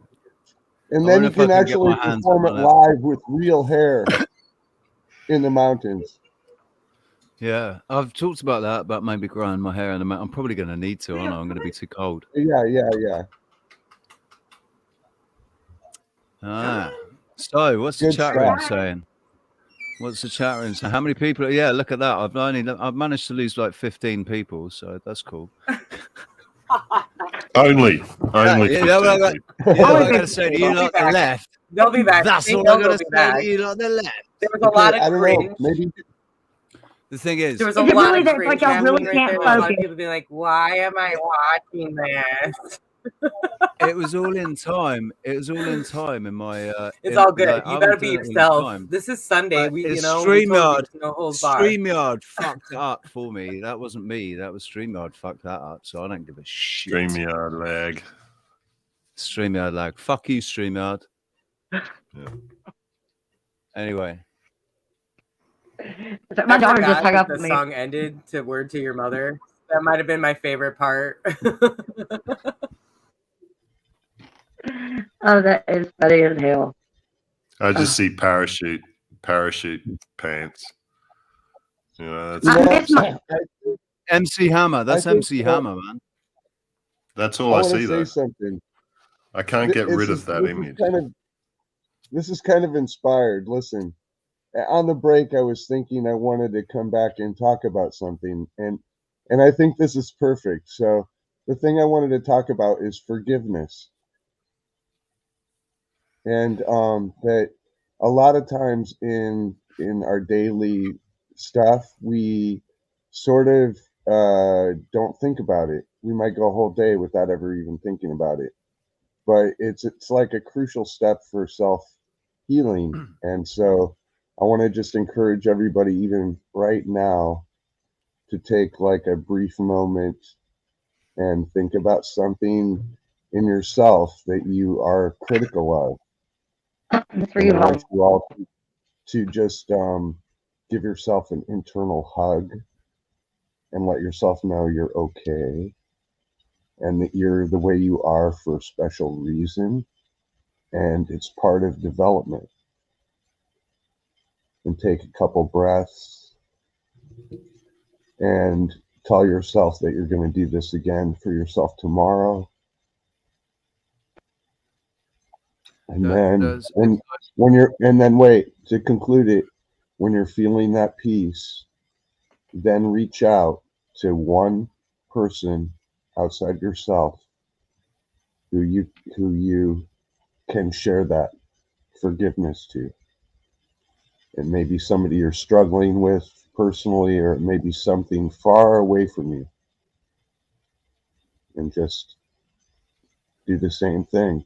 And then you can actually perform it live with real hair in the mountains. Yeah, I've talked about that, about maybe growing my hair in the mountain. I'm probably going to need to, aren't I? I'm going to be too cold. Yeah. So what's the chat room saying? What's the chat room saying? How many people? Yeah, look at that. I've managed to lose like 15 people, so that's cool. Only. What I got to say to you lot the left. They'll be back. That's all I got to say to you lot the left. There was a lot of cringe. Maybe the thing is, there was a lot of cringe. Like I really can't focus. A lot of people being like, "Why am I watching this?" It was all in time. It was all in time in my. It's all good. You gotta be yourself. This is Sunday. StreamYard fucked it up for me. That wasn't me. That was StreamYard fucked that up. So I don't give a shit. StreamYard lag. StreamYard lag. Fuck you, StreamYard. Yeah. Anyway. My daughter just hung up the with me. Song ended to "Word to Your Mother." That might have been my favorite part. Oh, that is funny as hell. I just see parachute pants. You know, that's MC Hammer. That's MC Hammer, man. That's all I see though. Something. I can't get rid of that image. This is kind of inspired. Listen, on the break, I was thinking I wanted to come back and talk about something, and I think this is perfect. So the thing I wanted to talk about is forgiveness. And that a lot of times in our daily stuff, we sort of don't think about it. We might go a whole day without ever even thinking about it. But it's like a crucial step for self-healing. And so I want to just encourage everybody, even right now, to take like a brief moment and think about something in yourself that you are critical of. That's for you, I want you all to just give yourself an internal hug and let yourself know you're okay and that you're the way you are for a special reason, and it's part of development. And take a couple breaths and tell yourself that you're going to do this again for yourself tomorrow. And then wait, to conclude it, when you're feeling that peace, then reach out to one person outside yourself who you can share that forgiveness to. It may be somebody you're struggling with personally, or it may be something far away from you. And just do the same thing.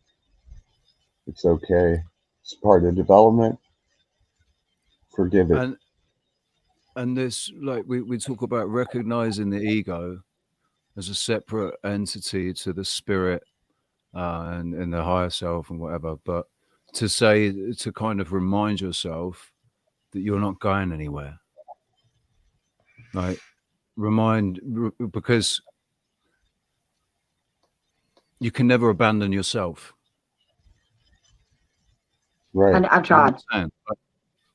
It's okay. It's part of development. Forgive it. And this, like we talk about recognizing the ego, as a separate entity to the spirit and the higher self and whatever. But to kind of remind yourself that you're not going anywhere. Like because you can never abandon yourself. Right. I've tried.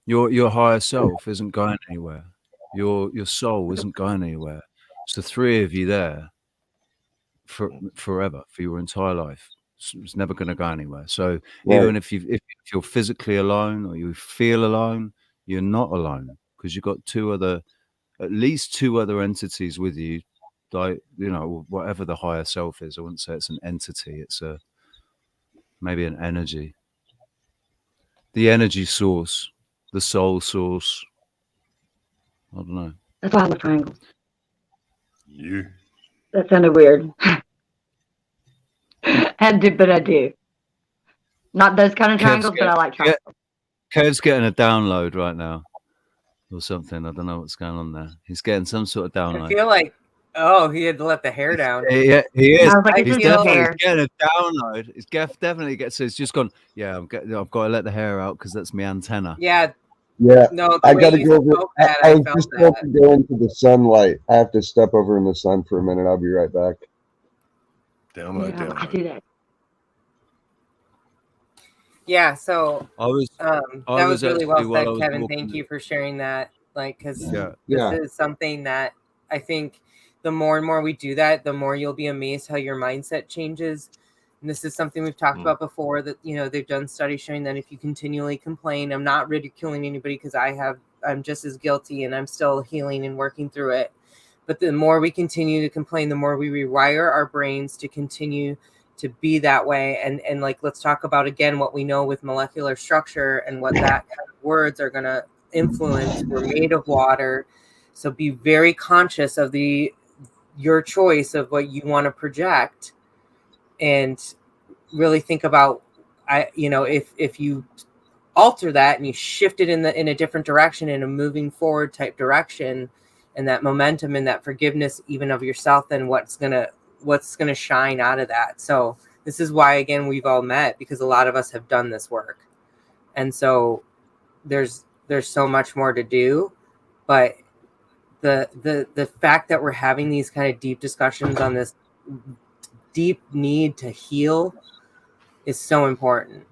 Your higher self isn't going anywhere. Your soul isn't going anywhere. It's the three of you there for forever, for your entire life. It's never going to go anywhere. So even if you're physically alone or you feel alone, you're not alone, because you've got at least two other entities with you. Like, you know, whatever the higher self is. I wouldn't say it's an entity. It's maybe an energy. The energy source, the soul source. I don't know. That's why I love triangles. You. That sounded weird. But I do. Not those kind of triangles, but I like triangles. Kev's getting a download right now or something. I don't know what's going on there. He's getting some sort of download. I feel like, he had to let the hair down. Yeah, he is. He's definitely getting a download. He's definitely gets. So it's just gone. Yeah, I've got to let the hair out because that's my antenna. Yeah. Yeah. No, I got to go over. I was just about to go into the sunlight. I have to step over in the sun for a minute. I'll be right back. Download. I do that. Yeah, so that was really well said, Kevin. Thank you for sharing that. Like, because this is something that I think the more and more we do that, the more you'll be amazed how your mindset changes. And this is something we've talked about before, that, you know, they've done studies showing that if you continually complain, I'm not ridiculing anybody because I'm just as guilty and I'm still healing and working through it. But the more we continue to complain, the more we rewire our brains to continue to be that way. And like, let's talk about again what we know with molecular structure and what that kind of words are going to influence. We're made of water, so be very conscious of your choice of what you want to project, and really think about, if you alter that and you shift it in a different direction, in a moving forward type direction, and that momentum and that forgiveness even of yourself, then what's gonna shine out of that. So this is why, again, we've all met, because a lot of us have done this work, and so there's so much more to do. But the fact that we're having these kind of deep discussions on this deep need to heal is so important.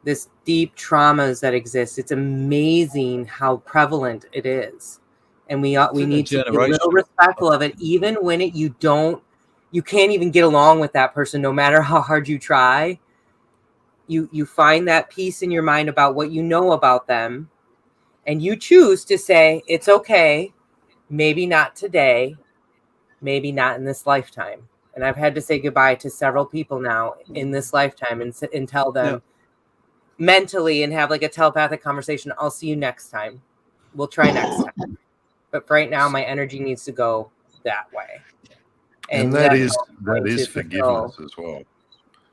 This deep traumas that exist, it's amazing how prevalent it is, and we need to be a little respectful of it, even when you can't even get along with that person, no matter how hard you try. You find that peace in your mind about what you know about them, and you choose to say, it's okay, maybe not today, maybe not in this lifetime. And I've had to say goodbye to several people now in this lifetime and tell them mentally, and have like a telepathic conversation, I'll see you next time. We'll try next time. But for right now, my energy needs to go that way. And that is forgiveness as well.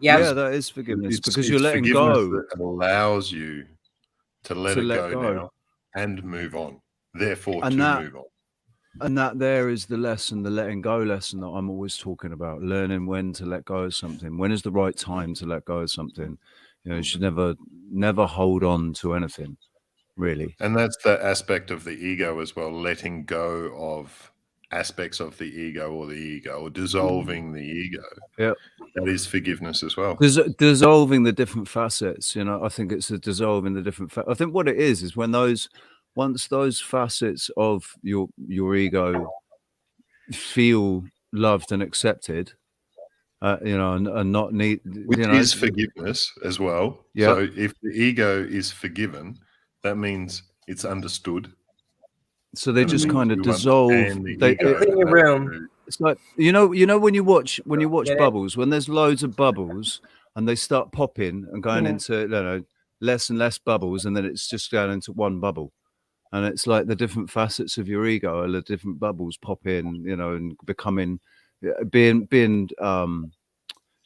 Yeah, that is forgiveness, because you're letting forgiveness go. That allows you to let it go now and move on. Therefore, move on. And that there is the lesson, the letting go lesson that I'm always talking about. Learning when to let go of something. When is the right time to let go of something? You know, you should never hold on to anything, really. And that's the aspect of the ego as well, letting go of aspects of the ego, or dissolving the ego. Yeah, that is forgiveness as well. Dissolving the different facets. You know, I think it's a dissolving the different. I think what it is when once those facets of your ego feel loved and accepted, and not need, which is forgiveness as well. Yeah. So if the ego is forgiven, that means it's understood. So they just kind of dissolve. They clean your room. It's like you know when you watch bubbles, when there's loads of bubbles and they start popping and going into less and less bubbles, and then it's just going into one bubble, and it's like the different facets of your ego are the different bubbles pop in, and becoming being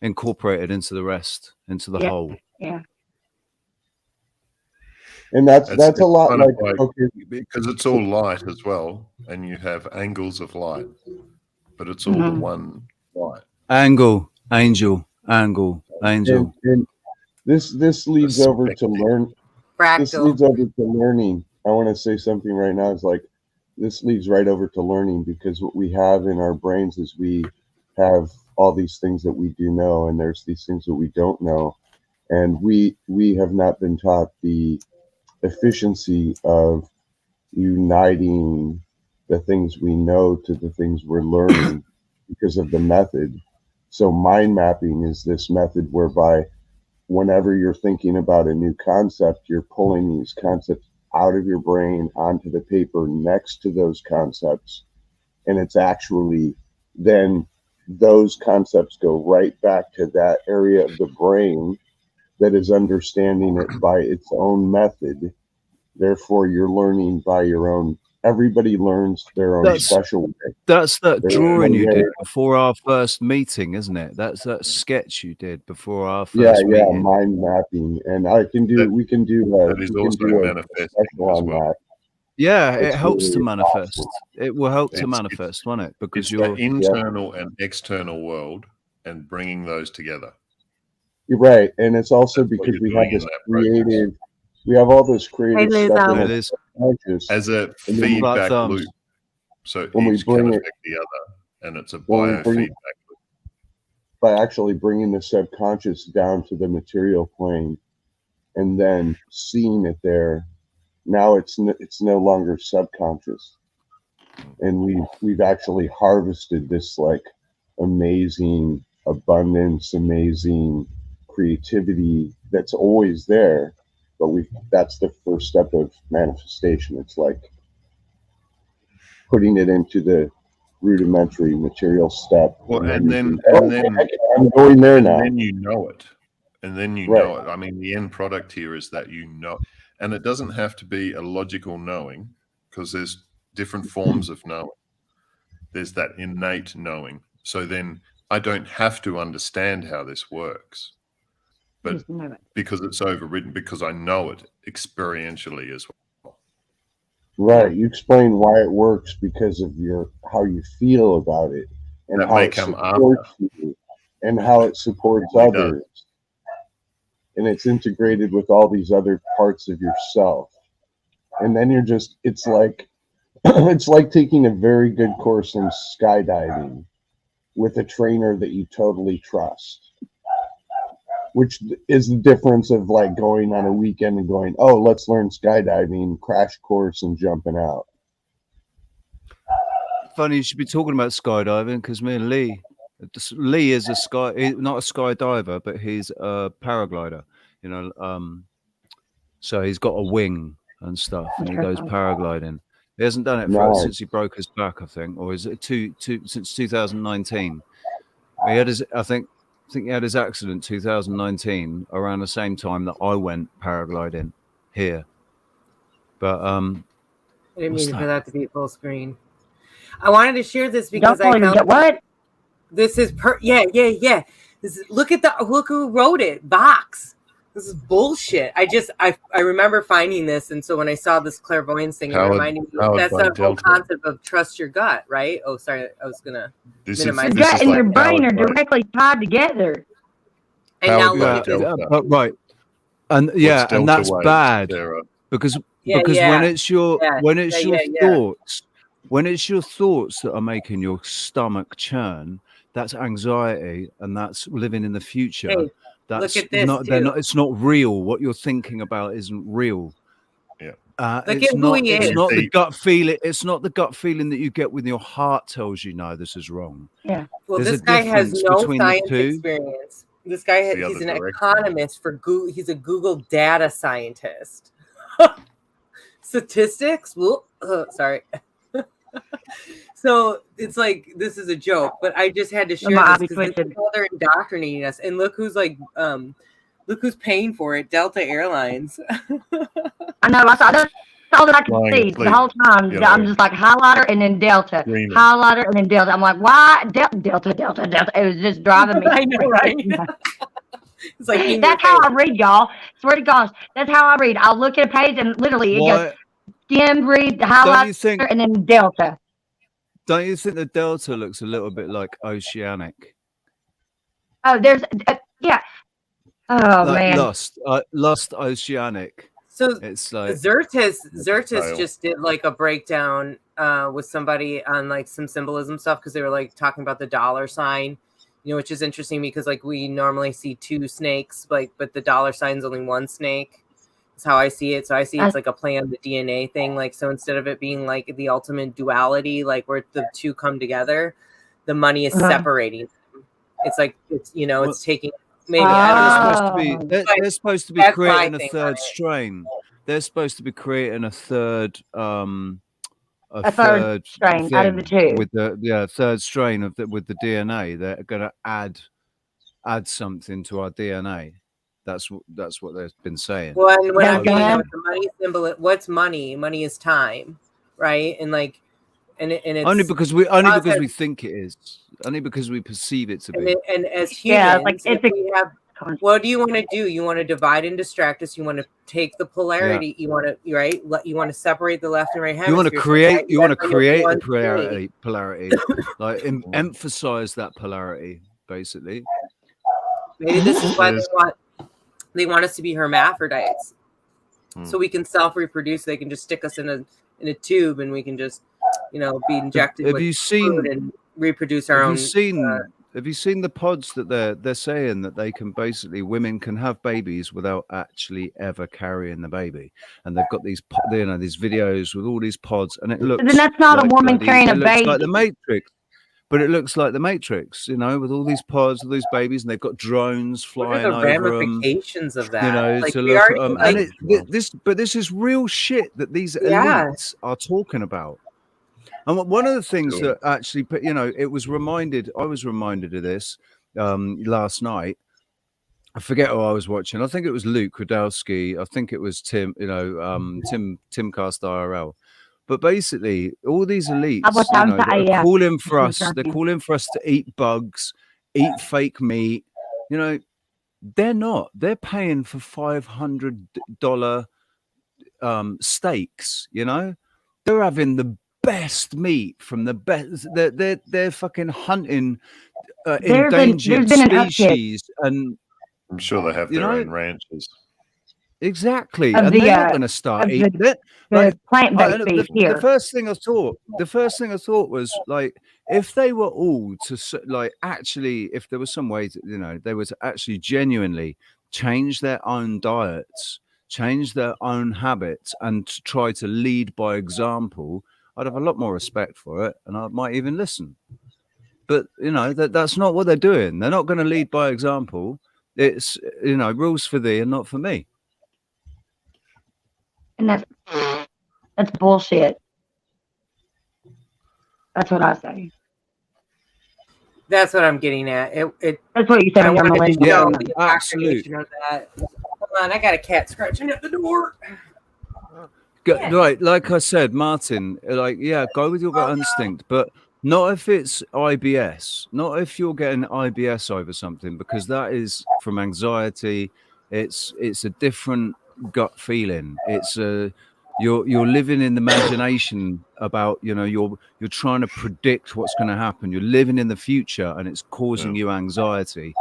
incorporated into the rest, into the whole. Yeah. And that's a lot like because it's all light as well, and you have angles of light but it's all the one light. Angle, angel, angle, angel. And this leads over to learn. This leads over to learning. I want to say something right now. Is like this leads right over to learning, because what we have in our brains is we have all these things that we do know, and there's these things that we don't know, and we have not been taught the efficiency of uniting the things we know to the things we're learning because of the method. So mind mapping is this method whereby whenever you're thinking about a new concept, you're pulling these concepts out of your brain onto the paper next to those concepts. And it's actually then those concepts go right back to that area of the brain that is understanding it by its own method. Therefore, you're learning by your own. Everybody learns their own special way. That's that Their drawing own you way. did before our first meeting, isn't it? That's that sketch you did before our Yeah, first meeting. mind mapping, and we can do That is we can also do a manifesting special as on well. that. Yeah, it It's helps to really manifest. awesome. It will help to It's manifest, won't it? Because it's you're the internal and external world and bringing those together. You're right, and it's also That's what because you're we have doing in this that process. creative. We have all this creative Liz, stuff in Hey, our Liz. subconscious, As a and then feedback thumbs. loop. So when we each can bring it, affect the other, and it's a when we bring biofeedback loop. by actually bringing the subconscious down to the material plane, and then seeing it there. Now it's no longer subconscious, and we've actually harvested this like amazing abundance, amazing creativity that's always there, but that's the first step of manifestation. It's like putting it into the rudimentary material step, Well, and and then then I'm going there now. then you know it, and then you Right. know it. I mean, the end product here is that you know, and it doesn't have to be a logical knowing, because there's different forms of knowing. There's that innate knowing. So then I don't have to understand how this works, but because it's overridden, because I know it experientially as well. Right. You explain why it works because of how you feel about it, and That how may it come supports you, and how it supports It does. others. And it's integrated with all these other parts of yourself. And then you're just, it's like it's like taking a very good course in skydiving with a trainer that you totally trust, which is the difference of like going on a weekend and going, oh, let's learn skydiving, crash course, and jumping out. Funny you should be talking about skydiving, because me and Lee is not a skydiver, but he's a paraglider, you know. So he's got a wing and stuff, and he goes paragliding. He hasn't done it since he broke his back, I think, or is it since 2019? He had I think he had his accident 2019, around the same time that I went paragliding here. But I didn't what's mean for that? that to be full screen. I wanted to share this because I found what? This is yeah. Look who wrote it. Vox. This is bullshit. I remember finding this, and so when I saw this clairvoyance thing, it reminded me that's the whole concept of trust your gut, right? Oh, sorry, I was gonna minimize. Your gut and your brain are directly tied together. And now look at this. Right, and yeah, and that's bad because when it's your thoughts, when it's your thoughts that are making your stomach churn, that's anxiety, and that's living in the future. Hey, that's look at this not. They're not. It's not real. What you're thinking about isn't real. Yeah. Look It's at not. who he It's is. not the gut feeling. It's not the gut feeling that you get when your heart tells you no, this is wrong. Yeah. Well, There's this a guy has difference no between the science two. experience. This guy The he's other an direction. economist for Google. He's a Google data scientist. Statistics? Whoop. Sorry. So it's like this is a joke, but I just had to share this because this is how they're indoctrinating us. And look who's paying for it. Delta Airlines. I know. That's all that I could see the whole time. Yeah, I'm just like highlighter and then Delta, highlighter and then Delta. I'm like, why Delta? It was just driving me. I know, right? It's like that's how I read, y'all. Swear to gosh, that's how I read. I'll look at a page and literally it goes skim, read, highlighter, and then Delta. Don't you think the delta looks a little bit like oceanic? Oh, there's yeah. Oh Like man. Lost oceanic. So it's like Zertis just did like a breakdown with somebody on like some symbolism stuff because they were like talking about the dollar sign, you know, which is interesting because like we normally see two snakes, like but the dollar sign's only one snake. That's how I see it. So I see it's like a play on the DNA thing. Like so instead of it being like the ultimate duality, like where the two come together, the money is separating them. It's like it's it's taking. Maybe they're supposed to be creating a third strain. They're supposed to be creating a third a third strain out of the two with the third strain of with the DNA. They're going to add something to our DNA. That's what they've been saying. Well, and when I'm dealing with the money symbol, what's money? Money is time, right? And like, and it's only because we think it is. Only because we perceive it to be. And as humans, if we have, what do you want to do? You want to divide and distract us. You want to take the polarity. You want to You want to separate the left and right hemisphere. You want to create. You want to create the polarity, like emphasize that polarity, basically. Maybe this is why they want us to be hermaphrodites, so we can self-reproduce. They can just stick us in a tube, and we can just be injected with food and reproduce our own. Have you seen the pods that they're saying that they can basically, women can have babies without actually ever carrying the baby, and they've got these these videos with all these pods, and it looks. Then that's not a woman carrying a baby. Like the Matrix, but it looks like the Matrix, with all these pods, all these babies, and they've got drones flying over them. What are the ramifications of that? To look at them, and this is real shit that these elites are talking about. And one of the things that actually, I was reminded of this last night. I forget who I was watching. I think it was Luke Radowski. I think it was Tim, Timcast IRL. But basically, all these elites, they're calling for us. They're calling for us to eat bugs, eat fake meat. They're not. They're paying for $500 steaks. They're having the best meat from the best. They're fucking hunting endangered species, and I'm sure they have their own ranches. Exactly, and they're not going to start eating it. Plant-based beef here. The first thing I thought was like, if they were all to actually, if there was some way that they were to actually genuinely change their own diets, change their own habits, and try to lead by example, I'd have a lot more respect for it, and I might even listen. But that's not what they're doing. They're not going to lead by example. It's rules for thee and not for me. And that's bullshit. That's what I say. That's what I'm getting at. That's what you said in your millennial. Yeah, absolutely. Hold on, I got a cat scratching at the door. Right, like I said, Martin, go with your gut instinct, but not if it's IBS, not if you're getting IBS over something, because that is from anxiety. It's a different gut feeling. It's you're living in the imagination about you're trying to predict what's going to happen. You're living in the future, and it's causing you anxiety.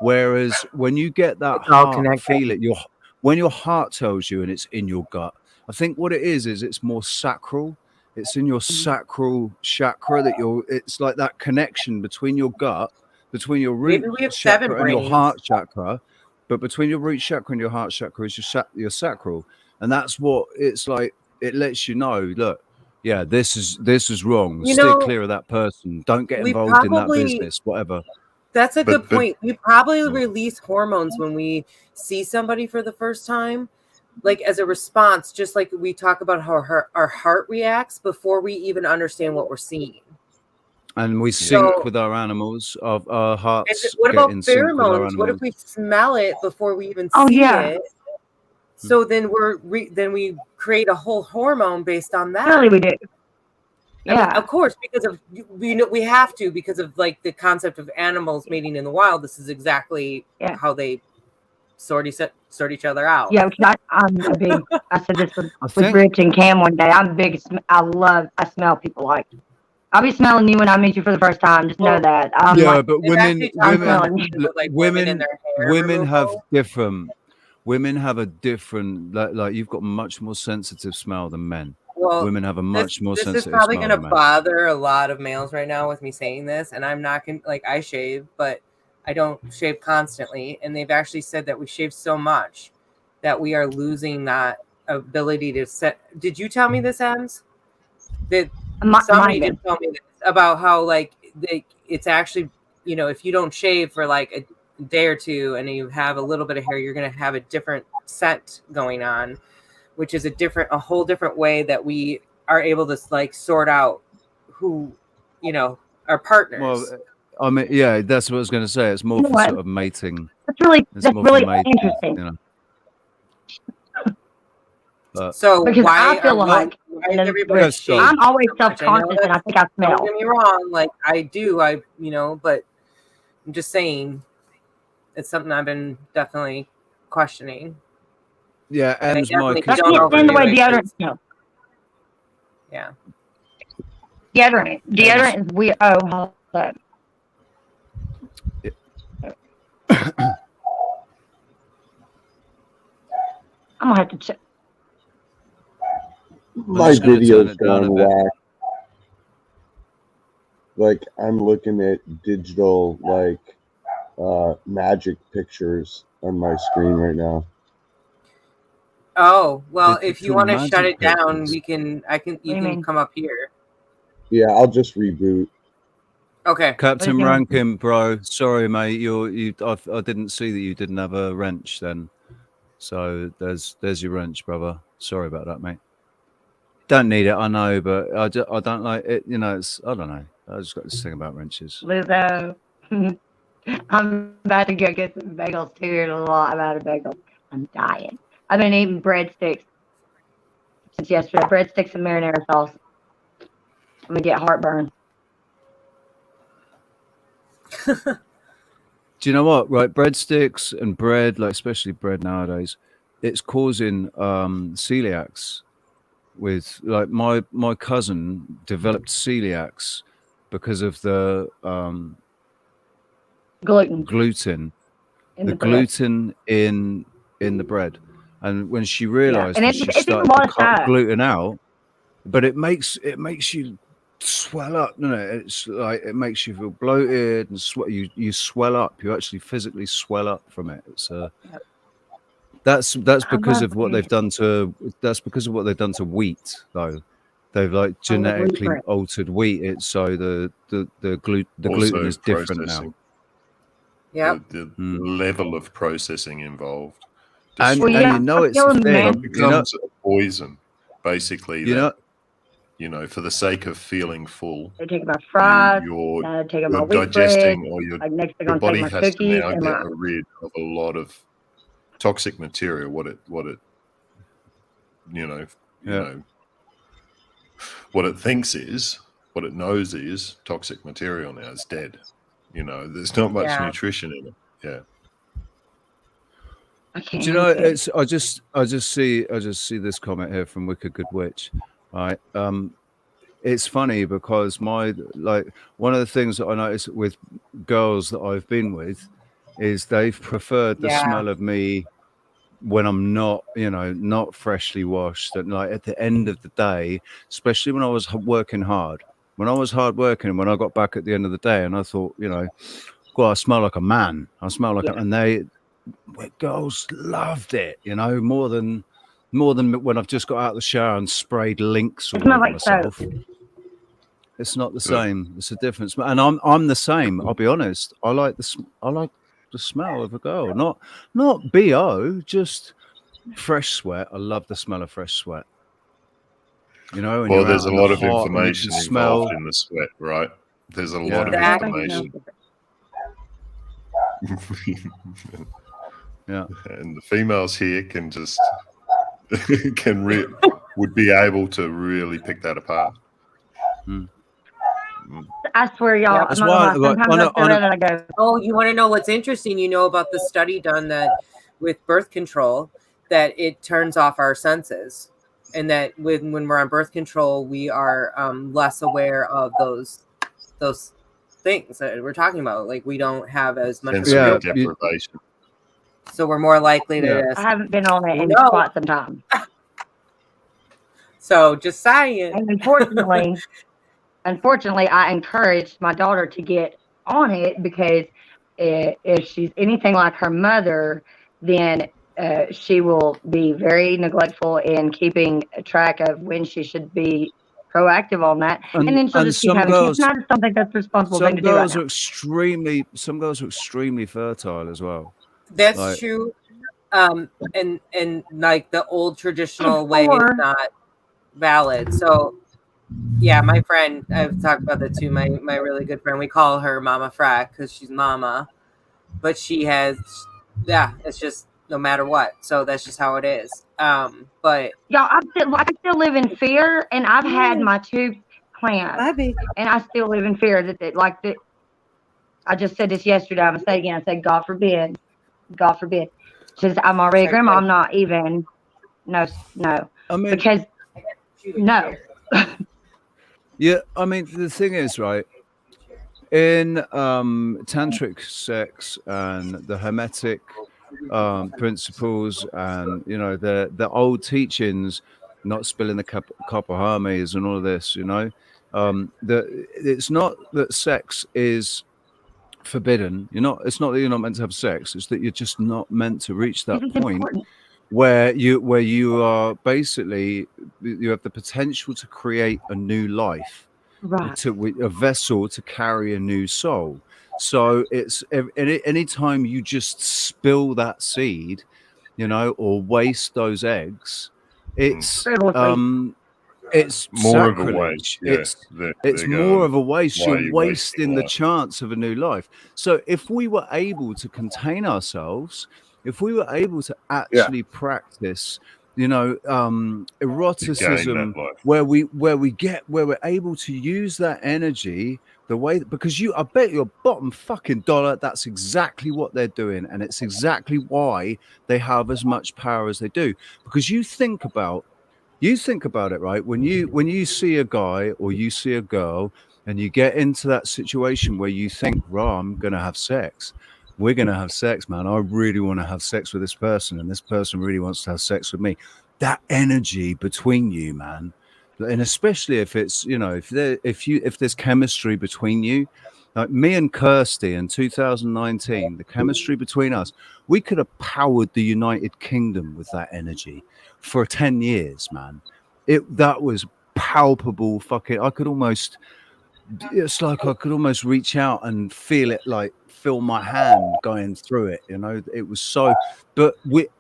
Whereas when you get that heart feeling, when your heart tells you and it's in your gut, I think what it is it's more sacral. It's in your sacral chakra that it's like that connection between your gut, between your root chakra and your heart chakra. But between your root chakra and your heart chakra is your sacral. And that's what it's like. It lets you know, look, this is wrong. Steer clear of that person. Don't get involved in that business, whatever. That's a good point. We probably release hormones when we see somebody for the first time, like as a response, just like we talk about how our heart reacts before we even understand what we're seeing. And we sync with our animals, of our hearts. What about pheromones? What if we smell it before we even see it? So then we create a whole hormone based on that. Really, we do. I mean, of course, because of we have to, because of like the concept of animals mating in the wild. This is exactly how they sort each other out. Yeah, I'm a big. I said this with Rich and Cam one day. I'm big. I smell people like. I'll be smelling you when I meet you for the first time. Just know that. Yeah, but women, smelling you. women have different. Women have a different. Like you've got much more sensitive smell than men. Well, Women have a much more this is sensitive probably smell going to than men. bother a lot of males right now with me saying this, and I'm not going to, like, I shave, but I don't shave constantly, and they've actually said that we shave so much that we are losing that ability to set. Did you tell me this, Ems? That somebody did tell me this about how, like, it's actually, you know, if you don't shave for like a day or two and you have a little bit of hair, you're going to have a different scent going on, which is a whole different way that we are able to like sort out who, you know, our partners. Well, I mean, yeah, that's what I was going to say. It's more You know for what? sort of mating. That's really You interesting. know. So Because why I feel like is everybody Yes, shaving I'm always so much? I know self-conscious and I think I don't smell. get me wrong, like I do, you know, but I'm just saying it's something I've been definitely questioning. Yeah, And I M's my definitely I don't can't stand the way overdo it, deodorant 'cause- smells. Yeah. Deodorant is weird. Oh, hold on. I'm gonna have to check. My just gonna turn video's it down a gone bit. whack. Like I'm looking at digital magic pictures on my screen right now. Oh, well, if you Digital want to shut magic it down, pictures. you can come up here. Yeah, I'll just reboot. Okay. Captain Rankin, bro. Sorry, mate. I didn't see that you didn't have a wrench then. So there's your wrench, brother. Sorry about that, mate. Don't need it, I know, but I don't like it. You know, I don't know. I just got this thing about wrenches. Lizzo. I'm about to go get some bagels too in a lot. I'm out of bagels. I'm dying. I've been eating breadsticks since yesterday. Breadsticks and marinara sauce. I'm gonna get heartburn. Do you know what? Right, breadsticks and bread, like especially bread nowadays, it's causing celiacs. With like my cousin developed celiacs because of the gluten, the gluten in the bread, and when she realized and that, it's she a started lot to of cut fat. gluten out, but it makes you swell up, doesn't it? It's like it makes you feel bloated and you swell up. You actually physically swell up from it. It's that's because of what they've done to wheat, though. They've like genetically altered wheat. It's so the gluten is different now. Yeah, the level of processing involved, and you know it's a thing. It becomes a poison, basically. You know, for the sake of feeling full, I take my fries. you're take my wheat digesting, bread. or your next thing your I'm taking body my has to cookies now and get my. rid of a lot of toxic material. What it you know what it thinks is, what it knows is toxic material now. It's dead. You know, there's not much nutrition in it. Yeah. Do you know? It's I just see this comment here from Wicked Good Witch, right? It's funny because one of the things that I notice with girls that I've been with is they've preferred the smell of me when I'm not, not freshly washed. And like at the end of the day, especially when I was working hard, when I was hard working, when I got back at the end of the day, and I thought, well, I smell like a man. I smell like, and girls loved it, more than when I've just got out of the shower and sprayed Lynx all over myself. Soap. It's not the same. It's a difference, and I'm the same. I'll be honest. I like the smell of a girl, not BO, just fresh sweat. I love the smell of fresh sweat. Well, there's a lot of information involved in the sweat, right? There's a lot of information. Yeah, and the females here can just would be able to really pick that apart. I swear, y'all. That's why. I go. Oh, you want to know what's interesting? You know about the study done that with birth control that it turns off our senses. and that when we're on birth control, we are less aware of those things that we're talking about. Like we don't have as much sensory deprivation. so we're more likely to I haven't been on it in No. quite some time. So just saying. And unfortunately, I encouraged my daughter to get on it because if she's anything like her mother, then she will be very neglectful in keeping track of when she should be proactive on that, and then she'll just keep having kids. And I just don't think that's the responsible thing to do right girls now. are extremely fertile as well. That's Like- true. And like the old traditional way is not valid. So yeah, my friend, I've talked about that too. My really good friend, we call her Mama Frack because she's mama, but she has, it's just no matter what. So that's just how it is. But y'all, I still live in fear, and I've had my 2 plants, and I still live in fear that I just said this yesterday. I'm gonna say it again. I said, God forbid, since I'm already a grandma. I'm not even. No. I mean, because no. Yeah, I mean, the thing is, right, in tantric sex and the hermetic principles and, you know, the old teachings, not spilling the copper harmonies and all of this, you know, it's not that sex is forbidden. It's not that you're not meant to have sex. It's that you're just not meant to reach that point where you are basically, you have the potential to create a new life, right? A vessel to carry a new soul. So it's any time you just spill that seed, you know, or waste those eggs, it's more of a sacrilege. waste. Yeah, It's more of a waste. why You're are you wasting the life? chance of a new life. So if we were able to contain ourselves, if we were able to actually practice, you know, eroticism, where we're able to use that energy the way, because I bet your bottom fucking dollar that's exactly what they're doing, and it's exactly why they have as much power as they do. Because you think about it, right? When you see a guy or you see a girl and you get into that situation where you think, "Raw, I'm gonna have sex. We're gonna have sex, man. I really want to have sex with this person, and this person really wants to have sex with me." That energy between you, man, and especially if it's, you know, if there's chemistry between you, like me and Kirsty in 2019, the chemistry between us, we could have powered the United Kingdom with that energy for 10 years, man. That was palpable. Fucking, it's like I could almost reach out and feel it, like feel my hand going through it, you know. It was so, but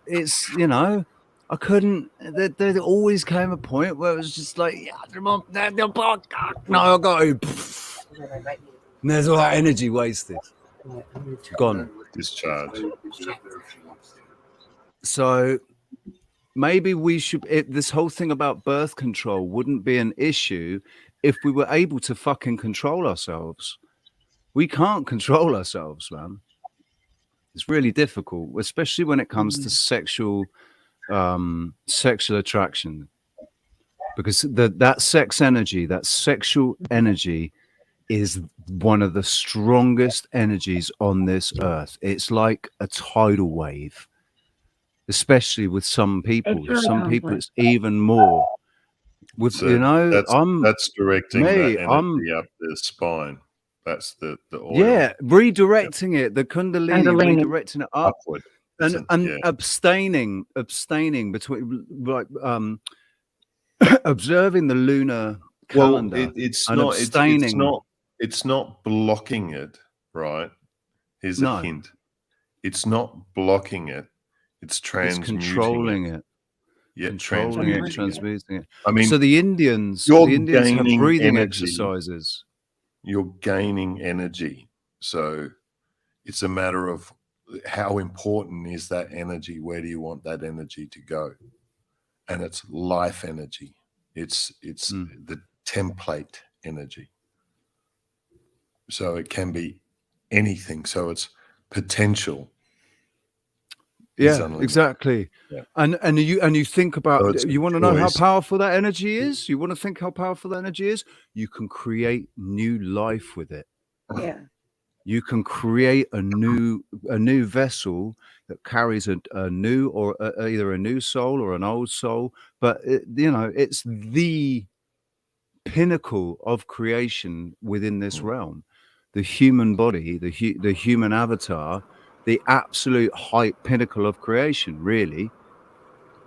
it's, you know, I couldn't. There always came a point where it was just like, no, I got to. And there's all that energy wasted, gone, discharge. So maybe we should. This whole thing about birth control wouldn't be an issue if we were able to fucking control ourselves. We can't control ourselves, man. It's really difficult, especially when it comes to sexual attraction, because that sex energy, that sexual energy, is one of the strongest energies on this earth. It's like a tidal wave, especially with some people. Really some people, it's even more. With, So you know, that's directing that energy up the spine. That's the oil. Yeah, redirecting it, the Kundalini, redirecting it upward, and abstaining between, like, observing the lunar calendar. Well, it's and not. abstaining. It's not blocking it, right? Here's a hint. It's not blocking it. It's transmuting. It's controlling it. Yeah, controlling it, transmuting it. I mean, so the Indians have breathing exercises. You're gaining energy. So it's a matter of how important is that energy? Where do you want that energy to go? And it's life energy. It's the template energy. So it can be anything. So it's potential. He's Yeah, unlimited. exactly. Yeah. And you think about, So it's you a want to know how choice. powerful that energy is? You want to think how powerful that energy is? You can create new life with it. Yeah. You can create a new vessel that carries a new or either a new soul or an old soul, but it's the pinnacle of creation within this realm. The human body, the human avatar, the absolute height pinnacle of creation, really,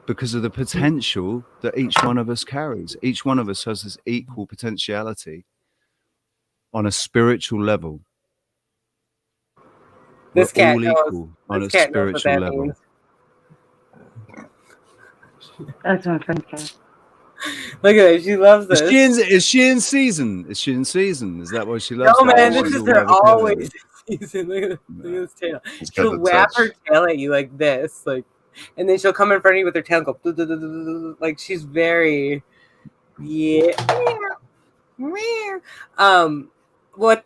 because of the potential that each one of us carries. Each one of us has this equal potentiality on a spiritual level. We're This cat all knows. equal on a This cat knows what spiritual that level. means. That's my friend's cat. Look at it. She loves this. Is she in season? Is she in season? Is that why she loves No, that? man, She's this is all her over Kevin. always season. Look at this tail. He's got She'll the whap touch. her tail at you like this, and then she'll come in front of you with her tail and go, "Duh, duh, duh, duh, duh, duh." Like she's very, yeah. What?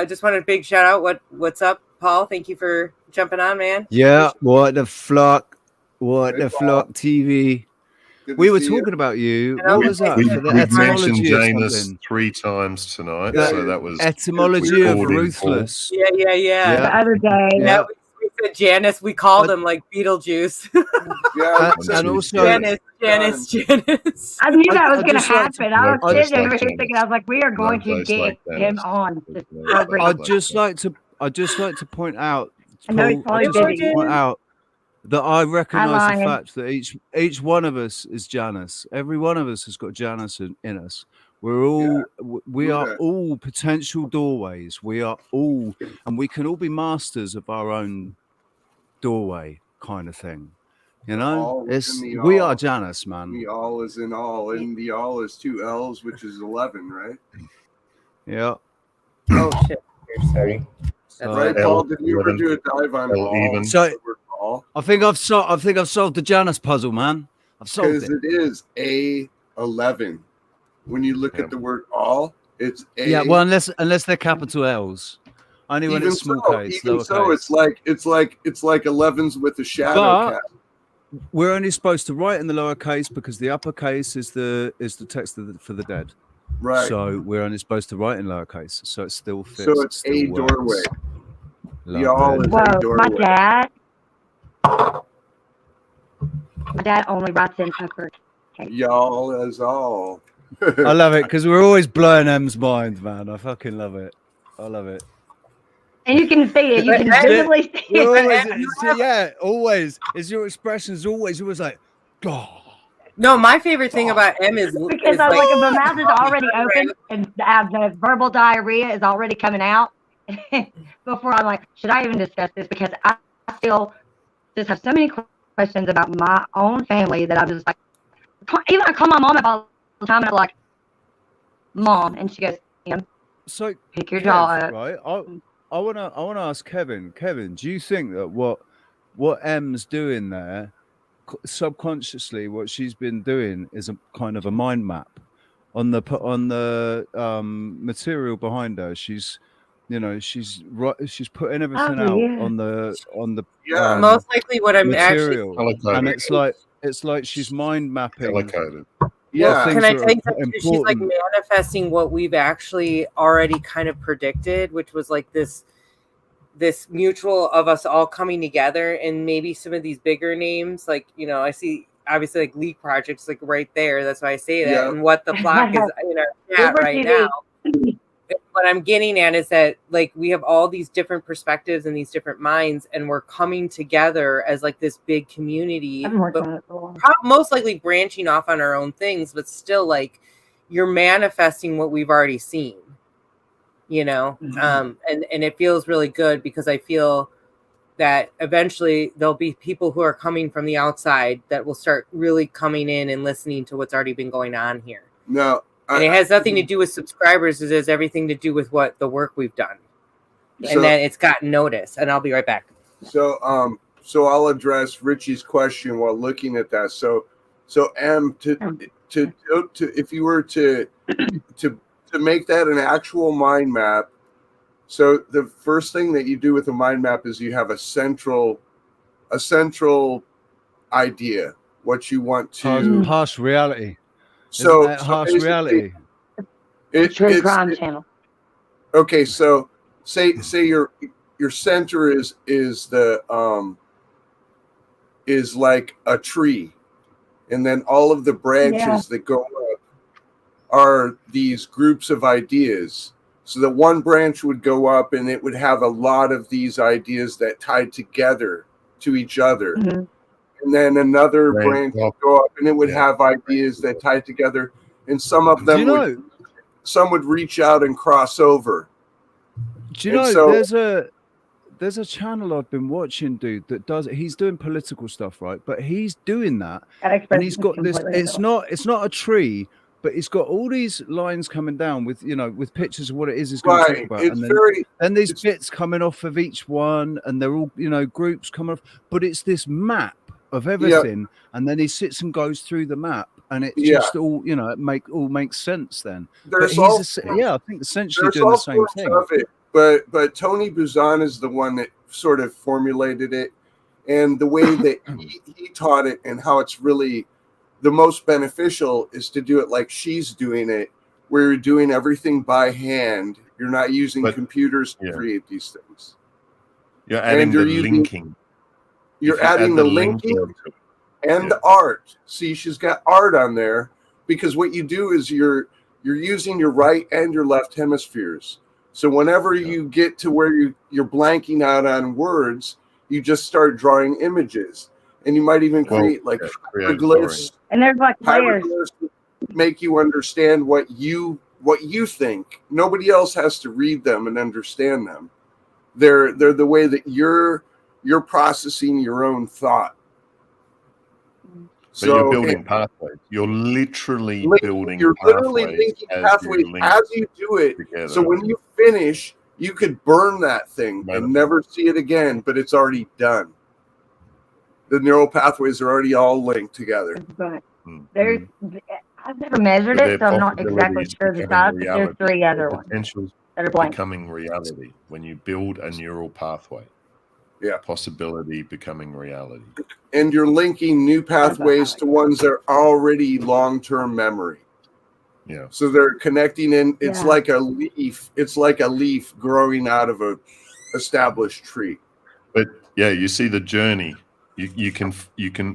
Just wanted a big shout out. What's up, Paul? Thank you for jumping on, man. Yeah, what the flock? What Hey, the Paul. flock TV? Good We to were see you. talking about you. And What was that? We've For the mentioned etymology of Janus something. 3 times tonight, The so that was etymology of recorded ruthless. The Yeah. other day. Yeah. We said Janice. We called him like Beetlejuice. Yeah, And also Janice. I knew that was going to just like happen. I was Nobody sitting there likes thinking, I was like, we are going to Nobody get likes him Janus. on this Nobody program. I'd just like to point out, I know he's Paul, probably I'd just like busy. to point out that I recognise the Lion. fact that each one of us is Janus. Every one of us has got Janus in us. We're all we are all potential doorways. We are all, and we can all be masters of our own doorway, kind of thing. You know, All it's within the we all. are Janus, man. The all is in all, and the all is 2 L's, which is 11, right? Yeah. Oh shit! Sorry. Right, Paul? Did you ever do a dive on all? So all? I think I've solved the Janus puzzle, man. I've solved Because it. it is A11. When you look at the word all, it's A. Yeah, well, unless they're capital L's. Only when Even it's small so, case, even lowercase. so, it's like 11s with a shadow But cap. we're only supposed to write in the lowercase because the uppercase is the text for the dead. Right. So we're only supposed to write in lowercase, so it still fits. So it's still a works. doorway. Love The all it. is a Whoa, doorway. my dad only writes in uppercase. Y'all is all. I love it because we're always blowing M's mind, man. I fucking love it. I love it. And you can see it. You can visibly see You're it. always, always. It's your expressions always like, God. No, my favorite thing about M is Because I was like, if the mouth is already open and the verbal diarrhea is already coming out, before I'm like, should I even discuss this? Because I still just have so many questions about my own family that I'm just like, even I call my mom all the time and I'm like, Mom, and she goes, so pick your jaw up. Right. I wanna ask Kevin. Kevin, do you think that what M's doing there, subconsciously, what she's been doing is a kind of a mind map on the material behind her? She's putting everything out on the most likely what I'm material, actually and it's like she's mind mapping. Yeah. Can I tell you something? She's like manifesting what we've actually already kind of predicted, which was like this mutual of us all coming together, and maybe some of these bigger names, like, I see obviously like League Projects like right there. That's why I say that. Yeah. And what the flock is in our chat right now. What I'm getting at is that like we have all these different perspectives and these different minds, and we're coming together as like this big community, but most likely branching off on our own things, but still like you're manifesting what we've already seen, and it feels really good because I feel that eventually there'll be people who are coming from the outside that will start really coming in and listening to what's already been going on here. No. And it has nothing to do with subscribers. It has everything to do with what the work we've done, and that it's gotten notice. And I'll be right back. So I'll address Richie's question while looking at that. So M, to if you were to make that an actual mind map. So the first thing that you do with a mind map is you have a central a central idea, what you want to. Harsh reality. So, Isn't that harsh reality? True crime channel. Okay, so say your center is like a tree, and then all of the branches that go up are these groups of ideas. So that one branch would go up and it would have a lot of these ideas that tied together to each other. Mm-hmm. And then another branch would go up and it would have ideas that tied together. And some of them some would reach out and cross over. Do you know there's a channel I've been watching, dude, that he's doing political stuff, right? But he's doing that and he's got this, it's not a tree, but he's got all these lines coming down with, with pictures of what it is he's going to talk about. It's and these bits coming off of each one, and they're all, groups coming off, but it's this map of everything. And then he sits and goes through the map, and it just all, it all makes sense then. There's but he's I think essentially doing the same thing. Of it. But Tony Buzan is the one that sort of formulated it, and the way that he taught it and how it's really the most beneficial is to do it like she's doing it, where you're doing everything by hand. You're not using computers to create these things. You're adding the linking. You're adding the linking and the art. See, she's got art on there because what you do is you're using your right and your left hemispheres. So whenever you get to where you're blanking out on words, you just start drawing images, and you might even create hieroglyphs. And there's like layers. Make you understand what you think. Nobody else has to read them and understand them. They're the way that you're processing your own thought. So you're building pathways. You're literally building linking pathways as you do it. Together. So when you finish, you could burn that thing and never see it again, but it's already done. The neural pathways are already all linked together. But there's, I've never measured it, so I'm not exactly sure the size, but there's 3 other ones that are blank. Becoming reality when you build a neural pathway. Yeah, possibility becoming reality. And you're linking new pathways to ones that are already long-term memory. Yeah. So they're connecting in. It's like a leaf. It's like a leaf growing out of a established tree. But yeah, you see the journey. You can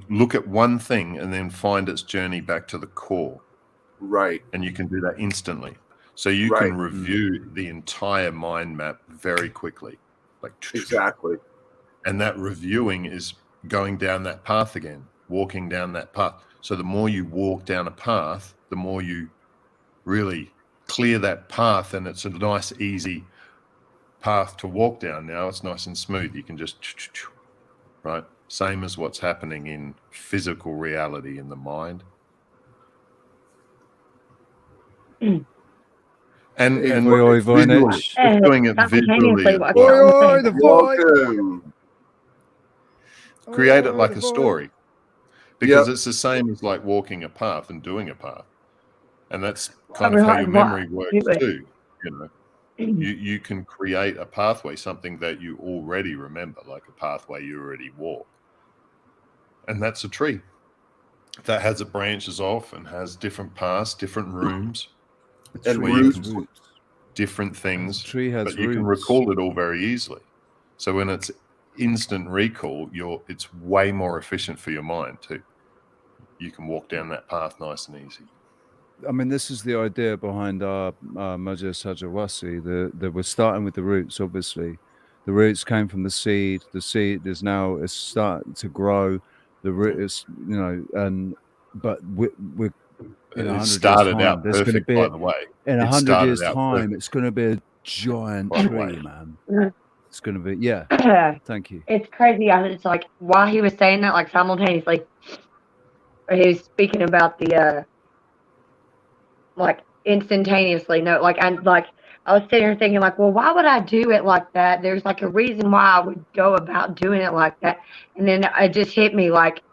look at one thing and then find its journey back to the core. Right. And you can do that instantly. So you can review the entire mind map very quickly. Exactly. And that reviewing is going down that path again, walking down that path. So the more you walk down a path, the more you really clear that path, and it's a nice, easy path to walk down. Now it's nice and smooth. You can just, right? Same as what's happening in physical reality in the mind. And visually, just doing it visually. Create it like a story, because it's the same as like walking a path and doing a path, and that's kind of how your memory works too. You can create a pathway, something that you already remember, like a pathway you already walk, and that's a tree that has its branches off and has different paths, different rooms, and where you can put different things. Tree has but you can recall it all very easily. So when it's instant recall, it's way more efficient for your mind too. You can walk down that path nice and easy. I mean, this is the idea behind our Major Sajawasi. That we're starting with the roots. Obviously, the roots came from the seed. The seed is now it's starting to grow. The root is, but we're in 100 started years' time, out there's going to perfect, be by the way. In 100 years' time, perfect. it's going to be a giant tree, man. It's going to be, thank you. It's crazy. It's like while he was saying that, like simultaneously, he was speaking about the like instantaneously. No, like I was sitting here thinking, like, well, why would I do it like that? There's like a reason why I would go about doing it like that. And then it just hit me like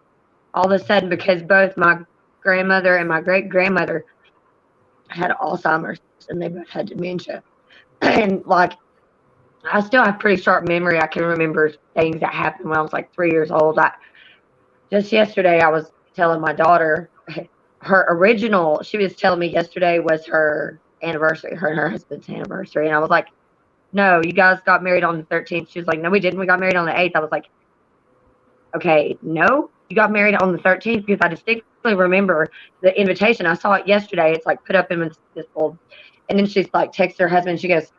all of a sudden, because both my grandmother and my great grandmother had Alzheimer's, and they both had dementia, and like I still have pretty sharp memory. I can remember things that happened when I was like 3 years old. Just yesterday, I was telling my daughter her original. She was telling me yesterday was her anniversary, her and her husband's anniversary, and I was like, "No, you guys got married on the 13th." She was like, "No, we didn't. We got married on the 8th." I was like, "Okay, no, you got married on the 13th," because I distinctly remember the invitation. I saw it yesterday. It's like put up in this old, and then she's like, texts her husband. She goes,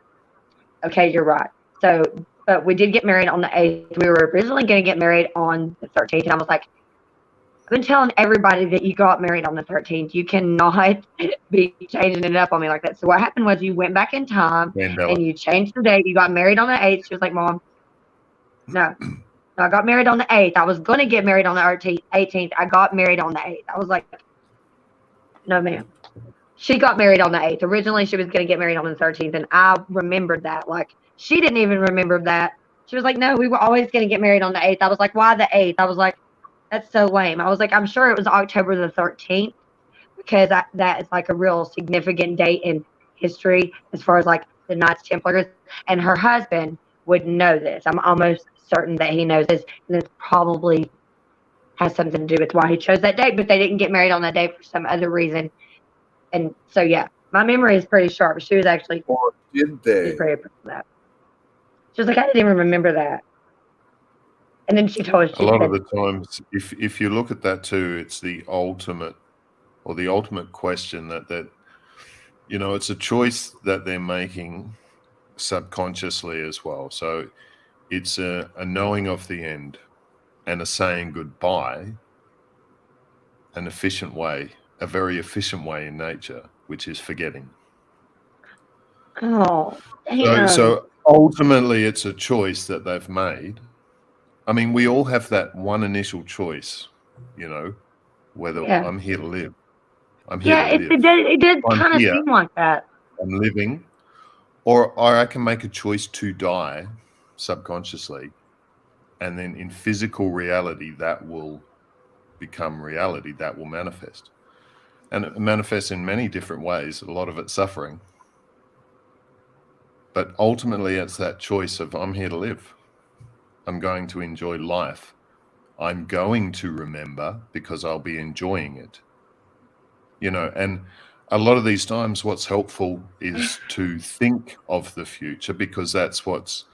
"Okay, you're right." So, but we did get married on the 8th. We were originally going to get married on the 13th, and I was like, "I've been telling everybody that you got married on the 13th. You cannot be changing it up on me like that." So what happened was you went back in time and you changed the date. You got married on the 8th. She was like, "Mom, no, I got married on the 8th. I was going to get married on the 18th. I got married on the 8th." I was like, "No, ma'am." She got married on the 8th. Originally, she was going to get married on the 13th, and I remembered that. Like, she didn't even remember that. She was like, "No, we were always going to get married on the 8th." I was like, "Why the 8th?" I was like, "That's so lame." I was like, "I'm sure it was October the 13th because that is like a real significant date in history as far as like the Knights Templars." And her husband would know this. I'm almost certain that he knows this, and it probably has something to do with why he chose that date, but they didn't get married on that day for some other reason. And so, yeah, my memory is pretty sharp. She was actually did they? pretty proud of that. She was like, "I didn't even remember that." And then she told us, A lot of the times, if you look at that too, it's the ultimate question that you know, it's a choice that they're making subconsciously as well. So it's a knowing of the end and a saying goodbye, an efficient way, a very efficient way in nature, which is forgetting. "Oh, damn." So ultimately, it's a choice that they've made. I mean, we all have that one initial choice, you know, whether Yeah. I'm here to live. I'm here Yeah, to live. it did I'm kind of here. seem like that. I'm living, or I can make a choice to die subconsciously, and then in physical reality, that will become reality, that will manifest. And it manifests in many different ways, a lot of it suffering. But ultimately, it's that choice of I'm here to live. I'm going to enjoy life. I'm going to remember because I'll be enjoying it. You know, and a lot of these times what's helpful is to think of the future, because that's what's,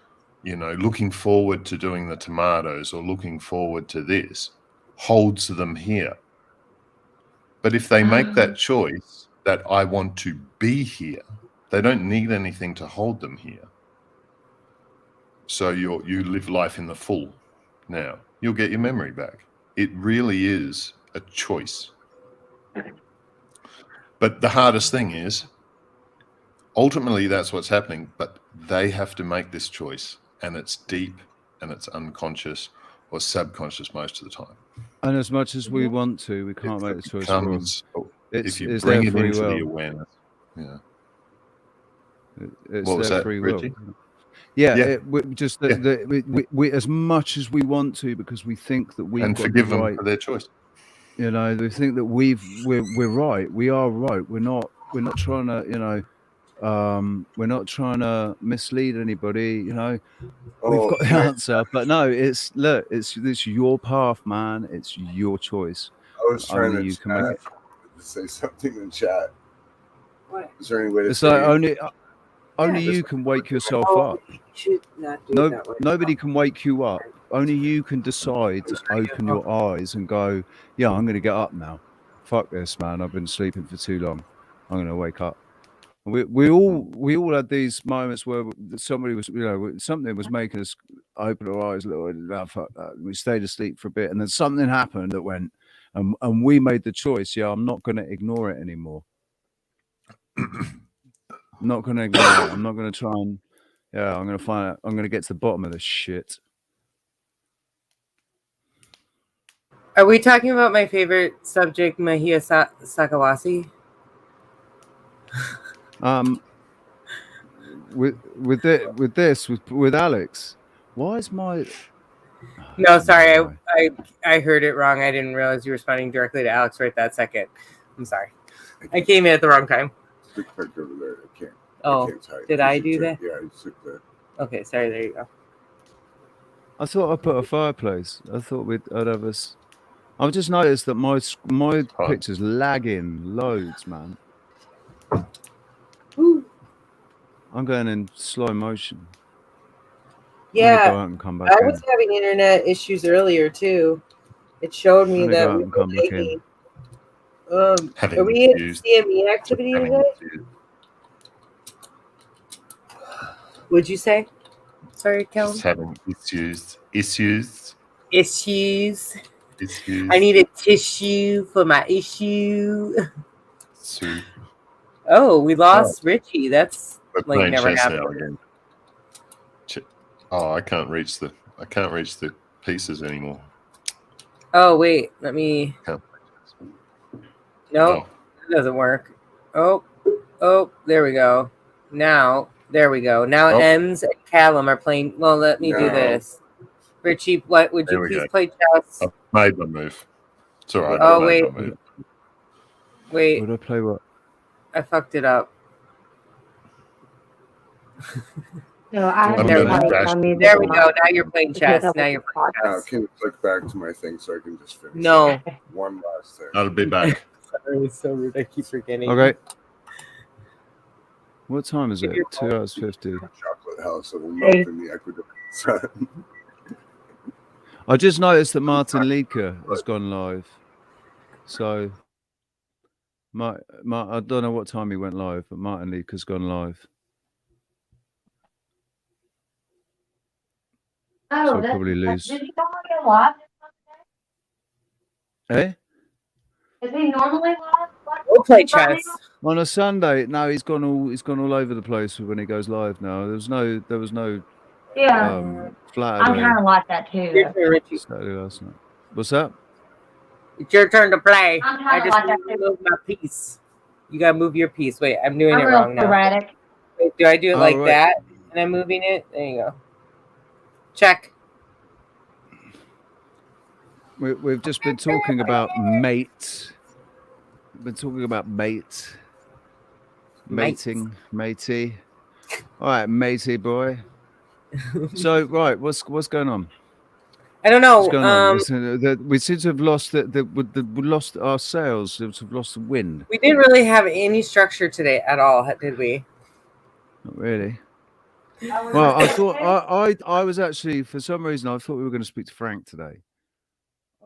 you know, looking forward to doing the tomatoes or looking forward to this holds them here. But if they make that choice that I want to be here, they don't need anything to hold them here. So you live life in the full now. You'll get your memory back. It really is a choice. But the hardest thing is, ultimately that's what's happening, but they have to make this choice, and it's deep and it's unconscious or subconscious most of the time. And as much as we want to, we can't make the choice for them. If you It's bring their it free into will. the awareness. Yeah. It's What was their that, free will. Richie? Yeah, Yeah. we as much as we want to, because we think that we've And got forgive the them right. for their choice. You know, we think that we're right. We are right. We're not trying to, you know, we're not trying to mislead anybody. You know, we've got the answer, but no, it's your path, man. It's your choice. I was trying Only to you can make it. say something in chat. What? Is there any way to It's say like only you can wake yourself up. Should not do it that way. Nobody can wake you up. Only you can decide to open your eyes and go, "Yeah, I'm going to get up now. Fuck this, man. I've been sleeping for too long. I'm going to wake up." We all had these moments where somebody was, you know, something was making us open our eyes a little. Fuck that. We stayed asleep for a bit, and then something happened that went, and we made the choice. Yeah, I'm not going to ignore it anymore. I'm not going to ignore it. I'm not going to try and, yeah, I'm going to find out. I'm going to get to the bottom of this shit. Are we talking about my favorite subject, Mahia Sakawasi? With Alex, why is my? No, sorry, I heard it wrong. I didn't realize you were responding directly to Alex right that second. I'm sorry. I came in at the wrong time. Over there. I can't. Oh, I can't type. did I do that? Yeah, I took the. Okay, sorry. There you go. I thought I put a fireplace. I thought I'd have us. I've just noticed that my picture's lagging loads, man. I'm going in slow motion. Yeah, go out and come back I in. was having internet issues earlier too. It showed me Go that out we and were come back in. lagging. Are we in CME activity today? Would you say? Sorry, Kel. Just having issues. I need a tissue for my issue. Sue. Oh, we lost Richie. That's We're like playing never chess now happened. again. Oh, I can't reach the pieces anymore. Oh wait, let me. No, it doesn't work. Oh, there we go. Now, there we go. Now Ems and Callum are playing. Well, let me do this. Richie, what would you please play chess? I've made my move. It's all right. Oh, I've made my move. Wait. Would I play what? I fucked it up. No, I I'm have gonna to crash. There we go. Now you're playing chess. Now you're playing chess. Can you click back to my thing so I can just finish? No. One last thing. I'll be back. Sorry, it's so rude. I keep forgetting. Okay. What time is it? 2 hours 50. Chocolate house that will melt in the Ecuador sun. I just noticed that Martin Leaker has gone live. So, I don't know what time he went live, but Martin Leaker's gone live. Oh, So I'll that's probably lose. Did he normally go live? Eh? Is he normally live? We'll play chess. On a Sunday? No, he's gone all over the place when he goes live now. There was no Yeah. flat. I'm kind of like that too. Your turn, Richie. Saturday last night. What's that? It's your turn to play. I'm I kinda just like need that to move my piece. You gotta move your piece. Wait, I'm doing it I'm wrong real now. sporadic. Wait, do I do it Oh, like right. that? And I'm moving it? There you go. Check. We've just been talking about mate. We've been talking about mate. Mating, matey. All right, matey boy. So, right, what's going on? I don't know. What's going on? We seem to have lost we lost our sails. We've lost the wind. We didn't really have any structure today at all, did we? Not really. Well, I thought I was actually, for some reason, I thought we were going to speak to Frank today.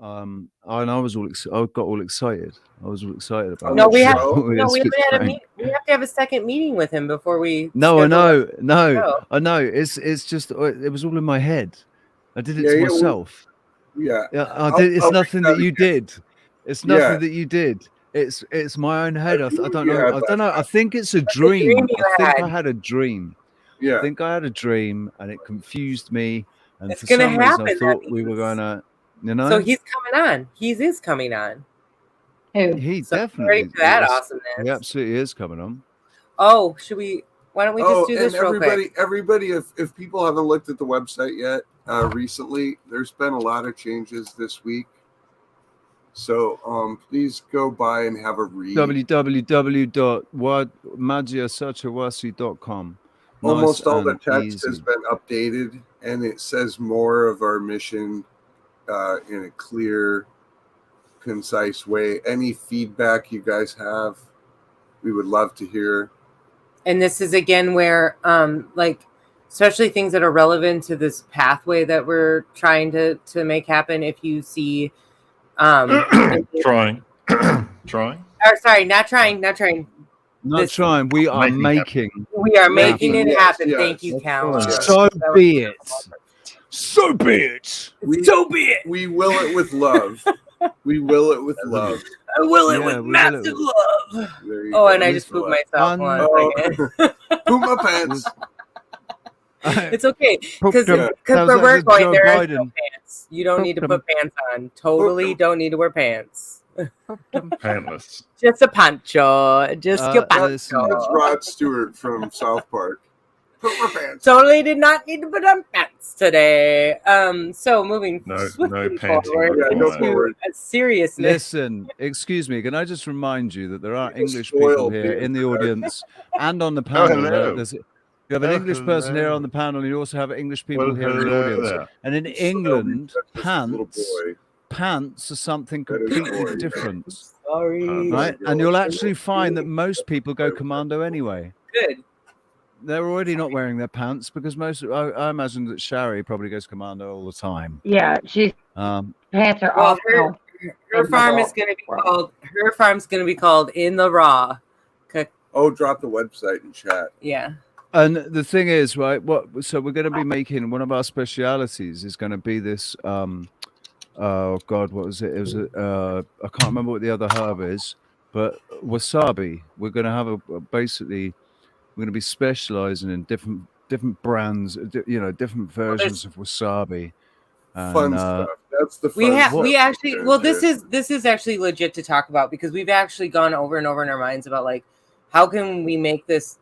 And I got all excited. I was all excited about. No, it. we have We no. We speak to haven't had a Frank. meet. We have to have a second meeting with him before we. No, I know, show. I know. It's just it was all in my head. I did it Yeah, to yeah, myself. Yeah. I did. It's I'll nothing reach that you out again. did. It's nothing Yeah. that you did. It's my own head. I don't you know. had I don't know. I think it's a dream dream. you I think had. I had a dream. Yeah. I think I had a dream, and it confused me. And It's for gonna some reason, I happen, that thought we were gonna. You know. So he's coming on. He is coming on. Who? He So definitely. ready for that is. awesomeness. He absolutely is coming on. Oh, should we? Why don't we just do this and real quick? everybody, if people haven't looked at the website yet, recently, there's been a lot of changes this week. So please go by and have a read. www.magiasachawasi.com. Almost all the and text has easy. been updated, and it says more of our mission in a clear, concise way. Any feedback you guys have, we would love to hear. And this is again where, like, especially things that are relevant to this pathway that we're trying to make happen. If you see, Trying. Or sorry, not trying. Not trying. We are making. We are making it happen. Yes. Thank you, Cal. So be it. So be it. So be it. We will it with love. We will it with love. I will it Yeah, with we will massive it with- love. There you Oh, go. and I just pooped myself. Hold on a second. Poop my pants. It's okay because That where was we're the going, Joe there are no Biden. pants. You don't need to put pants on. Totally don't need to wear pants. Pantless. Just a poncho. Just your That's poncho. Rod Stewart from South Park. Put my pants. Totally did not need to put on pants today. So moving No swiftly panting forward required. into a seriousness. Listen, excuse me. Can I just remind you that there are English spoil people here being in the productive. audience and on the panel? hello. You have an English person here on the panel, and you also have English people here in the audience. And in England, pants are something completely different. Sorry. Right? And you'll actually find that most people go commando anyway. Good. They're already not wearing their pants because I imagine that Shari probably goes commando all the time. Yeah, she's pants are Well, optional. her farm is going to be called. Her farm's going to be called In the Raw. Okay. Oh, drop the website in chat. Yeah. And the thing is, right? So we're going to be making one of our specialities is going to be this. Oh God, what was it? It was I can't remember what the other herb is, but wasabi. We're going to have basically. We're going to be specializing in different brands, different versions of wasabi. And, Fun stuff. That's the fun stuff. We actually, well, this is actually legit to talk about because we've actually gone over and over in our minds about like, how can we make this,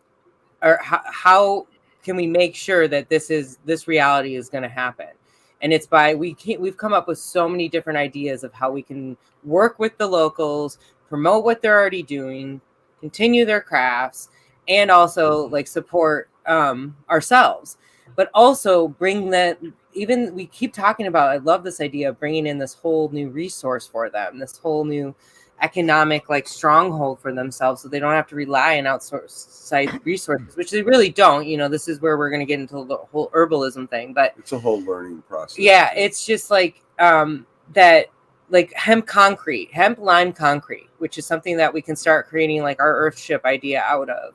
or how can we make sure that this reality is going to happen? And it's by, we've come up with so many different ideas of how we can work with the locals, promote what they're already doing, continue their crafts, and also like support ourselves, but also bring that. Even we keep talking about, I love this idea of bringing in this whole new resource for them, this whole new economic like stronghold for themselves, so they don't have to rely on outside resources, which they really don't. This is where we're going to get into the whole herbalism thing, but it's a whole learning process. Yeah, it's just like that. Like hemp lime concrete, which is something that we can start creating like our Earthship idea out of.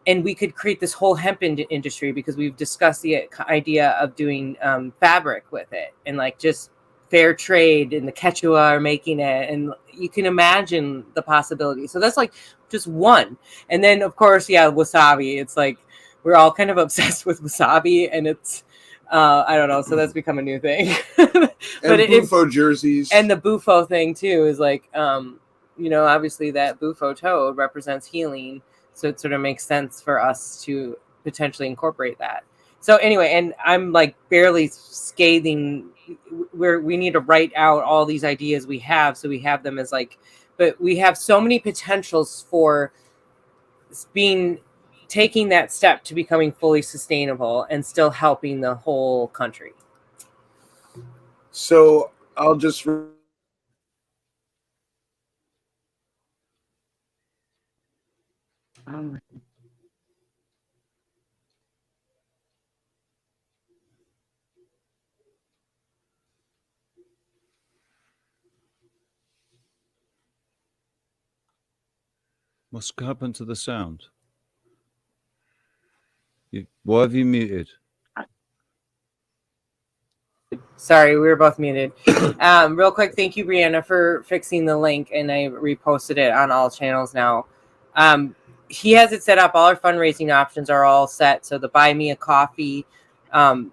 And we could create this whole hemp industry because we've discussed the idea of doing fabric with it and like just fair trade, and the Quechua are making it. And you can imagine the possibility. So that's like just one. And then of course, yeah, wasabi. It's like, we're all kind of obsessed with wasabi, and it's, I don't know. So that's become a new thing. But Bufo jerseys. And the Bufo thing too is like, obviously that Bufo toad represents healing. So it sort of makes sense for us to potentially incorporate that. So anyway, and I'm like barely scathing where we need to write out all these ideas we have. So we have them as like, but we have so many potentials for taking that step to becoming fully sustainable and still helping the whole country. So I'll just. What's happened to the sound? Why have you muted? Sorry, we were both muted. Real quick, thank you, Brianna, for fixing the link, and I reposted it on all channels now. He has it set up. All our fundraising options are all set. So the buy me a coffee, and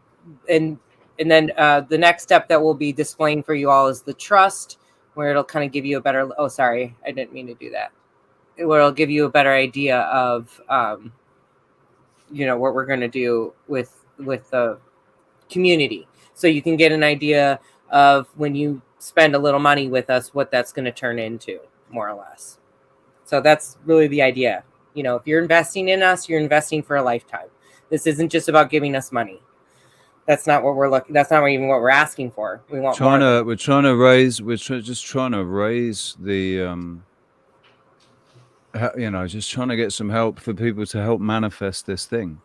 then the next step that we'll be displaying for you all is the trust, where it'll kind of give you a better. Oh, sorry, I didn't mean to do that. Where it'll give you a better idea of, what we're going to do with the community. So you can get an idea of when you spend a little money with us, what that's going to turn into, more or less. So that's really the idea. If you're investing in us, you're investing for a lifetime. This isn't just about giving us money. That's not what we're looking. That's not even what we're asking for. We want more. We're trying to raise the, just trying to get some help for people to help manifest this thing.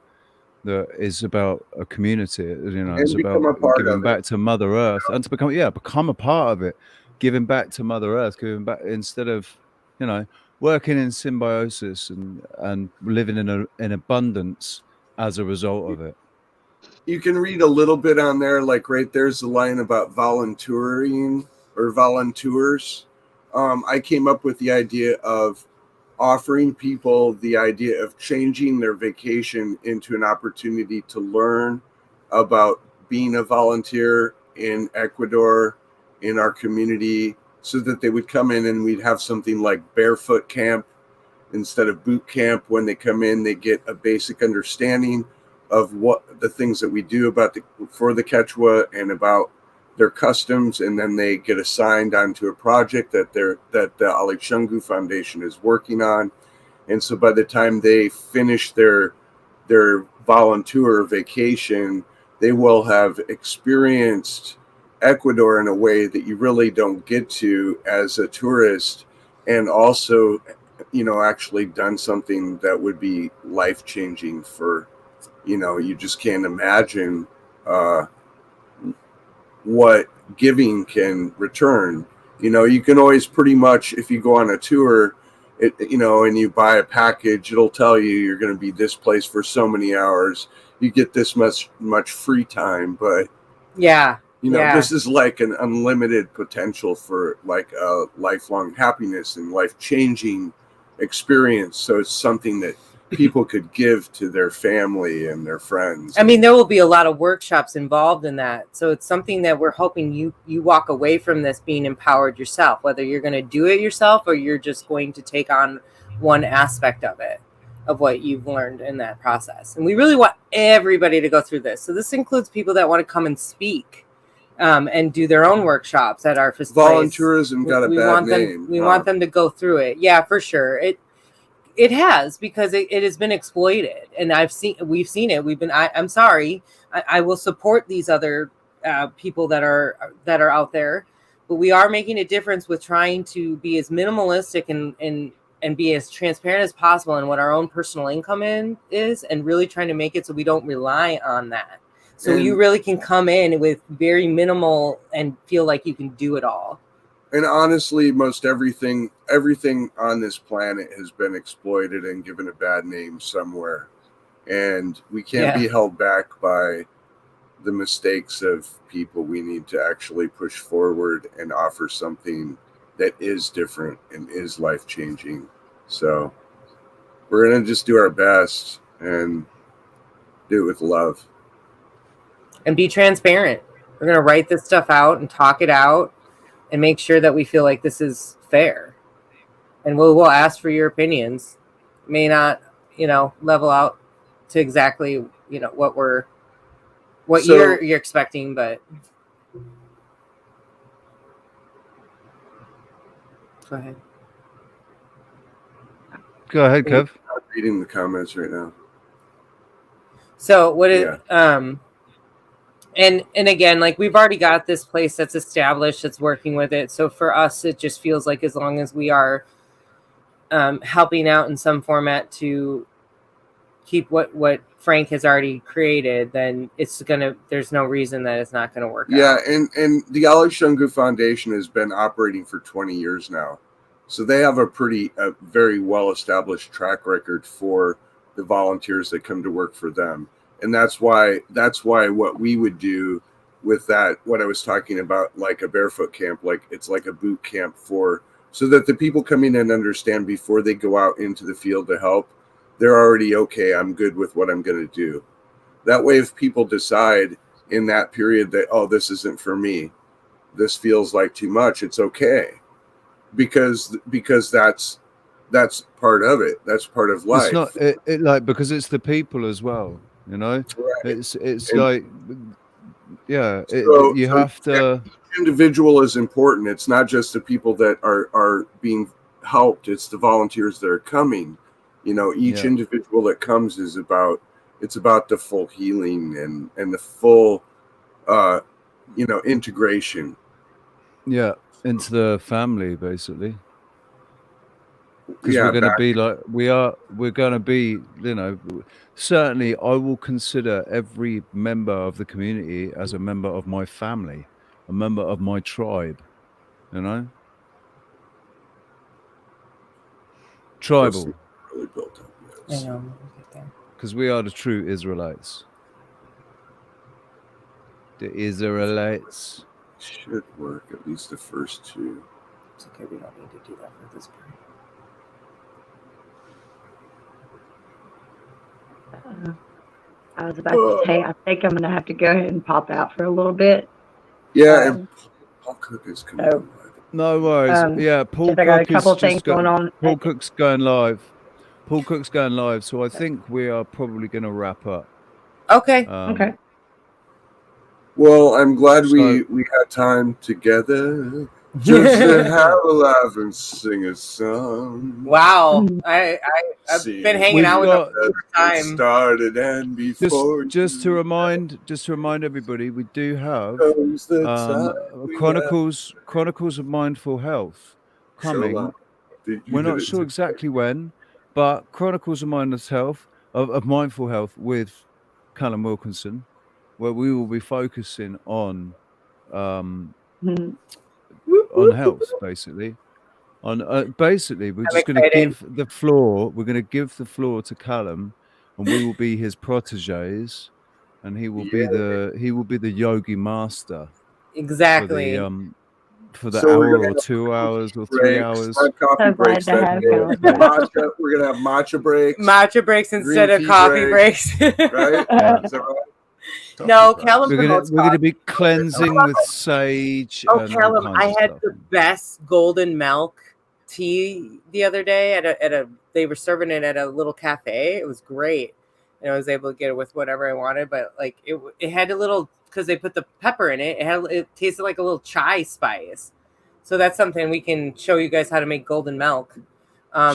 That is about a community, it's about giving back to Mother Earth and to become a part of it, giving back to Mother Earth, giving back instead of, working in symbiosis and living in abundance as a result of it. You can read a little bit on there, like right there's the line about volunteering or volunteers. I came up with the idea of offering people the idea of changing their vacation into an opportunity to learn about being a volunteer in Ecuador, in our community, so that they would come in and we'd have something like barefoot camp instead of boot camp. When they come in, they get a basic understanding of what the things that we do for the Quechua and about their customs, and then they get assigned onto a project that the Ali Shungu Foundation is working on. And so by the time they finish their volunteer vacation, they will have experienced Ecuador in a way that you really don't get to as a tourist, and also, you know, actually done something that would be life-changing for, you know, you just can't imagine what giving can return. You know, you can always pretty much, if you go on a tour, you know, and you buy a package, it'll tell you you're going to be this place for so many hours. You get this much free time, but Yeah. you know, yeah. this is like an unlimited potential for like a lifelong happiness and life-changing experience. So it's something that people could give to their family and their friends. I mean, there will be a lot of workshops involved in that. So it's something that we're hoping you walk away from this being empowered yourself, whether you're going to do it yourself or you're just going to take on one aspect of it, of what you've learned in that process. And we really want everybody to go through this. So this includes people that want to come and speak and do their own workshops at our facility. Volunteerism got a bad name. We want them to go through it. Yeah, for sure. It has, because it has been exploited, and we've seen it. I'm sorry. I will support these other people that are out there, but we are making a difference with trying to be as minimalistic and be as transparent as possible in what our own personal income is, and really trying to make it so we don't rely on that. So you really can come in with very minimal and feel like you can do it all. And honestly, most everything on this planet has been exploited and given a bad name somewhere. And we can't be held back by the mistakes of people. We need to actually push forward and offer something that is different and is life-changing. So we're going to just do our best and do it with love. And be transparent. We're going to write this stuff out and talk it out and make sure that we feel like this is fair. And we'll ask for your opinions. It may not, level out to exactly, what you're expecting, but go ahead. Go ahead, Kev. I'm reading the comments right now. So what is and again, like, we've already got this place that's established, that's working with it. So for us, it just feels like as long as we are helping out in some format to keep what Frank has already created, then there's no reason that it's not gonna work out. Yeah, and the Ali Shungu Foundation has been operating for 20 years now. So they have a very well-established track record for the volunteers that come to work for them. And that's why what we would do with that, what I was talking about, like a barefoot camp, like it's like a boot camp so that the people coming in understand before they go out into the field to help, they're already, okay, I'm good with what I'm going to do. That way, if people decide in that period that, oh, this isn't for me, this feels like too much, it's okay. Because that's part of it. That's part of life. It's not because it's the people as well. Right. It's like, you have to. Each individual is important. It's not just the people that are being helped. It's the volunteers that are coming. Each individual that comes is about the full healing and the full, integration. Yeah, into the family, basically. Because we're going to be like we're going to be, certainly I will consider every member of the community as a member of my family, a member of my tribe, tribal. Really built up, yes. I know. Because we are the true Israelites. The Israelites. Should work, at least the first two. It's okay, we don't need to do that for this part. I was about to say, I think I'm going to have to go ahead and pop out for a little bit. Yeah, and Paul Cook is coming on. No worries. Paul Cook I got a couple things going on. Paul Cook's going live. So I think we are probably going to wrap up. Okay. Okay. Well, I'm glad we had time together. Just to have a laugh and sing a song. Wow, I've been hanging out with them all the time. Started and before Just to remind everybody, we do have Chronicles of Mindful Health coming. We're not sure exactly when, but Chronicles of Mindful Health with Callum Wilkinson, where we will be focusing on health, basically. Basically, we're just going to give the floor. We're going to give the floor to Callum, and we will be his proteges, and he will be the yogi master. Exactly. For the hour or 2 hours or 3 hours. Coffee breaks. We're gonna have matcha breaks. Matcha breaks instead of coffee breaks. Right? Is that right? No, Callum. We're going to be cleansing with sage. Oh, and Callum, all kinds I had of the best golden milk tea the other day they were serving it at a little cafe. It was great, and I was able to get it with whatever I wanted. But like it had a little, because they put the pepper in it. It tasted like a little chai spice. So that's something we can show you guys how to make golden milk.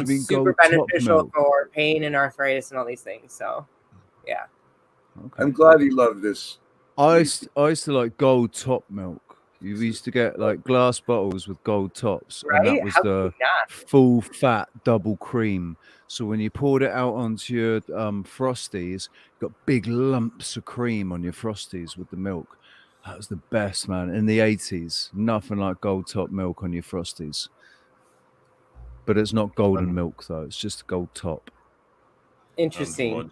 Super beneficial for pain and arthritis and all these things. So, yeah. I'm glad he loved this. I used to like gold top milk. You used to get like glass bottles with gold tops, Right? and that was the full fat double cream. So when you poured it out onto your Frosties, you got big lumps of cream on your Frosties with the milk. That was the best, man. In the 80s, nothing like gold top milk on your Frosties. But it's not golden milk though; it's just gold top. Interesting.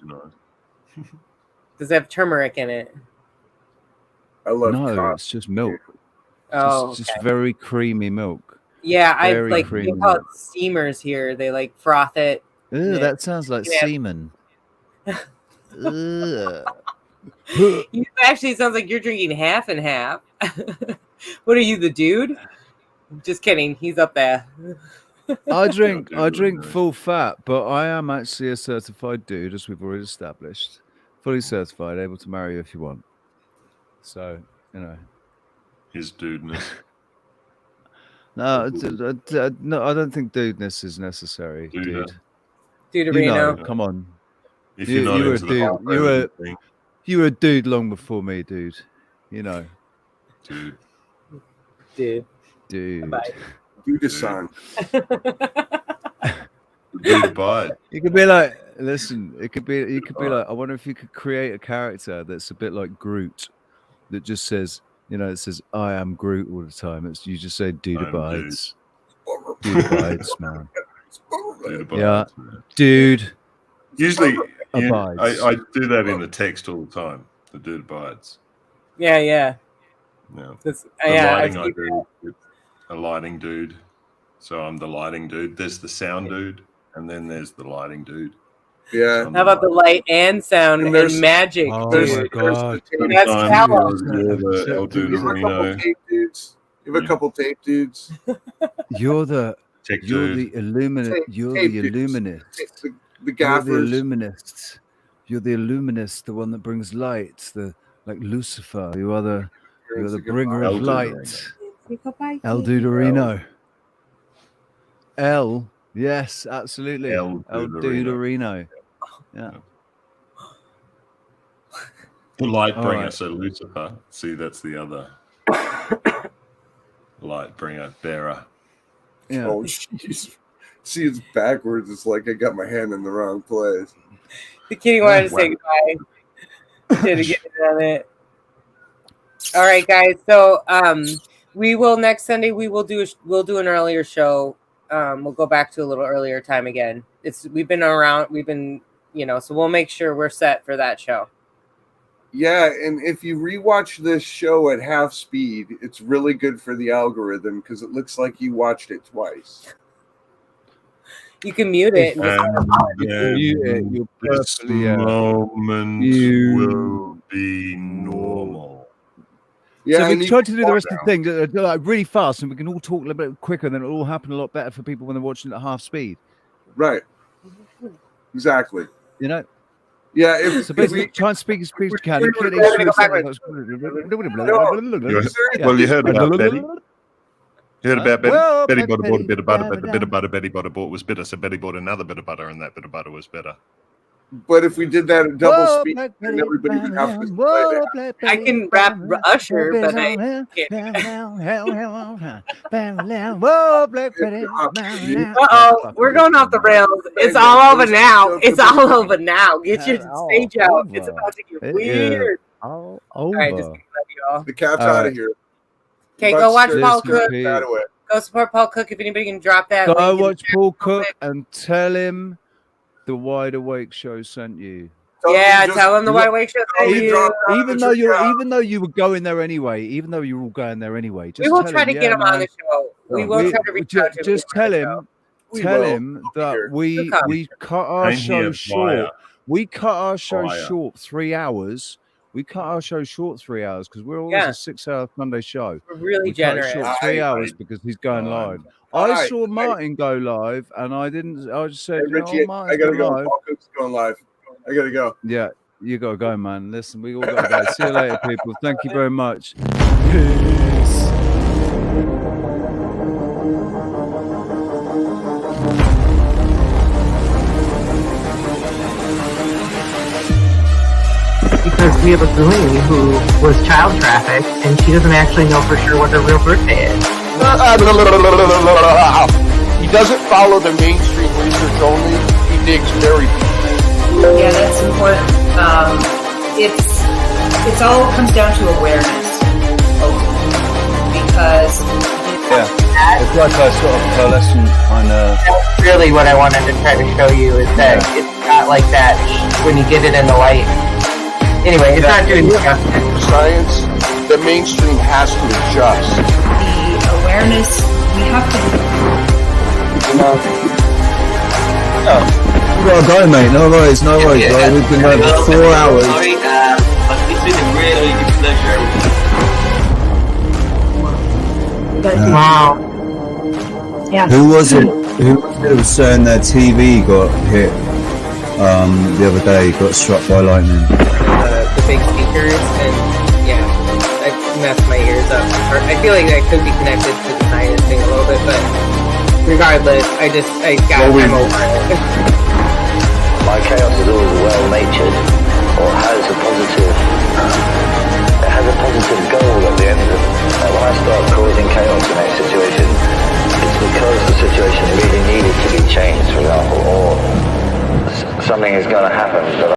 Does it have turmeric in it? I love No, it's just milk. Oh, just very creamy milk. Yeah, I Very like creamy we call it milk. steamers here. They like froth it. Ew, that sounds like Yeah. semen. You actually sounds like you're drinking half and half. What are you, the dude? Just kidding. He's up there. I drink full fat, but I am actually a certified dude, as we've already established. Fully certified, able to marry you if you want. So, you know. His dudeness. No, no, I don't think dudeness is necessary, dude. Dude, You know, come on. If you're not were a into the dude. whole frozen thing. You were a dude long before me, dude. You know. Dude. Dude. Bye. Dude is son. Dude, bye. You could be like, listen. You could be like, I wonder if you could create a character that's a bit like Groot, that just says, you know, it says, "I am Groot" all the time. It's you just say, "Dude abides." Dude abides, man. Dude abides, Yeah, man. dude. Usually, abides. I do that in the text all the time. The dude abides. Yeah. Yeah. The lighting I do. It's a lighting dude. So I'm the lighting dude. There's the sound dude, and then there's the lighting dude. Yeah. How about the light and sound and magic? Oh dude? my god. That's Callum. You're the El Duderino. You have a couple tape dudes. You're the Tech you're dude. the illuminate. Tape- You're tape the dudes. illuminist. The You're the gaffers. illuminist. You're the illuminist, the one that brings light, the like Lucifer. You are the bringer El of light. Duderino. El Duderino. El, yes, absolutely. El Duderino. Yeah. The light All bringer, right. so Lucifer. See, that's the other light bringer, bearer. Yeah. Oh, jeez. See, it's backwards. It's like I got my hand in the wrong place. The kitty wanted to say goodbye. Did get it on it. All right, guys. So we will next Sunday. We'll do an earlier show. We'll go back to a little earlier time again. We've been around. We've been, so we'll make sure we're set for that show. Yeah, and if you rewatch this show at half speed, it's really good for the algorithm because it looks like you watched it twice. You can mute it. And This moment will be normal. Yeah, so and we you tried to can do the walk rest of the thing like really fast, and we can all talk a little bit quicker, and then it'll all happen a lot better for people when they're watching it at half speed. Right. Exactly. You know. Yeah. So basically, try and speak as quick as you can. Well, you heard about Betty. You heard about Betty? Well, Betty bought a bit of butter, but the Betty, bit of butter Betty bought was bitter, so Betty bought another bit of butter, and that bit of butter was better. But if we did that at double Whoa, speed, Black then Betty, everybody would have to whoa, Black I Betty, can rap Usher, but I can't. Whoa, Black Betty. Uh-oh, we're going off the rails. It's all over now. It's all over now. Get your stage out. It's about to get weird. All All right, just over. love you all. The cat's out of here. Okay, About go to watch scare Paul the Cook. cat away. Go support Paul Cook if anybody can drop that. Go link in the watch chat Paul real Cook quick. and tell him the Wide Awake Show sent you. Yeah, tell him the Wide Awake Show sent you. Even though you were going there anyway, even though you were all going there anyway, just We will tell try him, to get him on the show. We will try to reach out to him. Just tell him, We tell will. him that we cut our I'm show here short. via- We cut our show Fire. short 3 hours. We cut our show short 3 hours because we're always Yeah. a 6-hour Sunday show. We're really We cut it generous. short 3 Aye, hours aye. because he's going Aye. live. Aye, I saw aye. Martin go live, and I didn't. I just said, Hey, you know, Richie, I Martin's gotta going go. live. Paul Cook's going live. I gotta go. Yeah, you gotta go, man. Listen, we all gotta go. See you later, people. Thank you very much. Peace. Because we have a Glean who was child trafficked, and she doesn't actually know for sure what her real birthday is. He doesn't follow the mainstream research only. He digs very deep. Yeah, that's important. It's all comes down to awareness, because Yeah, it's like a sort of pearlescent kind of. That's really what I wanted to try to show you, is that it's not like that when you get it in the light. Anyway, it's not doing justice. Science, the mainstream has to adjust. the awareness we have to. You gotta go, mate. No worries, no worries. Right? We've been there for 4 hours. Sorry, but it's been a really good pleasure. Wow. Yeah. Who was it? Who was saying their TV got hit the other day? Got struck by lightning. The big speakers, and yeah, I messed my ears up. Or I feel like I could be connected to the science thing a little bit, but regardless, I'm over it. My chaos is always well-natured, or has